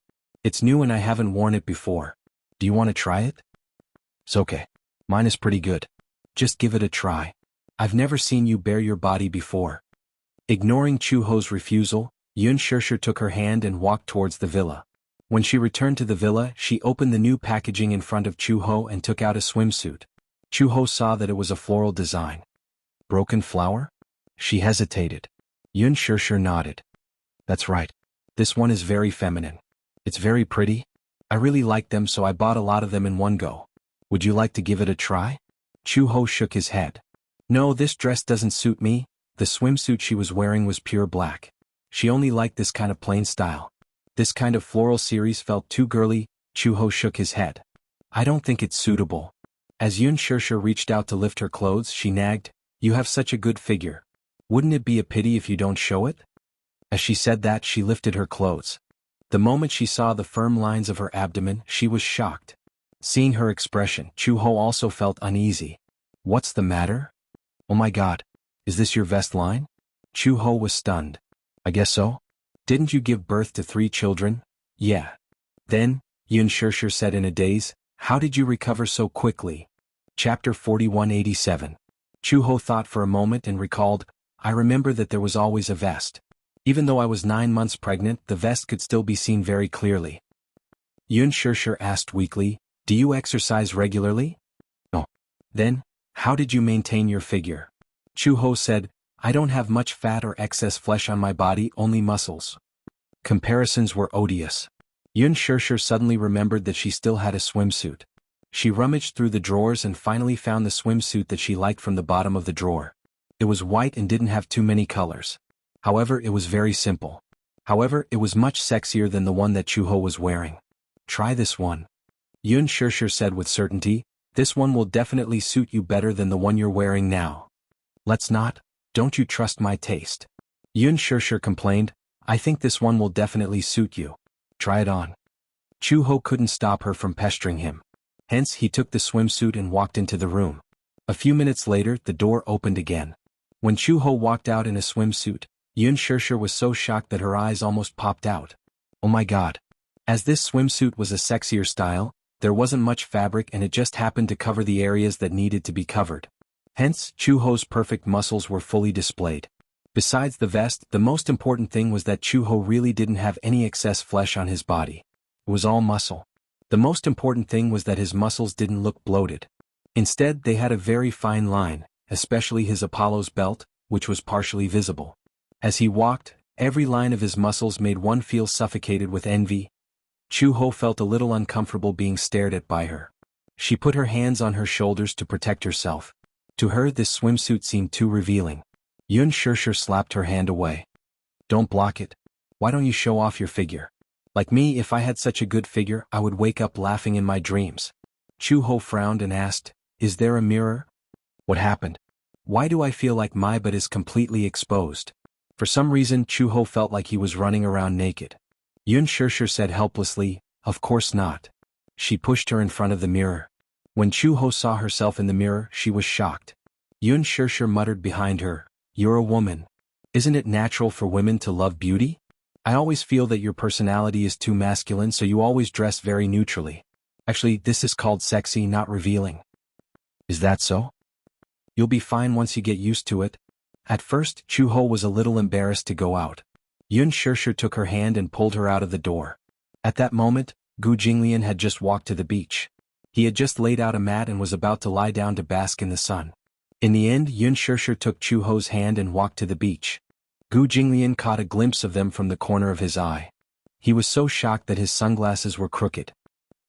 It's new and I haven't worn it before. Do you want to try it? It's okay. Mine is pretty good. Just give it a try. I've never seen you bare your body before. Ignoring Chu-ho's refusal, Yun Shirshir took her hand and walked towards the villa. When she returned to the villa, she opened the new packaging in front of Chu-ho and took out a swimsuit. Chu-ho saw that it was a floral design. Broken flower? She hesitated. Yun Shirshir nodded. That's right. This one is very feminine. It's very pretty. I really like them, so I bought a lot of them in one go. Would you like to give it a try? Chu-ho shook his head. No, this dress doesn't suit me. The swimsuit she was wearing was pure black. She only liked this kind of plain style. This kind of floral series felt too girly. Chu-ho shook his head. I don't think it's suitable. As Yun Shirshir reached out to lift her clothes, she nagged, You have such a good figure. Wouldn't it be a pity if you don't show it? As she said that, she lifted her clothes. The moment she saw the firm lines of her abdomen, she was shocked. Seeing her expression, Chu-ho also felt uneasy. What's the matter? Oh my god. Is this your vest line? Chu-ho was stunned. I guess so. Didn't you give birth to 3 children? Yeah. Then, Yun Shirshir said in a daze, How did you recover so quickly? Chapter 4187. Chu-ho thought for a moment and recalled, I remember that there was always a vest. Even though I was 9 months pregnant, the vest could still be seen very clearly. Yun Shirshir asked weakly, "Do you exercise regularly?" "No." "Then, how did you maintain your figure?" Chu Ho said, "I don't have much fat or excess flesh on my body, only muscles." Comparisons were odious. Yun Shirshir suddenly remembered that she still had a swimsuit. She rummaged through the drawers and finally found the swimsuit that she liked from the bottom of the drawer. It was white and didn't have too many colors. However, it was very simple. However, it was much sexier than the one that Chu Ho was wearing. "Try this one," Yun Shirshir said with certainty. "This one will definitely suit you better than the one you're wearing now." "Let's not. Don't you trust my taste?" Yun Shirshir complained. "I think this one will definitely suit you. Try it on." Chu Ho couldn't stop her from pestering him. Hence he took the swimsuit and walked into the room. A few minutes later, the door opened again. When Chu Ho walked out in a swimsuit, Yun Shirshir was so shocked that her eyes almost popped out. Oh my god. As this swimsuit was a sexier style, there wasn't much fabric and it just happened to cover the areas that needed to be covered. Hence, Chu Ho's perfect muscles were fully displayed. Besides the vest, the most important thing was that Chu Ho really didn't have any excess flesh on his body. It was all muscle. The most important thing was that his muscles didn't look bloated. Instead, they had a very fine line, especially his Apollo's belt, which was partially visible. As he walked, every line of his muscles made one feel suffocated with envy. Chu Ho felt a little uncomfortable being stared at by her. She put her hands on her shoulders to protect herself. To her, this swimsuit seemed too revealing. Yun Shirshir slapped her hand away. "Don't block it. Why don't you show off your figure? Like me, if I had such a good figure, I would wake up laughing in my dreams." Chu Ho frowned and asked, "Is there a mirror?" "What happened? Why do I feel like my butt is completely exposed?" For some reason, Chu Ho felt like he was running around naked. Yun Shirshir said helplessly, "Of course not." She pushed her in front of the mirror. When Chu Ho saw herself in the mirror, she was shocked. Yun Shirshir muttered behind her, "You're a woman. Isn't it natural for women to love beauty? I always feel that your personality is too masculine, so you always dress very neutrally. Actually, this is called sexy, not revealing." "Is that so?" "You'll be fine once you get used to it." At first, Chu Ho was a little embarrassed to go out. Yun Shirshir took her hand and pulled her out of the door. At that moment, Gu Jinglian had just walked to the beach. He had just laid out a mat and was about to lie down to bask in the sun. In the end, Yun Shirshir took Chu Ho's hand and walked to the beach. Gu Jinglian caught a glimpse of them from the corner of his eye. He was so shocked that his sunglasses were crooked.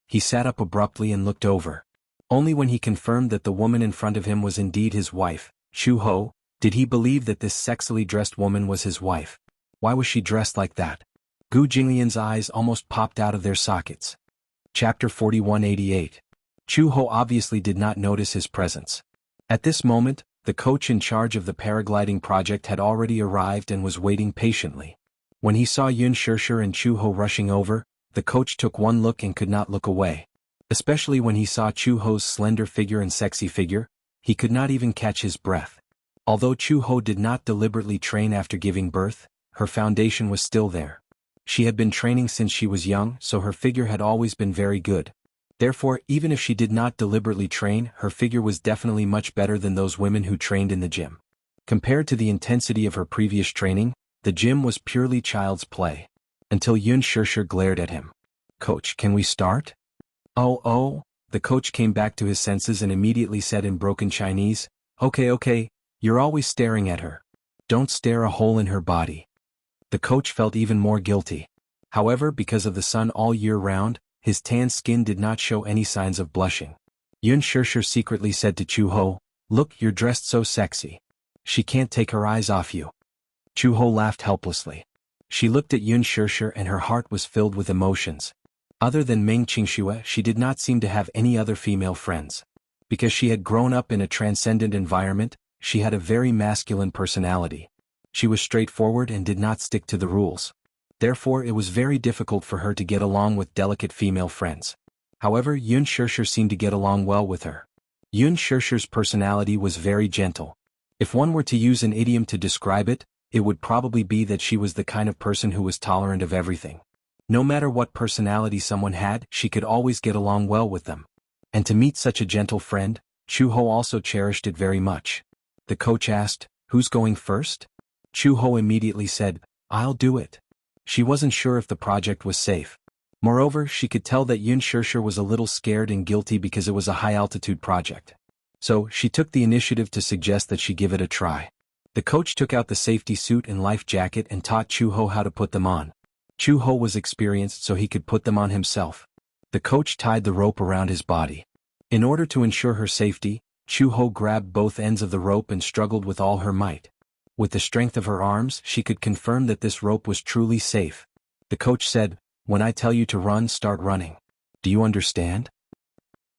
He sat up abruptly and looked over. Only when he confirmed that the woman in front of him was indeed his wife, Chu Ho, did he believe that this sexily dressed woman was his wife. Why was she dressed like that? Gu Jinglian's eyes almost popped out of their sockets. Chapter 4188. Chu Ho obviously did not notice his presence. At this moment, the coach in charge of the paragliding project had already arrived and was waiting patiently. When he saw Yun Shirshir and Chu Ho rushing over, the coach took one look and could not look away. Especially when he saw Chu Ho's slender figure and sexy figure, he could not even catch his breath. Although Chu Ho did not deliberately train after giving birth, her foundation was still there. She had been training since she was young, so her figure had always been very good. Therefore, even if she did not deliberately train, her figure was definitely much better than those women who trained in the gym. Compared to the intensity of her previous training, the gym was purely child's play. Until Yun Shirshir glared at him. "Coach, can we start?" Oh, the coach came back to his senses and immediately said in broken Chinese, Okay, you're always staring at her. Don't stare a hole in her body." The coach felt even more guilty. However, because of the sun all year round, his tan skin did not show any signs of blushing. Yun Shirshir secretly said to Chu Ho, "Look, you're dressed so sexy. She can't take her eyes off you." Chu Ho laughed helplessly. She looked at Yun Shirshir and her heart was filled with emotions. Other than Meng Qingxue, she did not seem to have any other female friends. Because she had grown up in a transcendent environment, she had a very masculine personality. She was straightforward and did not stick to the rules. Therefore, it was very difficult for her to get along with delicate female friends. However, Yun Shirshir seemed to get along well with her. Yun Shirshir's personality was very gentle. If one were to use an idiom to describe it, it would probably be that she was the kind of person who was tolerant of everything. No matter what personality someone had, she could always get along well with them. And to meet such a gentle friend, Chu Ho also cherished it very much. The coach asked, "Who's going first?" Chu Ho immediately said, I'll do it. She wasn't sure if the project was safe. Moreover, she could tell that Yun Shirshir was a little scared and guilty because it was a high-altitude project. So, she took the initiative to suggest that she give it a try. The coach took out the safety suit and life jacket and taught Chu-ho how to put them on. Chu-ho was experienced so he could put them on himself. The coach tied the rope around his body. In order to ensure her safety, Chu-ho grabbed both ends of the rope and struggled with all her might. With the strength of her arms, she could confirm that this rope was truly safe. The coach said, "When I tell you to run, start running. Do you understand?"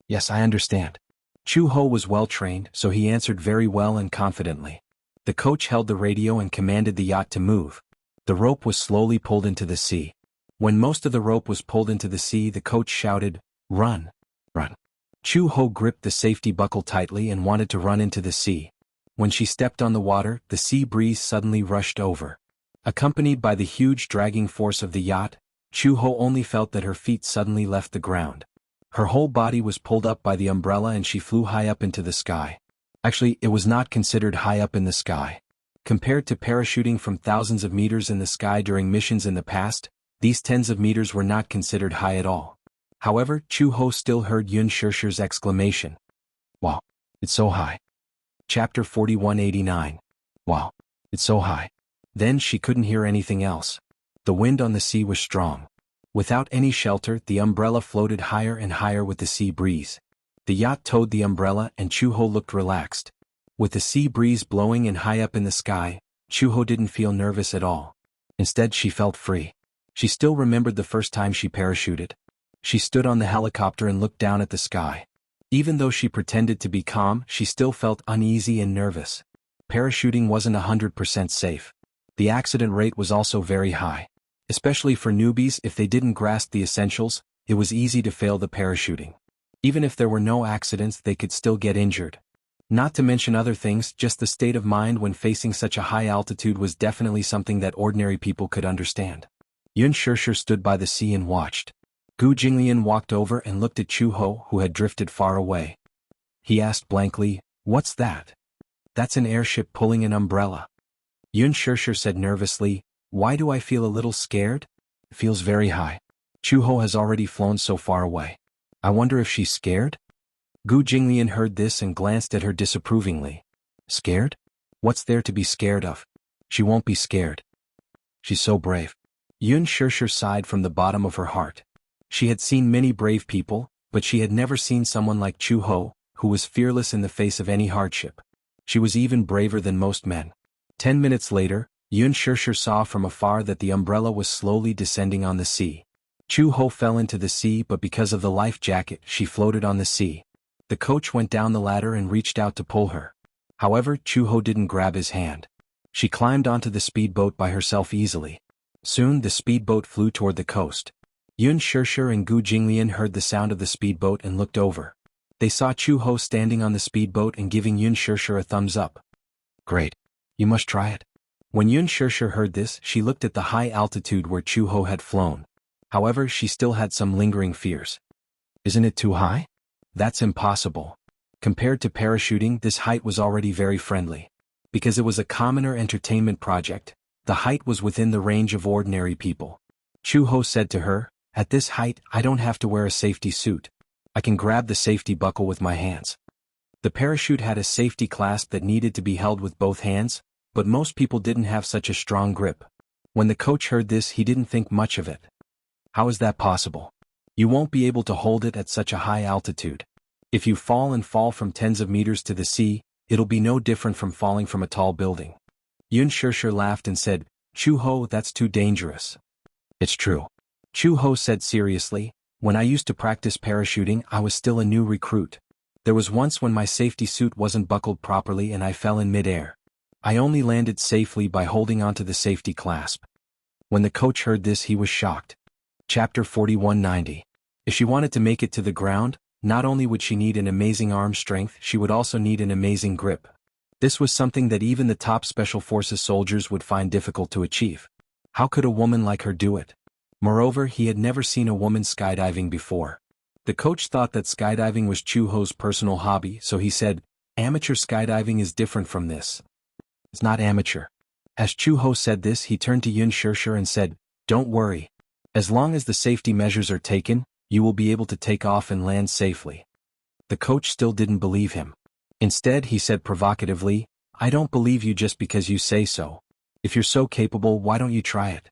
"Yes, I understand." Chu-ho was well trained, so he answered very well and confidently. The coach held the radio and commanded the yacht to move. The rope was slowly pulled into the sea. When most of the rope was pulled into the sea, the coach shouted, "Run! Run!" Chu-ho gripped the safety buckle tightly and wanted to run into the sea. When she stepped on the water, the sea breeze suddenly rushed over. Accompanied by the huge dragging force of the yacht, Chu-ho only felt that her feet suddenly left the ground. Her whole body was pulled up by the umbrella and she flew high up into the sky. Actually, it was not considered high up in the sky. Compared to parachuting from thousands of meters in the sky during missions in the past, these tens of meters were not considered high at all. However, Chu-ho still heard Yun Shirshir's exclamation. "Wow, it's so high." Chapter 4189. Wow, it's so high. Then she couldn't hear anything else. The wind on the sea was strong. Without any shelter, the umbrella floated higher and higher with the sea breeze. The yacht towed the umbrella and Chu-ho looked relaxed. With the sea breeze blowing and high up in the sky, Chu-ho didn't feel nervous at all. Instead, she felt free. She still remembered the first time she parachuted. She stood on the helicopter and looked down at the sky. Even though she pretended to be calm, she still felt uneasy and nervous. Parachuting wasn't 100% safe. The accident rate was also very high. Especially for newbies, if they didn't grasp the essentials, it was easy to fail the parachuting. Even if there were no accidents, they could still get injured. Not to mention other things, just the state of mind when facing such a high altitude was definitely something that ordinary people could understand. Yun Shirshir stood by the sea and watched. Gu Jinglian walked over and looked at Chu-ho, who had drifted far away. He asked blankly, "What's that?" "That's an airship pulling an umbrella." Yun Shirshir said nervously, "Why do I feel a little scared? It feels very high. Chu-ho has already flown so far away. I wonder if she's scared?" Gu Jinglian heard this and glanced at her disapprovingly. "Scared? What's there to be scared of? She won't be scared. She's so brave." Yun Shirshir sighed from the bottom of her heart. She had seen many brave people, but she had never seen someone like Chu-ho, who was fearless in the face of any hardship. She was even braver than most men. 10 minutes later, Yun Shirshir saw from afar that the umbrella was slowly descending on the sea. Chu-ho fell into the sea, but because of the life jacket, she floated on the sea. The coach went down the ladder and reached out to pull her. However, Chu-ho didn't grab his hand. She climbed onto the speedboat by herself easily. Soon the speedboat flew toward the coast. Yun Shirshir and Gu Jinglian heard the sound of the speedboat and looked over. They saw Chu-ho standing on the speedboat and giving Yun Shirshir a thumbs up. "Great. You must try it." When Yun Shirshir heard this, she looked at the high altitude where Chu-ho had flown. However, she still had some lingering fears. "Isn't it too high?" "That's impossible. Compared to parachuting, this height was already very friendly. Because it was a commoner entertainment project, the height was within the range of ordinary people." Chu-ho said to her, "At this height, I don't have to wear a safety suit. I can grab the safety buckle with my hands." The parachute had a safety clasp that needed to be held with both hands, but most people didn't have such a strong grip. When the coach heard this, he didn't think much of it. "How is that possible? You won't be able to hold it at such a high altitude. If you fall from tens of meters to the sea, it'll be no different from falling from a tall building." Yun Shirshir laughed and said, "Chu-ho, that's too dangerous." "It's true." Chu-ho said seriously, "When I used to practice parachuting, I was still a new recruit. There was once when my safety suit wasn't buckled properly and I fell in mid-air. I only landed safely by holding onto the safety clasp." When the coach heard this, he was shocked. Chapter 4190. If she wanted to make it to the ground, not only would she need an amazing arm strength, she would also need an amazing grip. This was something that even the top Special Forces soldiers would find difficult to achieve. How could a woman like her do it? Moreover, he had never seen a woman skydiving before. The coach thought that skydiving was Chu-ho's personal hobby, so he said, "Amateur skydiving is different from this. It's not amateur. As Chu Ho said this, he turned to Yun Shirshir and said, "Don't worry. As long as the safety measures are taken, you will be able to take off and land safely." The coach still didn't believe him. Instead, he said provocatively, "I don't believe you just because you say so. If you're so capable, why don't you try it?"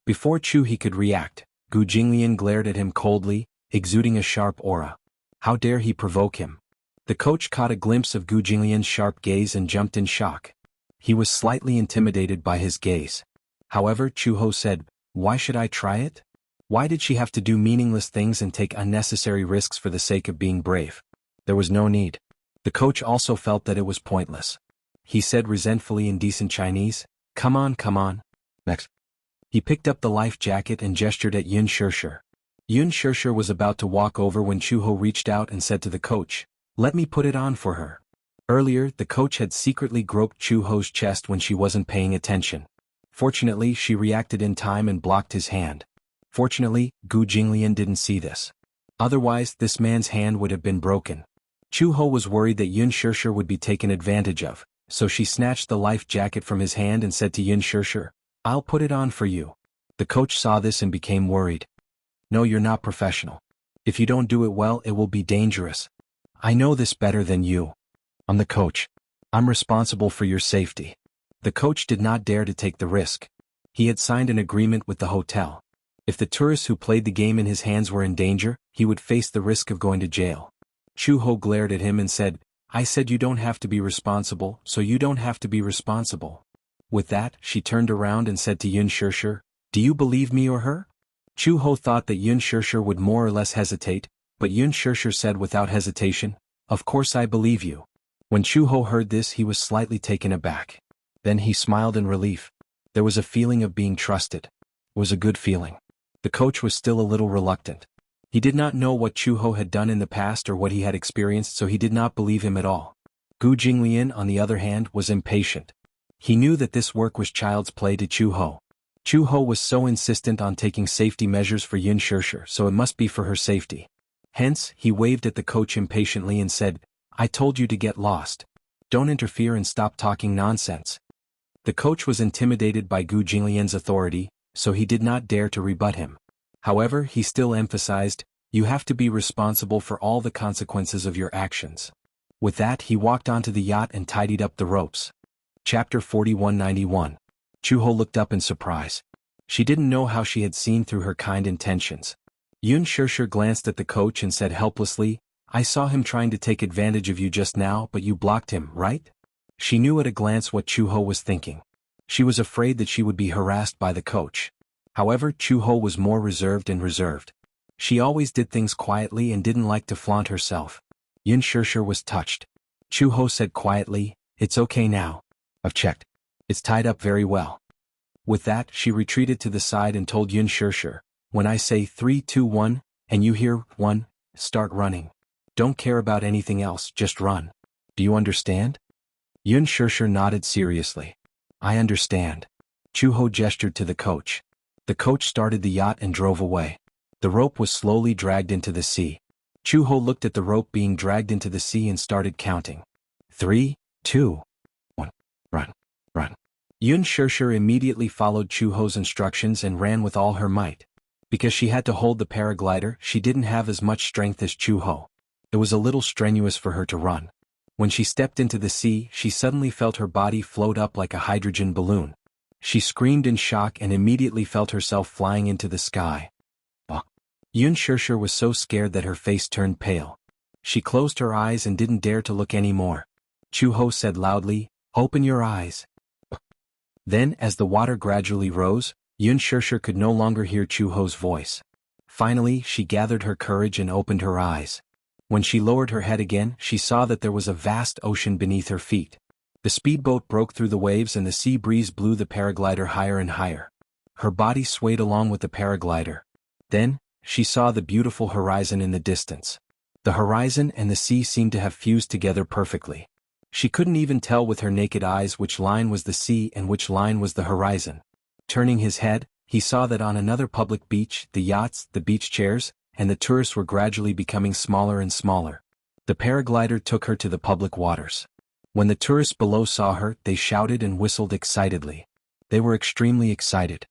Before Chu He could react, Gu Jinglian glared at him coldly, exuding a sharp aura. How dare he provoke him? The coach caught a glimpse of Gu Jinglian's sharp gaze and jumped in shock. He was slightly intimidated by his gaze. However, Chu Ho said, "Why should I try it? Why did she have to do meaningless things and take unnecessary risks for the sake of being brave? There was no need." The coach also felt that it was pointless. He said resentfully in decent Chinese, "Come on, come on. Next." He picked up the life jacket and gestured at Yun Shirshir. Yun Shirshir was about to walk over when Chu Ho reached out and said to the coach, "Let me put it on for her." Earlier, the coach had secretly groped Chu Ho's chest when she wasn't paying attention. Fortunately, she reacted in time and blocked his hand. Fortunately, Gu Jinglian didn't see this. Otherwise, this man's hand would have been broken. Chu Ho was worried that Yun Shirshir would be taken advantage of, so she snatched the life jacket from his hand and said to Yun Shirshir, "I'll put it on for you." The coach saw this and became worried. "No, you're not professional. If you don't do it well, it will be dangerous. I know this better than you. I'm the coach. I'm responsible for your safety." The coach did not dare to take the risk. He had signed an agreement with the hotel. If the tourists who played the game in his hands were in danger, he would face the risk of going to jail. Chu Ho glared at him and said, "I said you don't have to be responsible, so you don't have to be responsible." With that, she turned around and said to Yun Shirshir, "Do you believe me or her?" Chu Ho thought that Yun Shirshir would more or less hesitate, but Yun Shirshir said without hesitation, "Of course I believe you." When Chu Ho heard this, he was slightly taken aback. Then he smiled in relief. There was a feeling of being trusted. It was a good feeling. The coach was still a little reluctant. He did not know what Chu Ho had done in the past or what he had experienced, so he did not believe him at all. Gu Jinglian, on the other hand, was impatient. He knew that this work was child's play to Chu Ho. Chu Ho was so insistent on taking safety measures for Yun Shirshir, so it must be for her safety. Hence, he waved at the coach impatiently and said, "I told you to get lost. Don't interfere and stop talking nonsense." The coach was intimidated by Gu Jinglian's authority, so he did not dare to rebut him. However, he still emphasized, "You have to be responsible for all the consequences of your actions." With that, he walked onto the yacht and tidied up the ropes. Chapter 4191. Chu Ho looked up in surprise. She didn't know how she had seen through her kind intentions. Yun Shirshir glanced at the coach and said helplessly, "I saw him trying to take advantage of you just now, but you blocked him, right?" She knew at a glance what Chu Ho was thinking. She was afraid that she would be harassed by the coach. However, Chu Ho was more reserved and reserved. She always did things quietly and didn't like to flaunt herself. Yun Shirshir was touched. Chu Ho said quietly, "It's okay now. I've checked. It's tied up very well." With that, she retreated to the side and told Yun Shirshir, "When I say 3, 2, 1, and you hear 1, start running. Don't care about anything else, just run. Do you understand?" Yun Shirshir nodded seriously. "I understand." Chu Ho gestured to the coach. The coach started the yacht and drove away. The rope was slowly dragged into the sea. Chu Ho looked at the rope being dragged into the sea and started counting. 3, 2, 1, run, run. Yun Shirshir immediately followed Chu Ho's instructions and ran with all her might. Because she had to hold the paraglider, she didn't have as much strength as Chu Ho. It was a little strenuous for her to run. When she stepped into the sea, she suddenly felt her body float up like a hydrogen balloon. She screamed in shock and immediately felt herself flying into the sky. Yun Shirshir was so scared that her face turned pale. She closed her eyes and didn't dare to look any more. Chu Ho said loudly, "Open your eyes." Then, as the water gradually rose, Yun Shirshir could no longer hear Chu Ho's voice. Finally, she gathered her courage and opened her eyes. When she lowered her head again, she saw that there was a vast ocean beneath her feet. The speedboat broke through the waves and the sea breeze blew the paraglider higher and higher. Her body swayed along with the paraglider. Then, she saw the beautiful horizon in the distance. The horizon and the sea seemed to have fused together perfectly. She couldn't even tell with her naked eyes which line was the sea and which line was the horizon. Turning his head, he saw that on another public beach, the yachts, the beach chairs, and the tourists were gradually becoming smaller and smaller. The paraglider took her to the public waters. When the tourists below saw her, they shouted and whistled excitedly. They were extremely excited.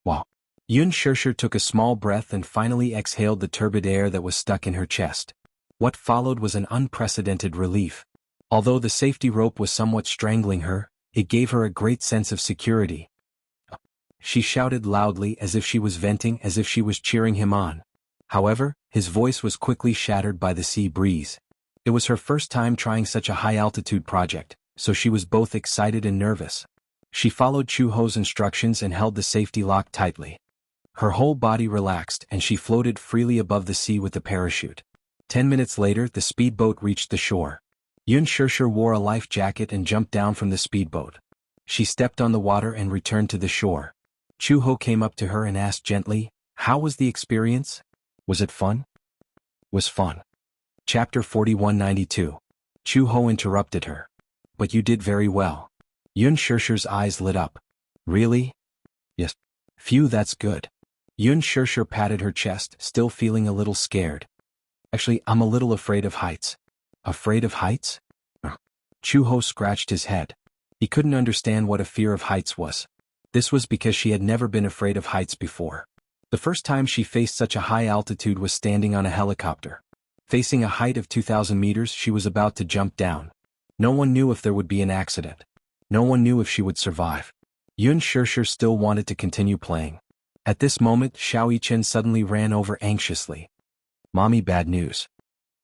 Wow. Yun Shirshir took a small breath and finally exhaled the turbid air that was stuck in her chest. What followed was an unprecedented relief. Although the safety rope was somewhat strangling her, it gave her a great sense of security. She shouted loudly as if she was venting, as if she was cheering him on. However, his voice was quickly shattered by the sea breeze. It was her first time trying such a high-altitude project, so she was both excited and nervous. She followed Chu Ho's instructions and held the safety lock tightly. Her whole body relaxed and she floated freely above the sea with the parachute. 10 minutes later, the speedboat reached the shore. Yun Shirshir wore a life jacket and jumped down from the speedboat. She stepped on the water and returned to the shore. Chu Ho came up to her and asked gently, "How was the experience? Was it fun?" "Was fun." Chapter 4192. Chu Ho interrupted her. "But you did very well." Yun Shirshir's eyes lit up. "Really?" "Yes." "Phew, that's good." Yun Shirshir patted her chest, still feeling a little scared. "Actually, I'm a little afraid of heights." "Afraid of heights?" Chu Ho scratched his head. He couldn't understand what a fear of heights was. This was because she had never been afraid of heights before. The first time she faced such a high altitude was standing on a helicopter. Facing a height of 2,000 meters, she was about to jump down. No one knew if there would be an accident. No one knew if she would survive. Yun Shirshir still wanted to continue playing. At this moment, Xiao Yichen suddenly ran over anxiously. "Mommy, bad news."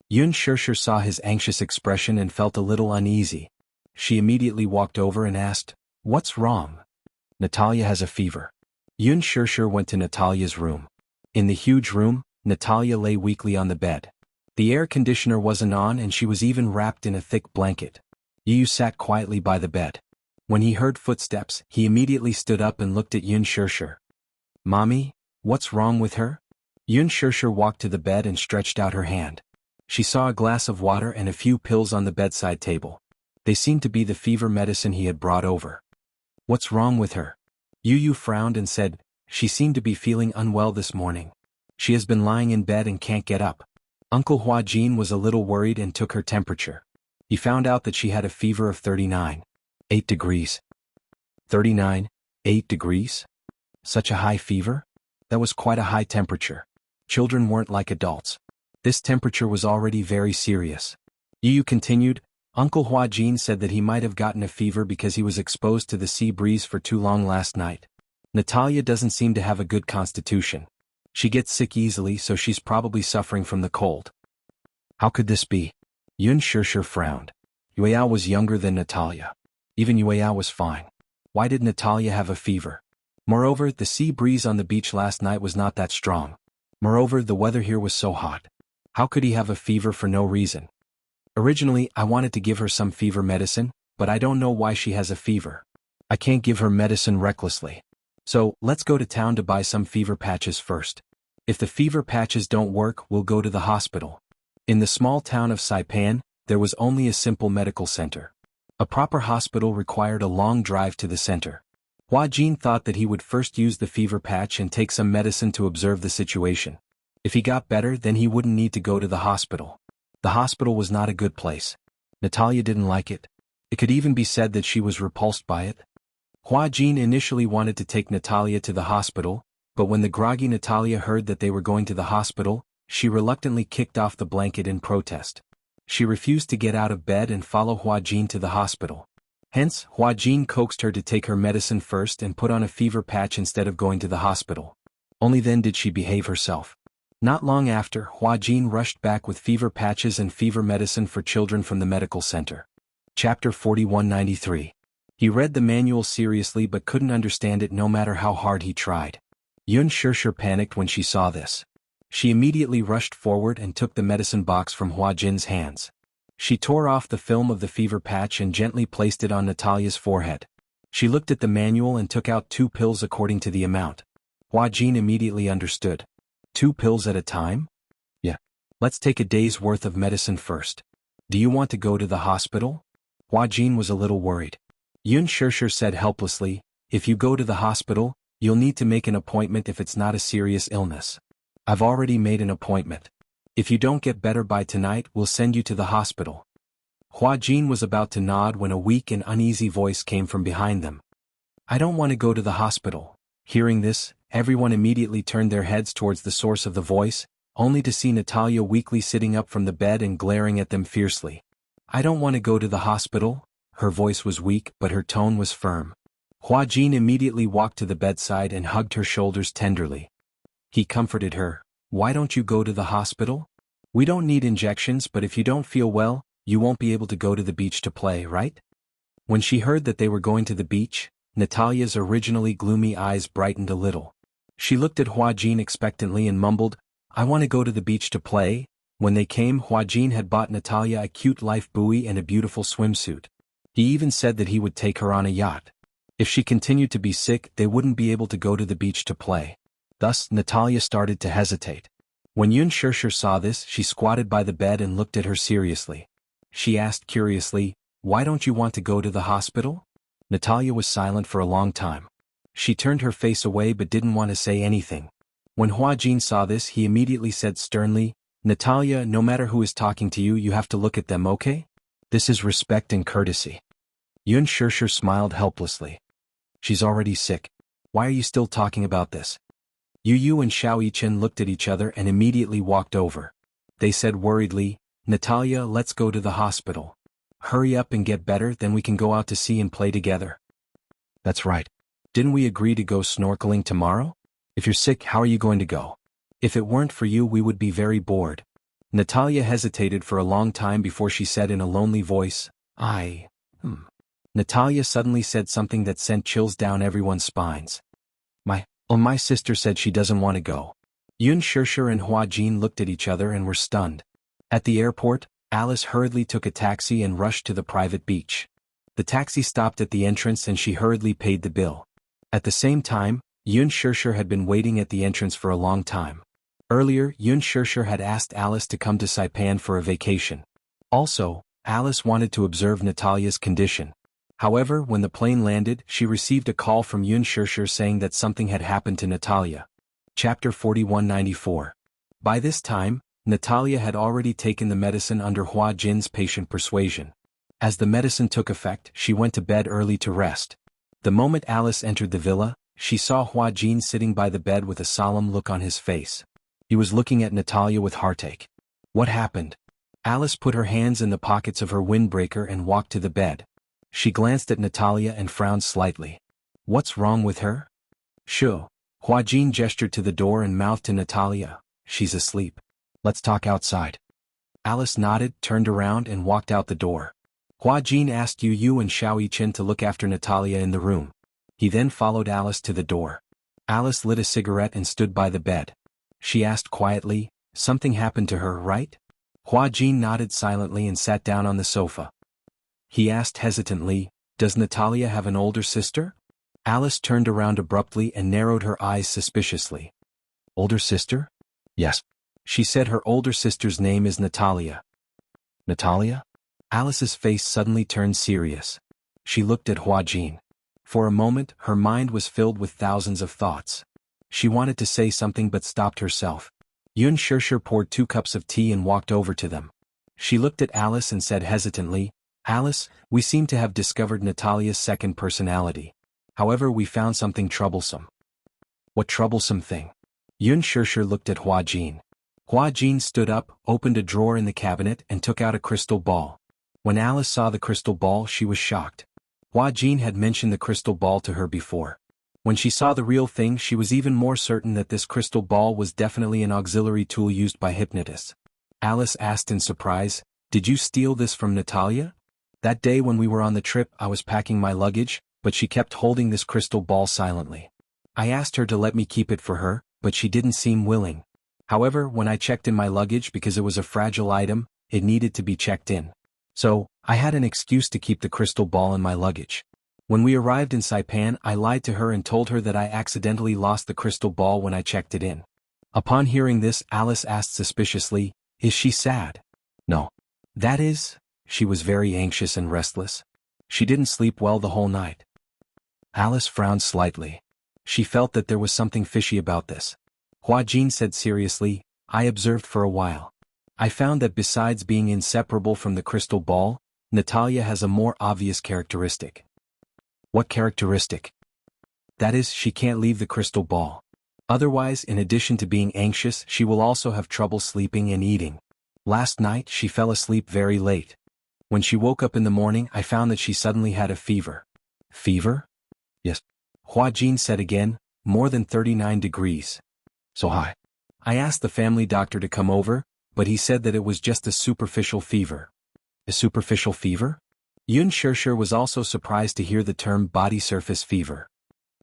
Yun Shirshir saw his anxious expression and felt a little uneasy. She immediately walked over and asked, "What's wrong?" "Natalia has a fever." Yun Shirshir went to Natalia's room. In the huge room, Natalia lay weakly on the bed. The air conditioner wasn't on and she was even wrapped in a thick blanket. Yu sat quietly by the bed. When he heard footsteps, he immediately stood up and looked at Yun Shirshir. "Mommy, what's wrong with her?" Yun Shirshir walked to the bed and stretched out her hand. She saw a glass of water and a few pills on the bedside table. They seemed to be the fever medicine he had brought over. "What's wrong with her?" Yu frowned and said, "She seemed to be feeling unwell this morning. She has been lying in bed and can't get up." Uncle Huajin was a little worried and took her temperature. He found out that she had a fever of 39.8 degrees. 39.8 degrees? Such a high fever? That was quite a high temperature. Children weren't like adults. This temperature was already very serious. Yu continued, "Uncle Huajin said that he might have gotten a fever because he was exposed to the sea breeze for too long last night. Natalia doesn't seem to have a good constitution. She gets sick easily, so she's probably suffering from the cold." "How could this be?" Yun Shirshir frowned. Yueyao was younger than Natalia. Even Yueyao was fine. Why did Natalia have a fever? Moreover, the sea breeze on the beach last night was not that strong. Moreover, the weather here was so hot. How could he have a fever for no reason? Originally, I wanted to give her some fever medicine, but I don't know why she has a fever. I can't give her medicine recklessly. So, let's go to town to buy some fever patches first. If the fever patches don't work, we'll go to the hospital. In the small town of Saipan, there was only a simple medical center. A proper hospital required a long drive to the center. Hua Jin thought that he would first use the fever patch and take some medicine to observe the situation. If he got better, then he wouldn't need to go to the hospital. The hospital was not a good place. Natalia didn't like it. It could even be said that she was repulsed by it. Hua Jin initially wanted to take Natalia to the hospital, but when the groggy Natalia heard that they were going to the hospital, she reluctantly kicked off the blanket in protest. She refused to get out of bed and follow Hua Jin to the hospital. Hence, Hua Jin coaxed her to take her medicine first and put on a fever patch instead of going to the hospital. Only then did she behave herself. Not long after, Hua Jin rushed back with fever patches and fever medicine for children from the medical center. Chapter 4193. He read the manual seriously but couldn't understand it no matter how hard he tried. Yun Shirshir panicked when she saw this. She immediately rushed forward and took the medicine box from Hua Jin's hands. She tore off the film of the fever patch and gently placed it on Natalia's forehead. She looked at the manual and took out 2 pills according to the amount. Hua Jin immediately understood. 2 pills at a time? Yeah. Let's take a day's worth of medicine first. Do you want to go to the hospital? Hua Jin was a little worried. Yun Shirshir said helplessly, "If you go to the hospital, you'll need to make an appointment if it's not a serious illness. I've already made an appointment. If you don't get better by tonight, we'll send you to the hospital." Hua Jin was about to nod when a weak and uneasy voice came from behind them. I don't want to go to the hospital. Hearing this, everyone immediately turned their heads towards the source of the voice, only to see Natalia weakly sitting up from the bed and glaring at them fiercely. I don't want to go to the hospital. Her voice was weak, but her tone was firm. Hua Jin immediately walked to the bedside and hugged her shoulders tenderly. He comforted her. Why don't you go to the hospital? We don't need injections, but if you don't feel well, you won't be able to go to the beach to play, right? When she heard that they were going to the beach, Natalia's originally gloomy eyes brightened a little. She looked at Hua Jin expectantly and mumbled, I want to go to the beach to play. When they came, Hua Jin had bought Natalia a cute life buoy and a beautiful swimsuit. He even said that he would take her on a yacht. If she continued to be sick, they wouldn't be able to go to the beach to play. Thus, Natalia started to hesitate. When Yun Shirshir saw this, she squatted by the bed and looked at her seriously. She asked curiously, Why don't you want to go to the hospital? Natalia was silent for a long time. She turned her face away but didn't want to say anything. When Hua Jin saw this, he immediately said sternly, Natalia, no matter who is talking to you, you have to look at them, okay? This is respect and courtesy. Yun Shirshir smiled helplessly. She's already sick. Why are you still talking about this? Yu and Xiao Yichen looked at each other and immediately walked over. They said worriedly, Natalia, let's go to the hospital. Hurry up and get better, then we can go out to sea and play together. That's right. Didn't we agree to go snorkeling tomorrow? If you're sick, how are you going to go? If it weren't for you, we would be very bored. Natalia hesitated for a long time before she said in a lonely voice, Natalia suddenly said something that sent chills down everyone's spines. My sister said she doesn't want to go. Yun Shirshir and Hua Jin looked at each other and were stunned. At the airport, Alice hurriedly took a taxi and rushed to the private beach. The taxi stopped at the entrance and she hurriedly paid the bill. At the same time, Yun Shirshir had been waiting at the entrance for a long time. Earlier, Yun Shirshir had asked Alice to come to Saipan for a vacation. Also, Alice wanted to observe Natalia's condition. However, when the plane landed, she received a call from Yun Shirshir saying that something had happened to Natalia. Chapter 4194. By this time, Natalia had already taken the medicine under Hua Jin's patient persuasion. As the medicine took effect, she went to bed early to rest. The moment Alice entered the villa, she saw Hua Jin sitting by the bed with a solemn look on his face. He was looking at Natalia with heartache. What happened? Alice put her hands in the pockets of her windbreaker and walked to the bed. She glanced at Natalia and frowned slightly. What's wrong with her? Shoo. Hua Jin gestured to the door and mouthed to Natalia, she's asleep. Let's talk outside. Alice nodded, turned around and walked out the door. Hua Jin asked Yu and Xiao Yichen to look after Natalia in the room. He then followed Alice to the door. Alice lit a cigarette and stood by the bed. She asked quietly, something happened to her, right? Hua Jin nodded silently and sat down on the sofa. He asked hesitantly, does Natalia have an older sister? Alice turned around abruptly and narrowed her eyes suspiciously. Older sister? Yes. She said her older sister's name is Natalia. Natalia? Alice's face suddenly turned serious. She looked at Hua Jin. For a moment, her mind was filled with thousands of thoughts. She wanted to say something but stopped herself. Yun Shirshir poured 2 cups of tea and walked over to them. She looked at Alice and said hesitantly, Alice, we seem to have discovered Natalia's second personality. However, we found something troublesome. What troublesome thing? Yun Shirshir looked at Hua Jin. Hua Jin stood up, opened a drawer in the cabinet and took out a crystal ball. When Alice saw the crystal ball, she was shocked. Hua Jin had mentioned the crystal ball to her before. When she saw the real thing, she was even more certain that this crystal ball was definitely an auxiliary tool used by hypnotists. Alice asked in surprise, did you steal this from Natalia? That day when we were on the trip, I was packing my luggage, but she kept holding this crystal ball silently. I asked her to let me keep it for her, but she didn't seem willing. However, when I checked in my luggage because it was a fragile item, it needed to be checked in. So, I had an excuse to keep the crystal ball in my luggage. When we arrived in Saipan, I lied to her and told her that I accidentally lost the crystal ball when I checked it in. Upon hearing this, Alice asked suspiciously, is she sad? No. That is? She was very anxious and restless. She didn't sleep well the whole night. Alice frowned slightly. She felt that there was something fishy about this. Hua Jin said seriously, I observed for a while. I found that besides being inseparable from the crystal ball, Natalia has a more obvious characteristic. What characteristic? That is, she can't leave the crystal ball. Otherwise, in addition to being anxious, she will also have trouble sleeping and eating. Last night, she fell asleep very late. When she woke up in the morning, I found that she suddenly had a fever. Fever? Yes. Hua Jin said again, more than 39 degrees. So high. I asked the family doctor to come over, but he said that it was just a superficial fever. A superficial fever? Yun Shirshir was also surprised to hear the term body surface fever.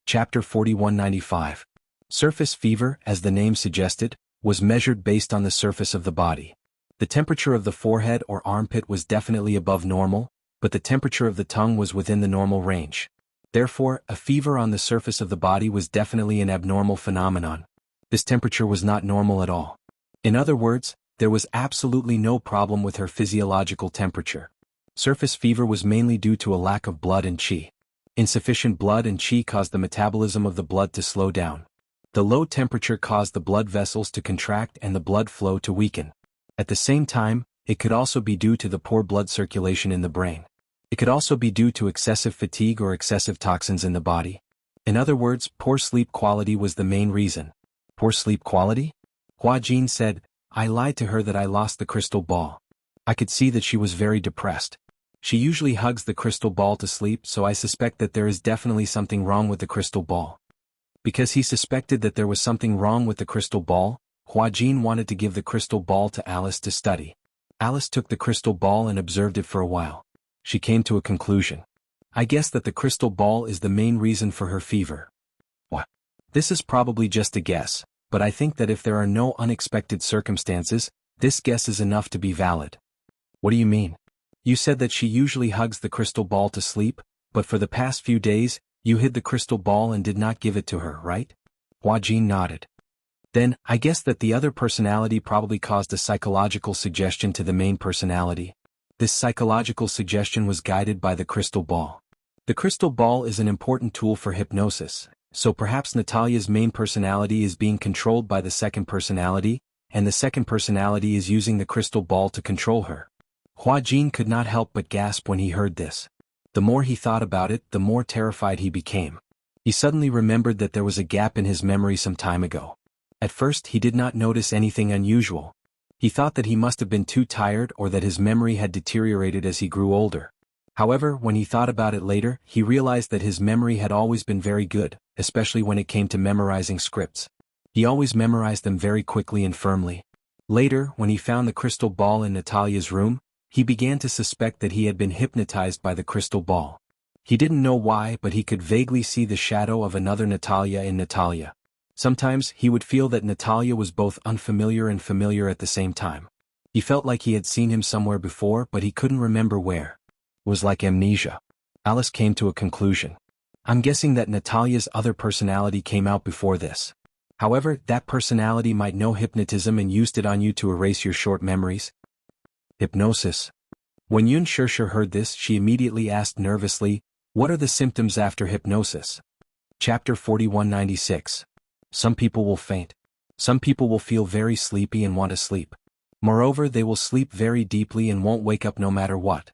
Chapter 4195. Surface fever, as the name suggested, was measured based on the surface of the body. The temperature of the forehead or armpit was definitely above normal, but the temperature of the tongue was within the normal range. Therefore, a fever on the surface of the body was definitely an abnormal phenomenon. This temperature was not normal at all. In other words, there was absolutely no problem with her physiological temperature. Surface fever was mainly due to a lack of blood and qi. Insufficient blood and qi caused the metabolism of the blood to slow down. The low temperature caused the blood vessels to contract and the blood flow to weaken. At the same time, it could also be due to the poor blood circulation in the brain. It could also be due to excessive fatigue or excessive toxins in the body. In other words, poor sleep quality was the main reason. Poor sleep quality? Hua Jin said, I lied to her that I lost the crystal ball. I could see that she was very depressed. She usually hugs the crystal ball to sleep, so I suspect that there is definitely something wrong with the crystal ball. Because he suspected that there was something wrong with the crystal ball, Hua Jin wanted to give the crystal ball to Alice to study. Alice took the crystal ball and observed it for a while. She came to a conclusion. I guess that the crystal ball is the main reason for her fever. What? This is probably just a guess, but I think that if there are no unexpected circumstances, this guess is enough to be valid. What do you mean? You said that she usually hugs the crystal ball to sleep, but for the past few days, you hid the crystal ball and did not give it to her, right? Hua Jin nodded. Then, I guess that the other personality probably caused a psychological suggestion to the main personality. This psychological suggestion was guided by the crystal ball. The crystal ball is an important tool for hypnosis, so perhaps Natalia's main personality is being controlled by the second personality, and the second personality is using the crystal ball to control her. Hua Jin could not help but gasp when he heard this. The more he thought about it, the more terrified he became. He suddenly remembered that there was a gap in his memory some time ago. At first he did not notice anything unusual. He thought that he must have been too tired or that his memory had deteriorated as he grew older. However, when he thought about it later, he realized that his memory had always been very good, especially when it came to memorizing scripts. He always memorized them very quickly and firmly. Later, when he found the crystal ball in Natalia's room, he began to suspect that he had been hypnotized by the crystal ball. He didn't know why, but he could vaguely see the shadow of another Natalia in Natalia. Sometimes he would feel that Natalia was both unfamiliar and familiar at the same time. He felt like he had seen him somewhere before, but he couldn't remember where. It was like amnesia. Alice came to a conclusion. I'm guessing that Natalia's other personality came out before this. However, that personality might know hypnotism and used it on you to erase your short memories. Hypnosis. When Yun Shirshir heard this, she immediately asked nervously, what are the symptoms after hypnosis? Chapter 4196. Some people will faint. Some people will feel very sleepy and want to sleep. Moreover, they will sleep very deeply and won't wake up no matter what.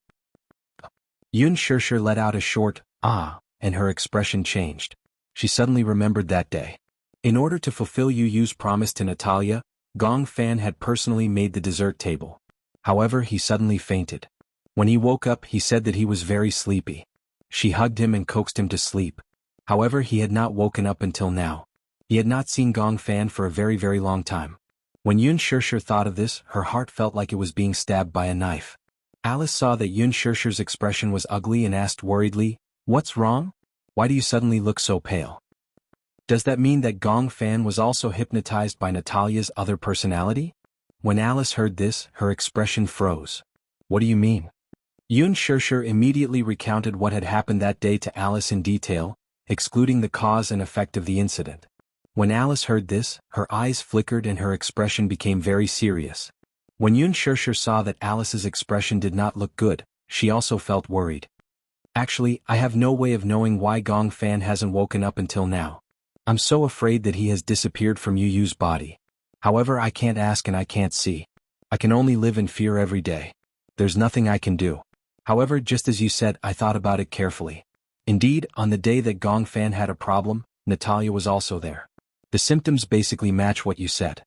Yun Shirshir let out a short, ah, and her expression changed. She suddenly remembered that day. In order to fulfill Yu Yu's promise to Natalia, Gong Fan had personally made the dessert table. However, he suddenly fainted. When he woke up, he said that he was very sleepy. She hugged him and coaxed him to sleep. However, he had not woken up until now. He had not seen Gong Fan for a very, very long time. When Yun Shirshir thought of this, her heart felt like it was being stabbed by a knife. Alice saw that Yun Shirshir's expression was ugly and asked worriedly, what's wrong? Why do you suddenly look so pale? Does that mean that Gong Fan was also hypnotized by Natalia's other personality? When Alice heard this, her expression froze. What do you mean? Yun Shirshir immediately recounted what had happened that day to Alice in detail, excluding the cause and effect of the incident. When Alice heard this, her eyes flickered and her expression became very serious. When Yun Shirshir saw that Alice's expression did not look good, she also felt worried. Actually, I have no way of knowing why Gong Fan hasn't woken up until now. I'm so afraid that he has disappeared from Yu Yu's body. However, I can't ask and I can't see. I can only live in fear every day. There's nothing I can do. However, just as you said, I thought about it carefully. Indeed, on the day that Gong Fan had a problem, Natalia was also there. The symptoms basically match what you said.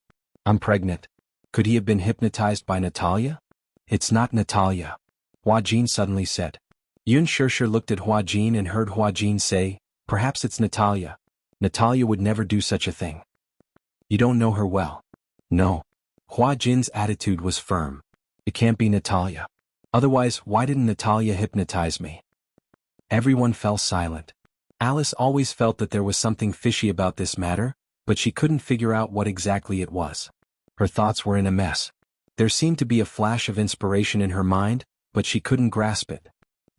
I'm pregnant. Could he have been hypnotized by Natalia? It's not Natalia, Hua Jin suddenly said. Yun Shirshir looked at Hua Jin and heard Hua Jin say, perhaps it's Natalia. Natalia would never do such a thing. You don't know her well. No. Hua Jin's attitude was firm. It can't be Natalia. Otherwise, why didn't Natalia hypnotize me? Everyone fell silent. Alice always felt that there was something fishy about this matter, but she couldn't figure out what exactly it was. Her thoughts were in a mess. There seemed to be a flash of inspiration in her mind, but she couldn't grasp it.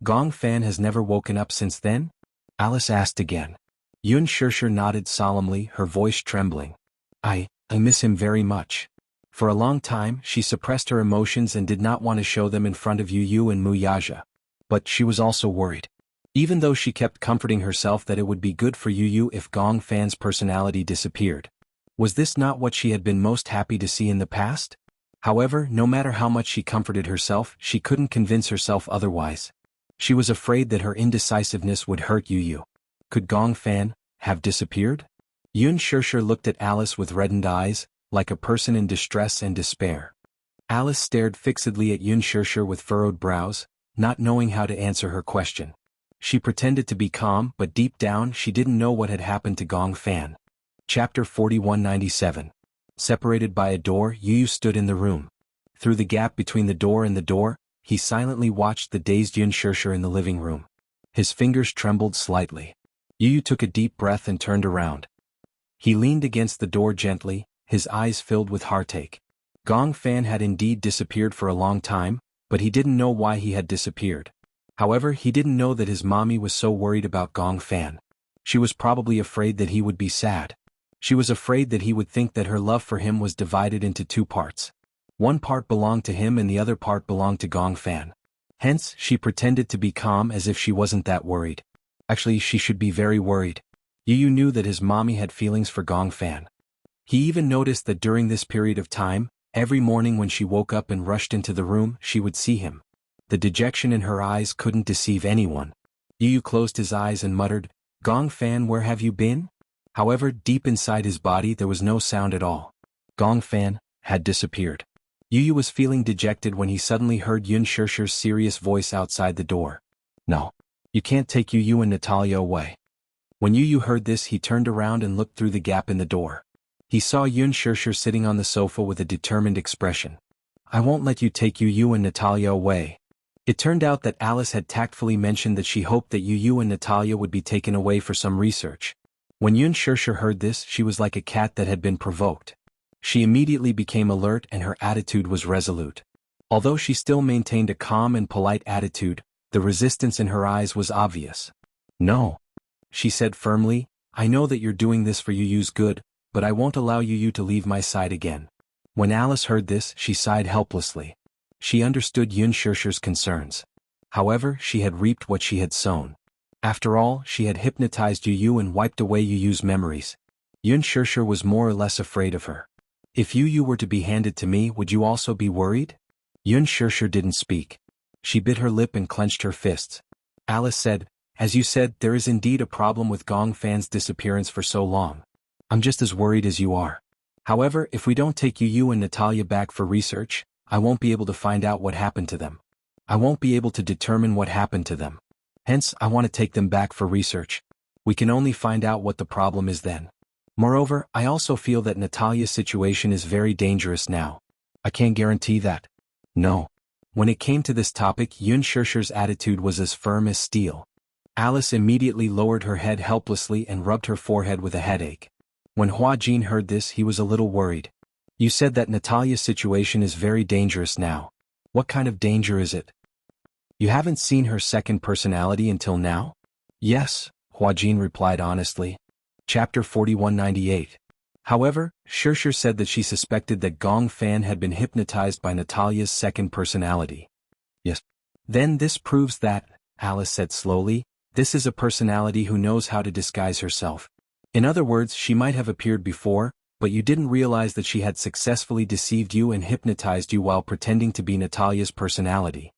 Gong Fan has never woken up since then? Alice asked again. Yun Shirshir nodded solemnly, her voice trembling. I miss him very much. For a long time, she suppressed her emotions and did not want to show them in front of Yu Yu and Mu Yaja. But she was also worried. Even though she kept comforting herself that it would be good for Yu Yu if Gong Fan's personality disappeared. Was this not what she had been most happy to see in the past? However, no matter how much she comforted herself, she couldn't convince herself otherwise. She was afraid that her indecisiveness would hurt Yu Yu. Could Gong Fan have disappeared? Yun Shirshir looked at Alice with reddened eyes, like a person in distress and despair. Alice stared fixedly at Yun Shirshir with furrowed brows, not knowing how to answer her question. She pretended to be calm, but deep down she didn't know what had happened to Gong Fan. Chapter 4197. Separated by a door, Yu Yu stood in the room. Through the gap between the door and the door, he silently watched the dazed Yun Shirshir in the living room. His fingers trembled slightly. Yu Yu took a deep breath and turned around. He leaned against the door gently, his eyes filled with heartache. Gong Fan had indeed disappeared for a long time, but he didn't know why he had disappeared. However, he didn't know that his mommy was so worried about Gong Fan. She was probably afraid that he would be sad. She was afraid that he would think that her love for him was divided into two parts. One part belonged to him and the other part belonged to Gong Fan. Hence, she pretended to be calm as if she wasn't that worried. Actually, she should be very worried. Yu Yu knew that his mommy had feelings for Gong Fan. He even noticed that during this period of time, every morning when she woke up and rushed into the room, she would see him. The dejection in her eyes couldn't deceive anyone. Yu Yu closed his eyes and muttered, Gong Fan, where have you been? However, deep inside his body there was no sound at all. Gong Fan had disappeared. Yu Yu was feeling dejected when he suddenly heard Yun Shirshir's serious voice outside the door. No. You can't take Yu Yu and Natalia away. When Yu Yu heard this, he turned around and looked through the gap in the door. He saw Yun Shirshir sitting on the sofa with a determined expression. I won't let you take Yu Yu and Natalia away. It turned out that Alice had tactfully mentioned that she hoped that Yu Yu and Natalia would be taken away for some research. When Yun Shirshir heard this, she was like a cat that had been provoked. She immediately became alert and her attitude was resolute. Although she still maintained a calm and polite attitude, the resistance in her eyes was obvious. No. She said firmly, I know that you're doing this for Yu Yu's good, but I won't allow Yu Yu to leave my side again. When Alice heard this, she sighed helplessly. She understood Yun Shirshir's concerns. However, she had reaped what she had sown. After all, she had hypnotized Yu Yu and wiped away Yu Yu's memories. Yun Shirshir was more or less afraid of her. If Yu Yu were to be handed to me, would you also be worried? Yun Shirshir didn't speak. She bit her lip and clenched her fists. Alice said, As you said, there is indeed a problem with Gong Fan's disappearance for so long. I'm just as worried as you are. However, if we don't take Yu Yu and Natalia back for research, I won't be able to find out what happened to them. I won't be able to determine what happened to them. Hence, I want to take them back for research. We can only find out what the problem is then. Moreover, I also feel that Natalia's situation is very dangerous now. I can't guarantee that. No. When it came to this topic, Yun Shirshir's attitude was as firm as steel. Alice immediately lowered her head helplessly and rubbed her forehead with a headache. When Hua Jin heard this, he was a little worried. You said that Natalia's situation is very dangerous now. What kind of danger is it? You haven't seen her second personality until now? Yes, Hua Jin replied honestly. Chapter 4198. However, Shirshir said that she suspected that Gong Fan had been hypnotized by Natalia's second personality. Yes. Then this proves that, Alice said slowly, this is a personality who knows how to disguise herself. In other words, she might have appeared before, but you didn't realize that she had successfully deceived you and hypnotized you while pretending to be Natalia's personality.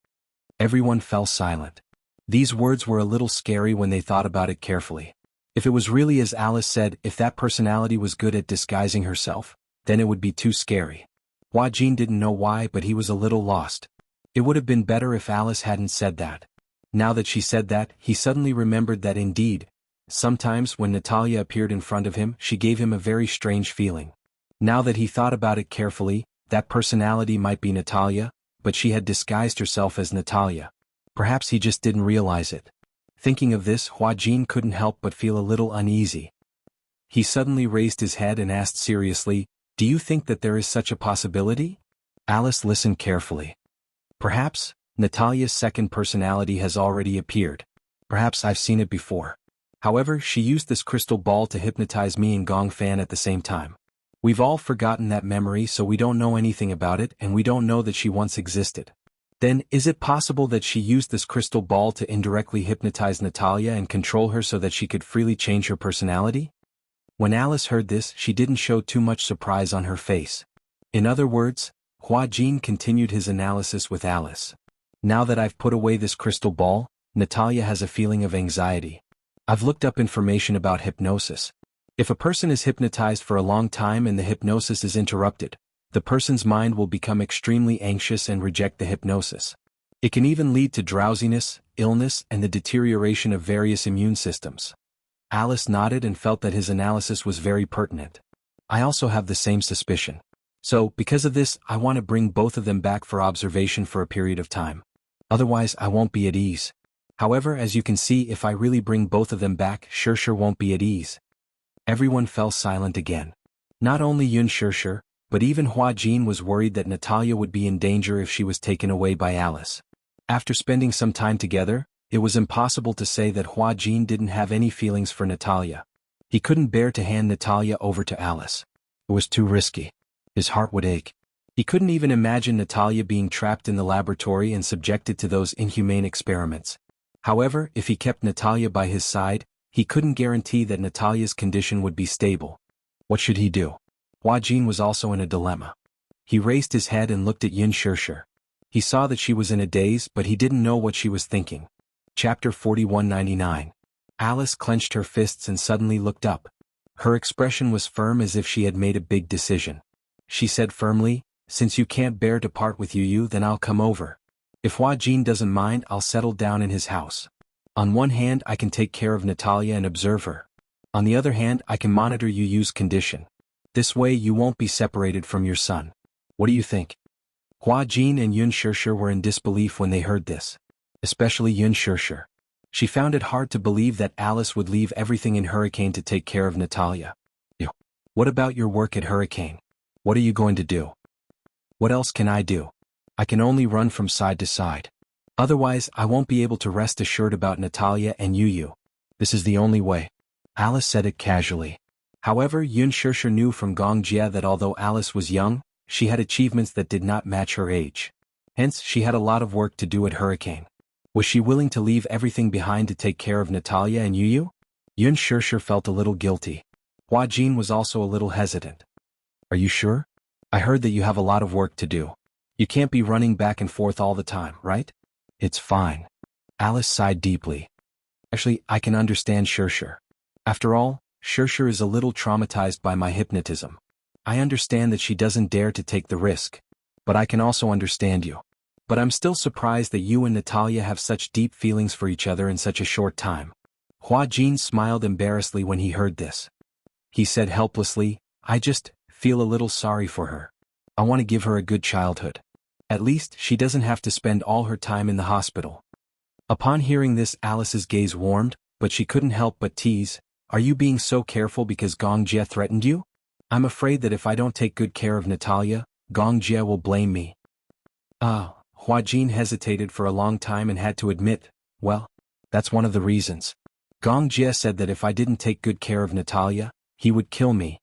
Everyone fell silent. These words were a little scary when they thought about it carefully. If it was really as Alice said, if that personality was good at disguising herself, then it would be too scary. Hua Jin didn't know why, but he was a little lost. It would have been better if Alice hadn't said that. Now that she said that, he suddenly remembered that indeed, sometimes when Natalia appeared in front of him, she gave him a very strange feeling. Now that he thought about it carefully, that personality might be Natalia, but she had disguised herself as Natalia. Perhaps he just didn't realize it. Thinking of this, Hua Jin couldn't help but feel a little uneasy. He suddenly raised his head and asked seriously, "Do you think that there is such a possibility?" Alice listened carefully. "Perhaps, Natalia's second personality has already appeared. Perhaps I've seen it before. However, she used this crystal ball to hypnotize me and Gong Fan at the same time. We've all forgotten that memory, so we don't know anything about it, and we don't know that she once existed. Then, is it possible that she used this crystal ball to indirectly hypnotize Natalia and control her so that she could freely change her personality?" When Alice heard this, she didn't show too much surprise on her face. In other words, Hua Jin continued his analysis with Alice. "Now that I've put away this crystal ball, Natalia has a feeling of anxiety. I've looked up information about hypnosis. If a person is hypnotized for a long time and the hypnosis is interrupted, the person's mind will become extremely anxious and reject the hypnosis. It can even lead to drowsiness, illness, and the deterioration of various immune systems." Alice nodded and felt that his analysis was very pertinent. "I also have the same suspicion. So, because of this, I want to bring both of them back for observation for a period of time. Otherwise, I won't be at ease. However, as you can see, if I really bring both of them back, Shirshir won't be at ease." Everyone fell silent again. Not only Yun Shirshir, but even Hua Jin was worried that Natalia would be in danger if she was taken away by Alice. After spending some time together, it was impossible to say that Hua Jin didn't have any feelings for Natalia. He couldn't bear to hand Natalia over to Alice. It was too risky. His heart would ache. He couldn't even imagine Natalia being trapped in the laboratory and subjected to those inhumane experiments. However, if he kept Natalia by his side, he couldn't guarantee that Natalia's condition would be stable. What should he do? Hua Jin was also in a dilemma. He raised his head and looked at Yun Shirshir. He saw that she was in a daze, but he didn't know what she was thinking. Chapter 4199. Alice clenched her fists and suddenly looked up. Her expression was firm as if she had made a big decision. She said firmly, "Since you can't bear to part with Yu, then I'll come over. If Hua Jin doesn't mind, I'll settle down in his house. On one hand, I can take care of Natalia and observe her. On the other hand, I can monitor Yu's condition. This way you won't be separated from your son. What do you think?" Hua Jin and Yun Shirshir were in disbelief when they heard this. Especially Yun Shirshir. She found it hard to believe that Alice would leave everything in Hurricane to take care of Natalia. "What about your work at Hurricane? What are you going to do?" "What else can I do? I can only run from side to side. Otherwise, I won't be able to rest assured about Natalia and Yu. This is the only way." Alice said it casually. However, Yun Shirshir knew from Gong Jia that although Alice was young, she had achievements that did not match her age. Hence, she had a lot of work to do at Hurricane. Was she willing to leave everything behind to take care of Natalia and Yu? Yun Shirshir felt a little guilty. Hua Jin was also a little hesitant. "Are you sure? I heard that you have a lot of work to do. You can't be running back and forth all the time, right?" "It's fine." Alice sighed deeply. "Actually, I can understand Shirshir. After all, Shirshir is a little traumatized by my hypnotism. I understand that she doesn't dare to take the risk. But I can also understand you. But I'm still surprised that you and Natalia have such deep feelings for each other in such a short time." Hua Jin smiled embarrassedly when he heard this. He said helplessly, "I just feel a little sorry for her. I want to give her a good childhood. At least, she doesn't have to spend all her time in the hospital." Upon hearing this, Alice's gaze warmed, but she couldn't help but tease, "Are you being so careful because Gong Jia threatened you? I'm afraid that if I don't take good care of Natalia, Gong Jia will blame me." Hua Jin hesitated for a long time and had to admit, "Well, that's one of the reasons. Gong Jia said that if I didn't take good care of Natalia, he would kill me."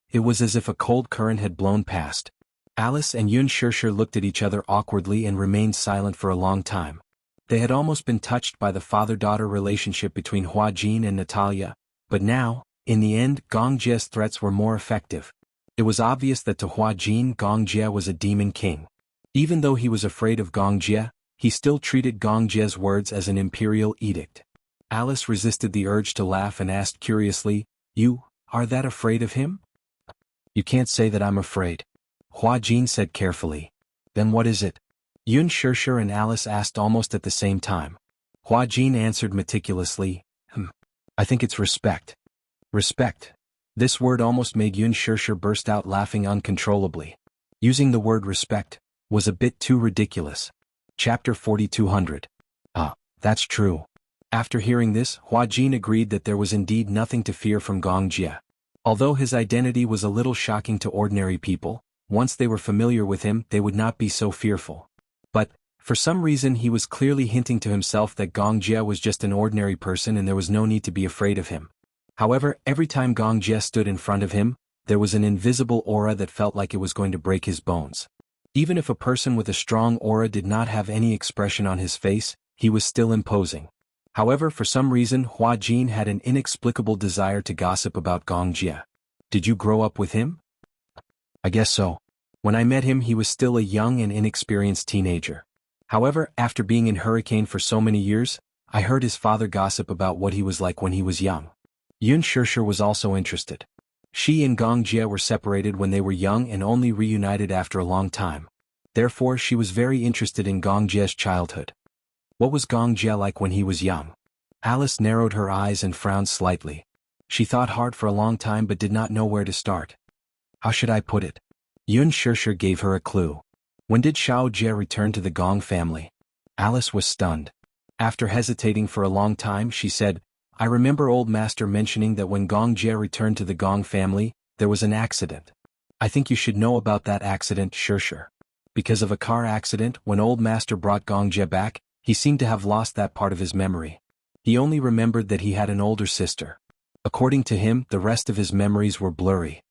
It was as if a cold current had blown past. Alice and Yun Shirshir looked at each other awkwardly and remained silent for a long time. They had almost been touched by the father-daughter relationship between Hua Jin and Natalia, but now, in the end, Gong Jia's threats were more effective. It was obvious that to Hua Jin, Gong Jia was a demon king. Even though he was afraid of Gong Jia, he still treated Gong Jia's words as an imperial edict. Alice resisted the urge to laugh and asked curiously, "You are that afraid of him?" "You can't say that I'm afraid," Hua Jin said carefully. "Then what is it?" Yun Shirshir and Alice asked almost at the same time. Hua Jin answered meticulously, I think it's respect. Respect. This word almost made Yun Shirshir burst out laughing uncontrollably. Using the word respect was a bit too ridiculous. Chapter 4200. That's true. After hearing this, Hua Jin agreed that there was indeed nothing to fear from Gong Jie. Although his identity was a little shocking to ordinary people, once they were familiar with him they would not be so fearful. But, for some reason he was clearly hinting to himself that Gong Jie was just an ordinary person and there was no need to be afraid of him. However, every time Gong Jie stood in front of him, there was an invisible aura that felt like it was going to break his bones. Even if a person with a strong aura did not have any expression on his face, he was still imposing. However, for some reason Hua Jin had an inexplicable desire to gossip about Gong Jie. "Did you grow up with him?" "I guess so. When I met him he was still a young and inexperienced teenager. However, after being in Hurricane for so many years, I heard his father gossip about what he was like when he was young." Yun Shirshir was also interested. She and Gong Jie were separated when they were young and only reunited after a long time. Therefore she was very interested in Gong Jie's childhood. What was Gong Jie like when he was young? Alice narrowed her eyes and frowned slightly. She thought hard for a long time but did not know where to start. How should I put it? Yun Shirshir gave her a clue. When did Xiao Jie return to the Gong family? Alice was stunned. After hesitating for a long time she said, I remember old master mentioning that when Gong Jie returned to the Gong family, there was an accident. I think you should know about that accident, Shirshir. Because of a car accident, when old master brought Gong Jie back, he seemed to have lost that part of his memory. He only remembered that he had an older sister. According to him, the rest of his memories were blurry.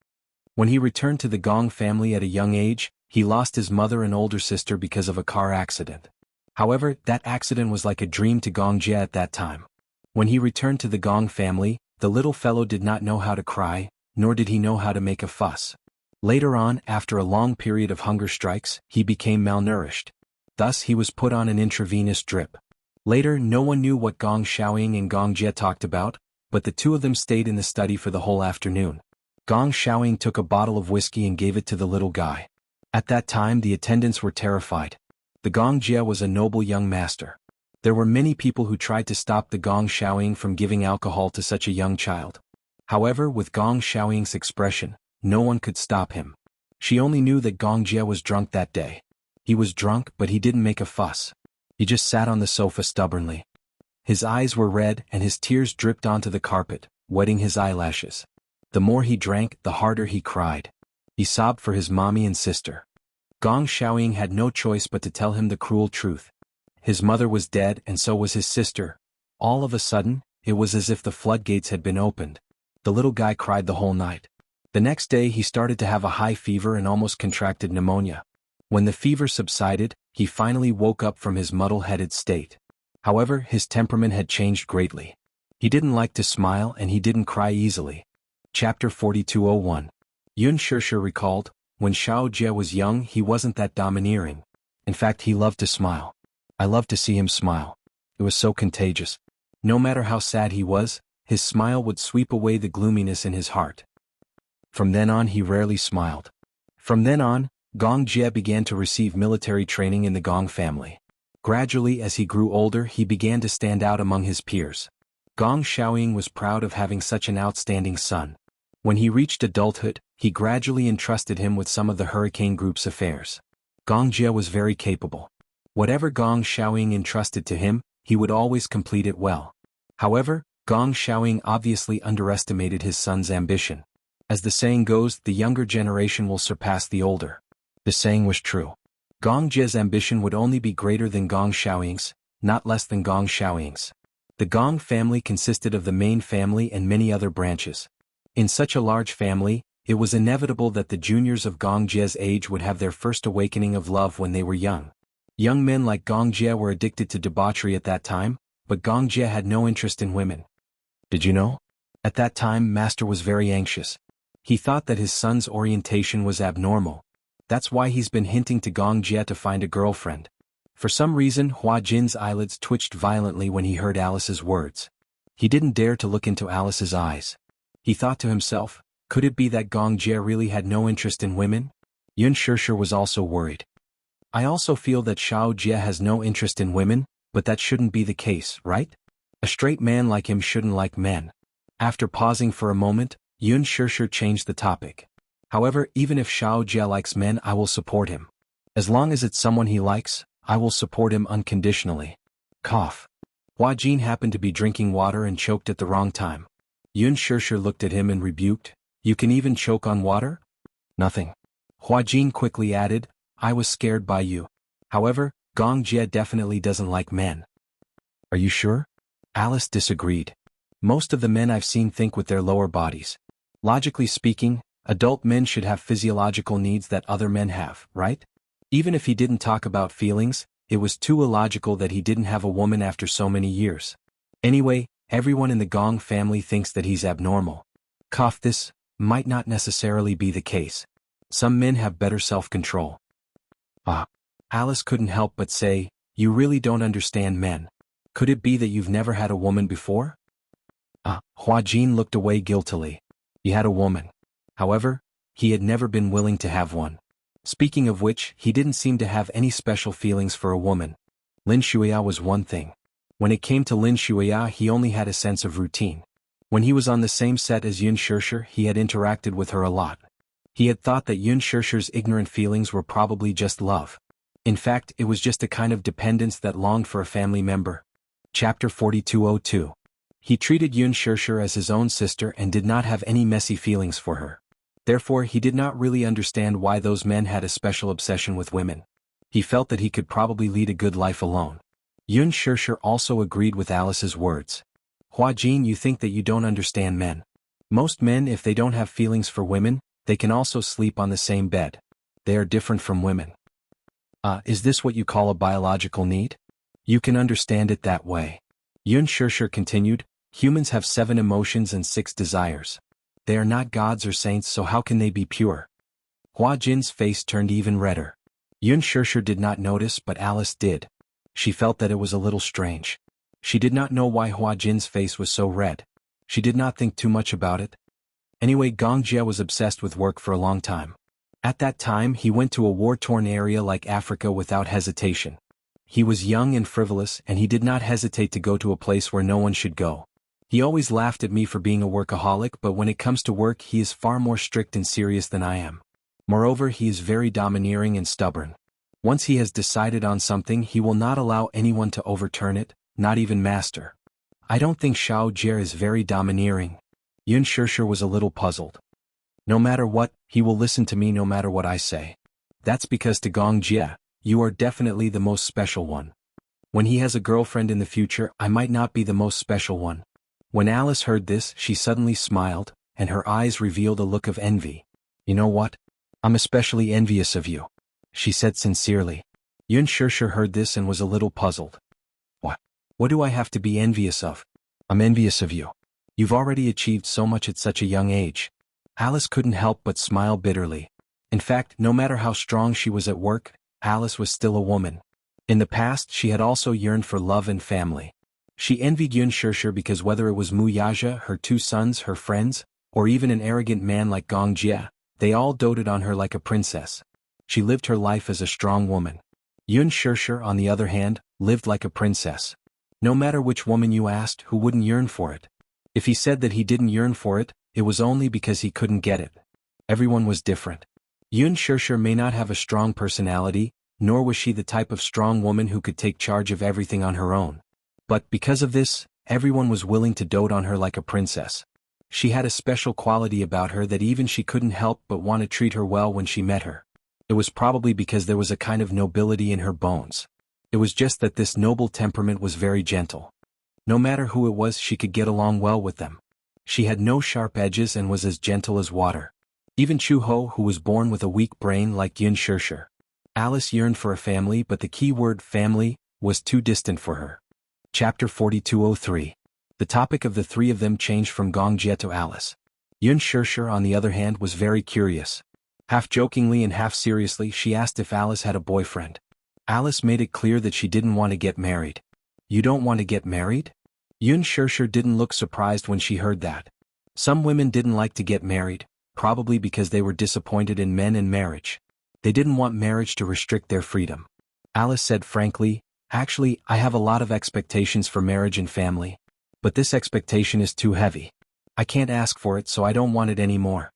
When he returned to the Gong family at a young age, he lost his mother and older sister because of a car accident. However, that accident was like a dream to Gong Jie at that time. When he returned to the Gong family, the little fellow did not know how to cry, nor did he know how to make a fuss. Later on, after a long period of hunger strikes, he became malnourished. Thus he was put on an intravenous drip. Later, no one knew what Gong Xiaoying and Gong Jie talked about, but the two of them stayed in the study for the whole afternoon. Gong Xiaoying took a bottle of whiskey and gave it to the little guy. At that time the attendants were terrified. The Gong Jie was a noble young master. There were many people who tried to stop the Gong Xiaoying from giving alcohol to such a young child. However, with Gong Xiaoying's expression, no one could stop him. She only knew that Gong Jie was drunk that day. He was drunk, but he didn't make a fuss. He just sat on the sofa stubbornly. His eyes were red and his tears dripped onto the carpet, wetting his eyelashes. The more he drank, the harder he cried. He sobbed for his mommy and sister. Gong Xiaoying had no choice but to tell him the cruel truth. His mother was dead and so was his sister. All of a sudden, it was as if the floodgates had been opened. The little guy cried the whole night. The next day he started to have a high fever and almost contracted pneumonia. When the fever subsided, he finally woke up from his muddle-headed state. However, his temperament had changed greatly. He didn't like to smile and he didn't cry easily. Chapter 4201. Yun Shirshir recalled, when Xiao Jie was young he wasn't that domineering. In fact, he loved to smile. I loved to see him smile. It was so contagious. No matter how sad he was, his smile would sweep away the gloominess in his heart. From then on he rarely smiled. From then on, Gong Jie began to receive military training in the Gong family. Gradually as he grew older he began to stand out among his peers. Gong Xiaoying was proud of having such an outstanding son. When he reached adulthood, he gradually entrusted him with some of the Hurricane Group's affairs. Gong Jie was very capable. Whatever Gong Xiaoying entrusted to him, he would always complete it well. However, Gong Xiaoying obviously underestimated his son's ambition. As the saying goes, the younger generation will surpass the older. The saying was true. Gong Jie's ambition would only be greater than Gong Xiaoying's, not less than Gong Xiaoying's. The Gong family consisted of the main family and many other branches. In such a large family, it was inevitable that the juniors of Gong Jie's age would have their first awakening of love when they were young. Young men like Gong Jie were addicted to debauchery at that time, but Gong Jie had no interest in women. Did you know? At that time Master was very anxious. He thought that his son's orientation was abnormal. That's why he's been hinting to Gong Jie to find a girlfriend. For some reason Hua Jin's eyelids twitched violently when he heard Alice's words. He didn't dare to look into Alice's eyes. He thought to himself, could it be that Gong Jie really had no interest in women? Yun Shishir was also worried. I also feel that Xiao Jie has no interest in women, but that shouldn't be the case, right? A straight man like him shouldn't like men. After pausing for a moment, Yun Shishir changed the topic. However, even if Xiao Jie likes men, I will support him. As long as it's someone he likes, I will support him unconditionally. Cough. Hua Jin happened to be drinking water and choked at the wrong time. Yun Shishir looked at him and rebuked, "You can even choke on water?" "Nothing." Hua Jin quickly added, "I was scared by you. However, Gong Jie definitely doesn't like men." "Are you sure?" Alice disagreed. "Most of the men I've seen think with their lower bodies. Logically speaking, adult men should have physiological needs that other men have, right? Even if he didn't talk about feelings, it was too illogical that he didn't have a woman after so many years. Anyway, everyone in the Gong family thinks that he's abnormal. Cough. This might not necessarily be the case. Some men have better self-control." Alice couldn't help but say, "You really don't understand men. Could it be that you've never had a woman before?" Hua Jin looked away guiltily. He had a woman. However, he had never been willing to have one. Speaking of which, he didn't seem to have any special feelings for a woman. Lin Shuya was one thing. When it came to Lin Shuya, he only had a sense of routine. When he was on the same set as Yun Shishir, he had interacted with her a lot. He had thought that Yun Shishir's ignorant feelings were probably just love. In fact, it was just a kind of dependence that longed for a family member. Chapter 4202. He treated Yun Shishir as his own sister and did not have any messy feelings for her. Therefore, he did not really understand why those men had a special obsession with women. He felt that he could probably lead a good life alone. Yun Shishir also agreed with Alice's words. "Hua Jin, you think that you don't understand men. Most men, if they don't have feelings for women, they can also sleep on the same bed. They are different from women." Is this what you call a biological need? You can understand it that way. Yun Shishir continued, "Humans have 7 emotions and 6 desires. They are not gods or saints, so how can they be pure?" Hua Jin's face turned even redder. Yun Shishir did not notice, but Alice did. She felt that it was a little strange. She did not know why Hua Jin's face was so red. She did not think too much about it. Anyway, Gong Jie was obsessed with work for a long time. At that time, he went to a war-torn area like Africa without hesitation. He was young and frivolous, and he did not hesitate to go to a place where no one should go. He always laughed at me for being a workaholic, but when it comes to work, he is far more strict and serious than I am. Moreover, he is very domineering and stubborn. Once he has decided on something, he will not allow anyone to overturn it, not even master. I don't think Xiao Jie is very domineering." Yun Shishir was a little puzzled. "No matter what, he will listen to me no matter what I say. That's because to Gong Jie, you are definitely the most special one. When he has a girlfriend in the future, I might not be the most special one." When Alice heard this, she suddenly smiled, and her eyes revealed a look of envy. "You know what? I'm especially envious of you," she said sincerely. Yun Shishir heard this and was a little puzzled. What do I have to be envious of?" "I'm envious of you. You've already achieved so much at such a young age." Alice couldn't help but smile bitterly. In fact, no matter how strong she was at work, Alice was still a woman. In the past, she had also yearned for love and family. She envied Yun Shishir because whether it was Mu Yaja, her 2 sons, her friends, or even an arrogant man like Gong Jie, they all doted on her like a princess. She lived her life as a strong woman. Yun Shishir, on the other hand, lived like a princess. No matter which woman you asked, who wouldn't yearn for it? If he said that he didn't yearn for it, it was only because he couldn't get it. Everyone was different. Yun Shishir may not have a strong personality, nor was she the type of strong woman who could take charge of everything on her own. But because of this, everyone was willing to dote on her like a princess. She had a special quality about her that even she couldn't help but want to treat her well when she met her. It was probably because there was a kind of nobility in her bones. It was just that this noble temperament was very gentle. No matter who it was, she could get along well with them. She had no sharp edges and was as gentle as water. Even Chu Ho, who was born with a weak brain like Yun Shishir. Alice yearned for a family, but the key word family was too distant for her. Chapter 4203. The topic of the 3 of them changed from Gong Jie to Alice. Yun Shishir, on the other hand, was very curious. Half jokingly and half seriously, she asked if Alice had a boyfriend. Alice made it clear that she didn't want to get married. "You don't want to get married?" Yun Shirshir didn't look surprised when she heard that. Some women didn't like to get married, probably because they were disappointed in men and marriage. They didn't want marriage to restrict their freedom. Alice said frankly, "Actually, I have a lot of expectations for marriage and family. But this expectation is too heavy. I can't ask for it, so I don't want it anymore."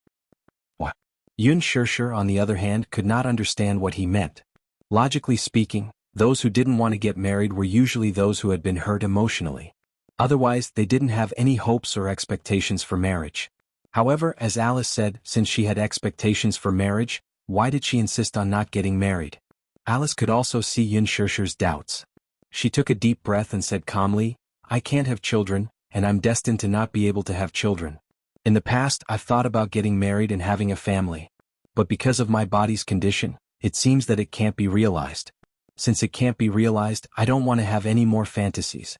What? Yun Shirshir, on the other hand, could not understand what he meant. Logically speaking, those who didn't want to get married were usually those who had been hurt emotionally. Otherwise, they didn't have any hopes or expectations for marriage. However, as Alice said, since she had expectations for marriage, why did she insist on not getting married? Alice could also see Yun Shirshir's doubts. She took a deep breath and said calmly, "I can't have children, and I'm destined to not be able to have children. In the past, I've thought about getting married and having a family. But because of my body's condition, it seems that it can't be realized. Since it can't be realized, I don't want to have any more fantasies."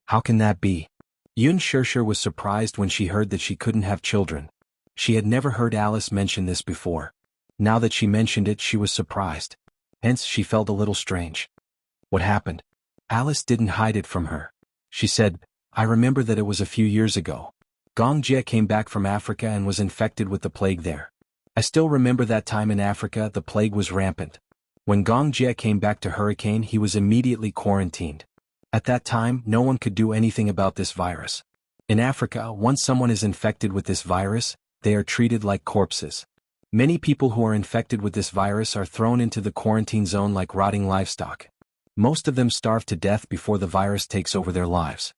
How can that be? Yun Shirshir was surprised when she heard that she couldn't have children. She had never heard Alice mention this before. Now that she mentioned it, she was surprised. Hence, she felt a little strange. What happened? Alice didn't hide it from her. She said, "I remember that it was a few years ago. Gong Jie came back from Africa and was infected with the plague there. I still remember that time in Africa the plague was rampant. When Gong Jie came back to Hurricane, he was immediately quarantined. At that time, no one could do anything about this virus. In Africa, once someone is infected with this virus, they are treated like corpses. Many people who are infected with this virus are thrown into the quarantine zone like rotting livestock. Most of them starve to death before the virus takes over their lives."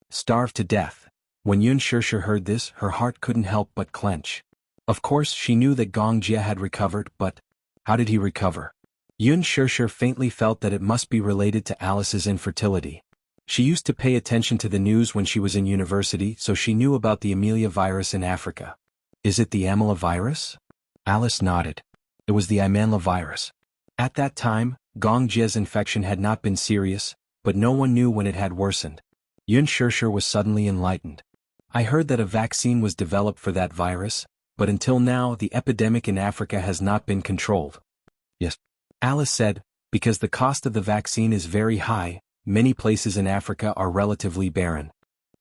Starve to death. When Yun Shirshir heard this, her heart couldn't help but clench. Of course, she knew that Gong Jie had recovered, but how did he recover? Yun Shirshir faintly felt that it must be related to Alice's infertility. She used to pay attention to the news when she was in university, so she knew about the Amelia virus in Africa. Is it the Amela virus? Alice nodded. It was the Imanla virus. At that time, Gong Jie's infection had not been serious, but no one knew when it had worsened. Yun Shirshir was suddenly enlightened. "I heard that a vaccine was developed for that virus, but until now the epidemic in Africa has not been controlled." "Yes," Alice said, "because the cost of the vaccine is very high. Many places in Africa are relatively barren.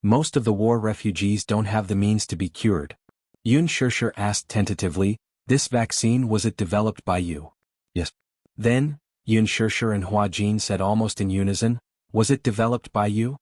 Most of the war refugees don't have the means to be cured." Yun Shirshir asked tentatively, "This vaccine, was it developed by you?" "Yes." "Then," Yun Shirshir and Hua Jin said almost in unison, "was it developed by you?"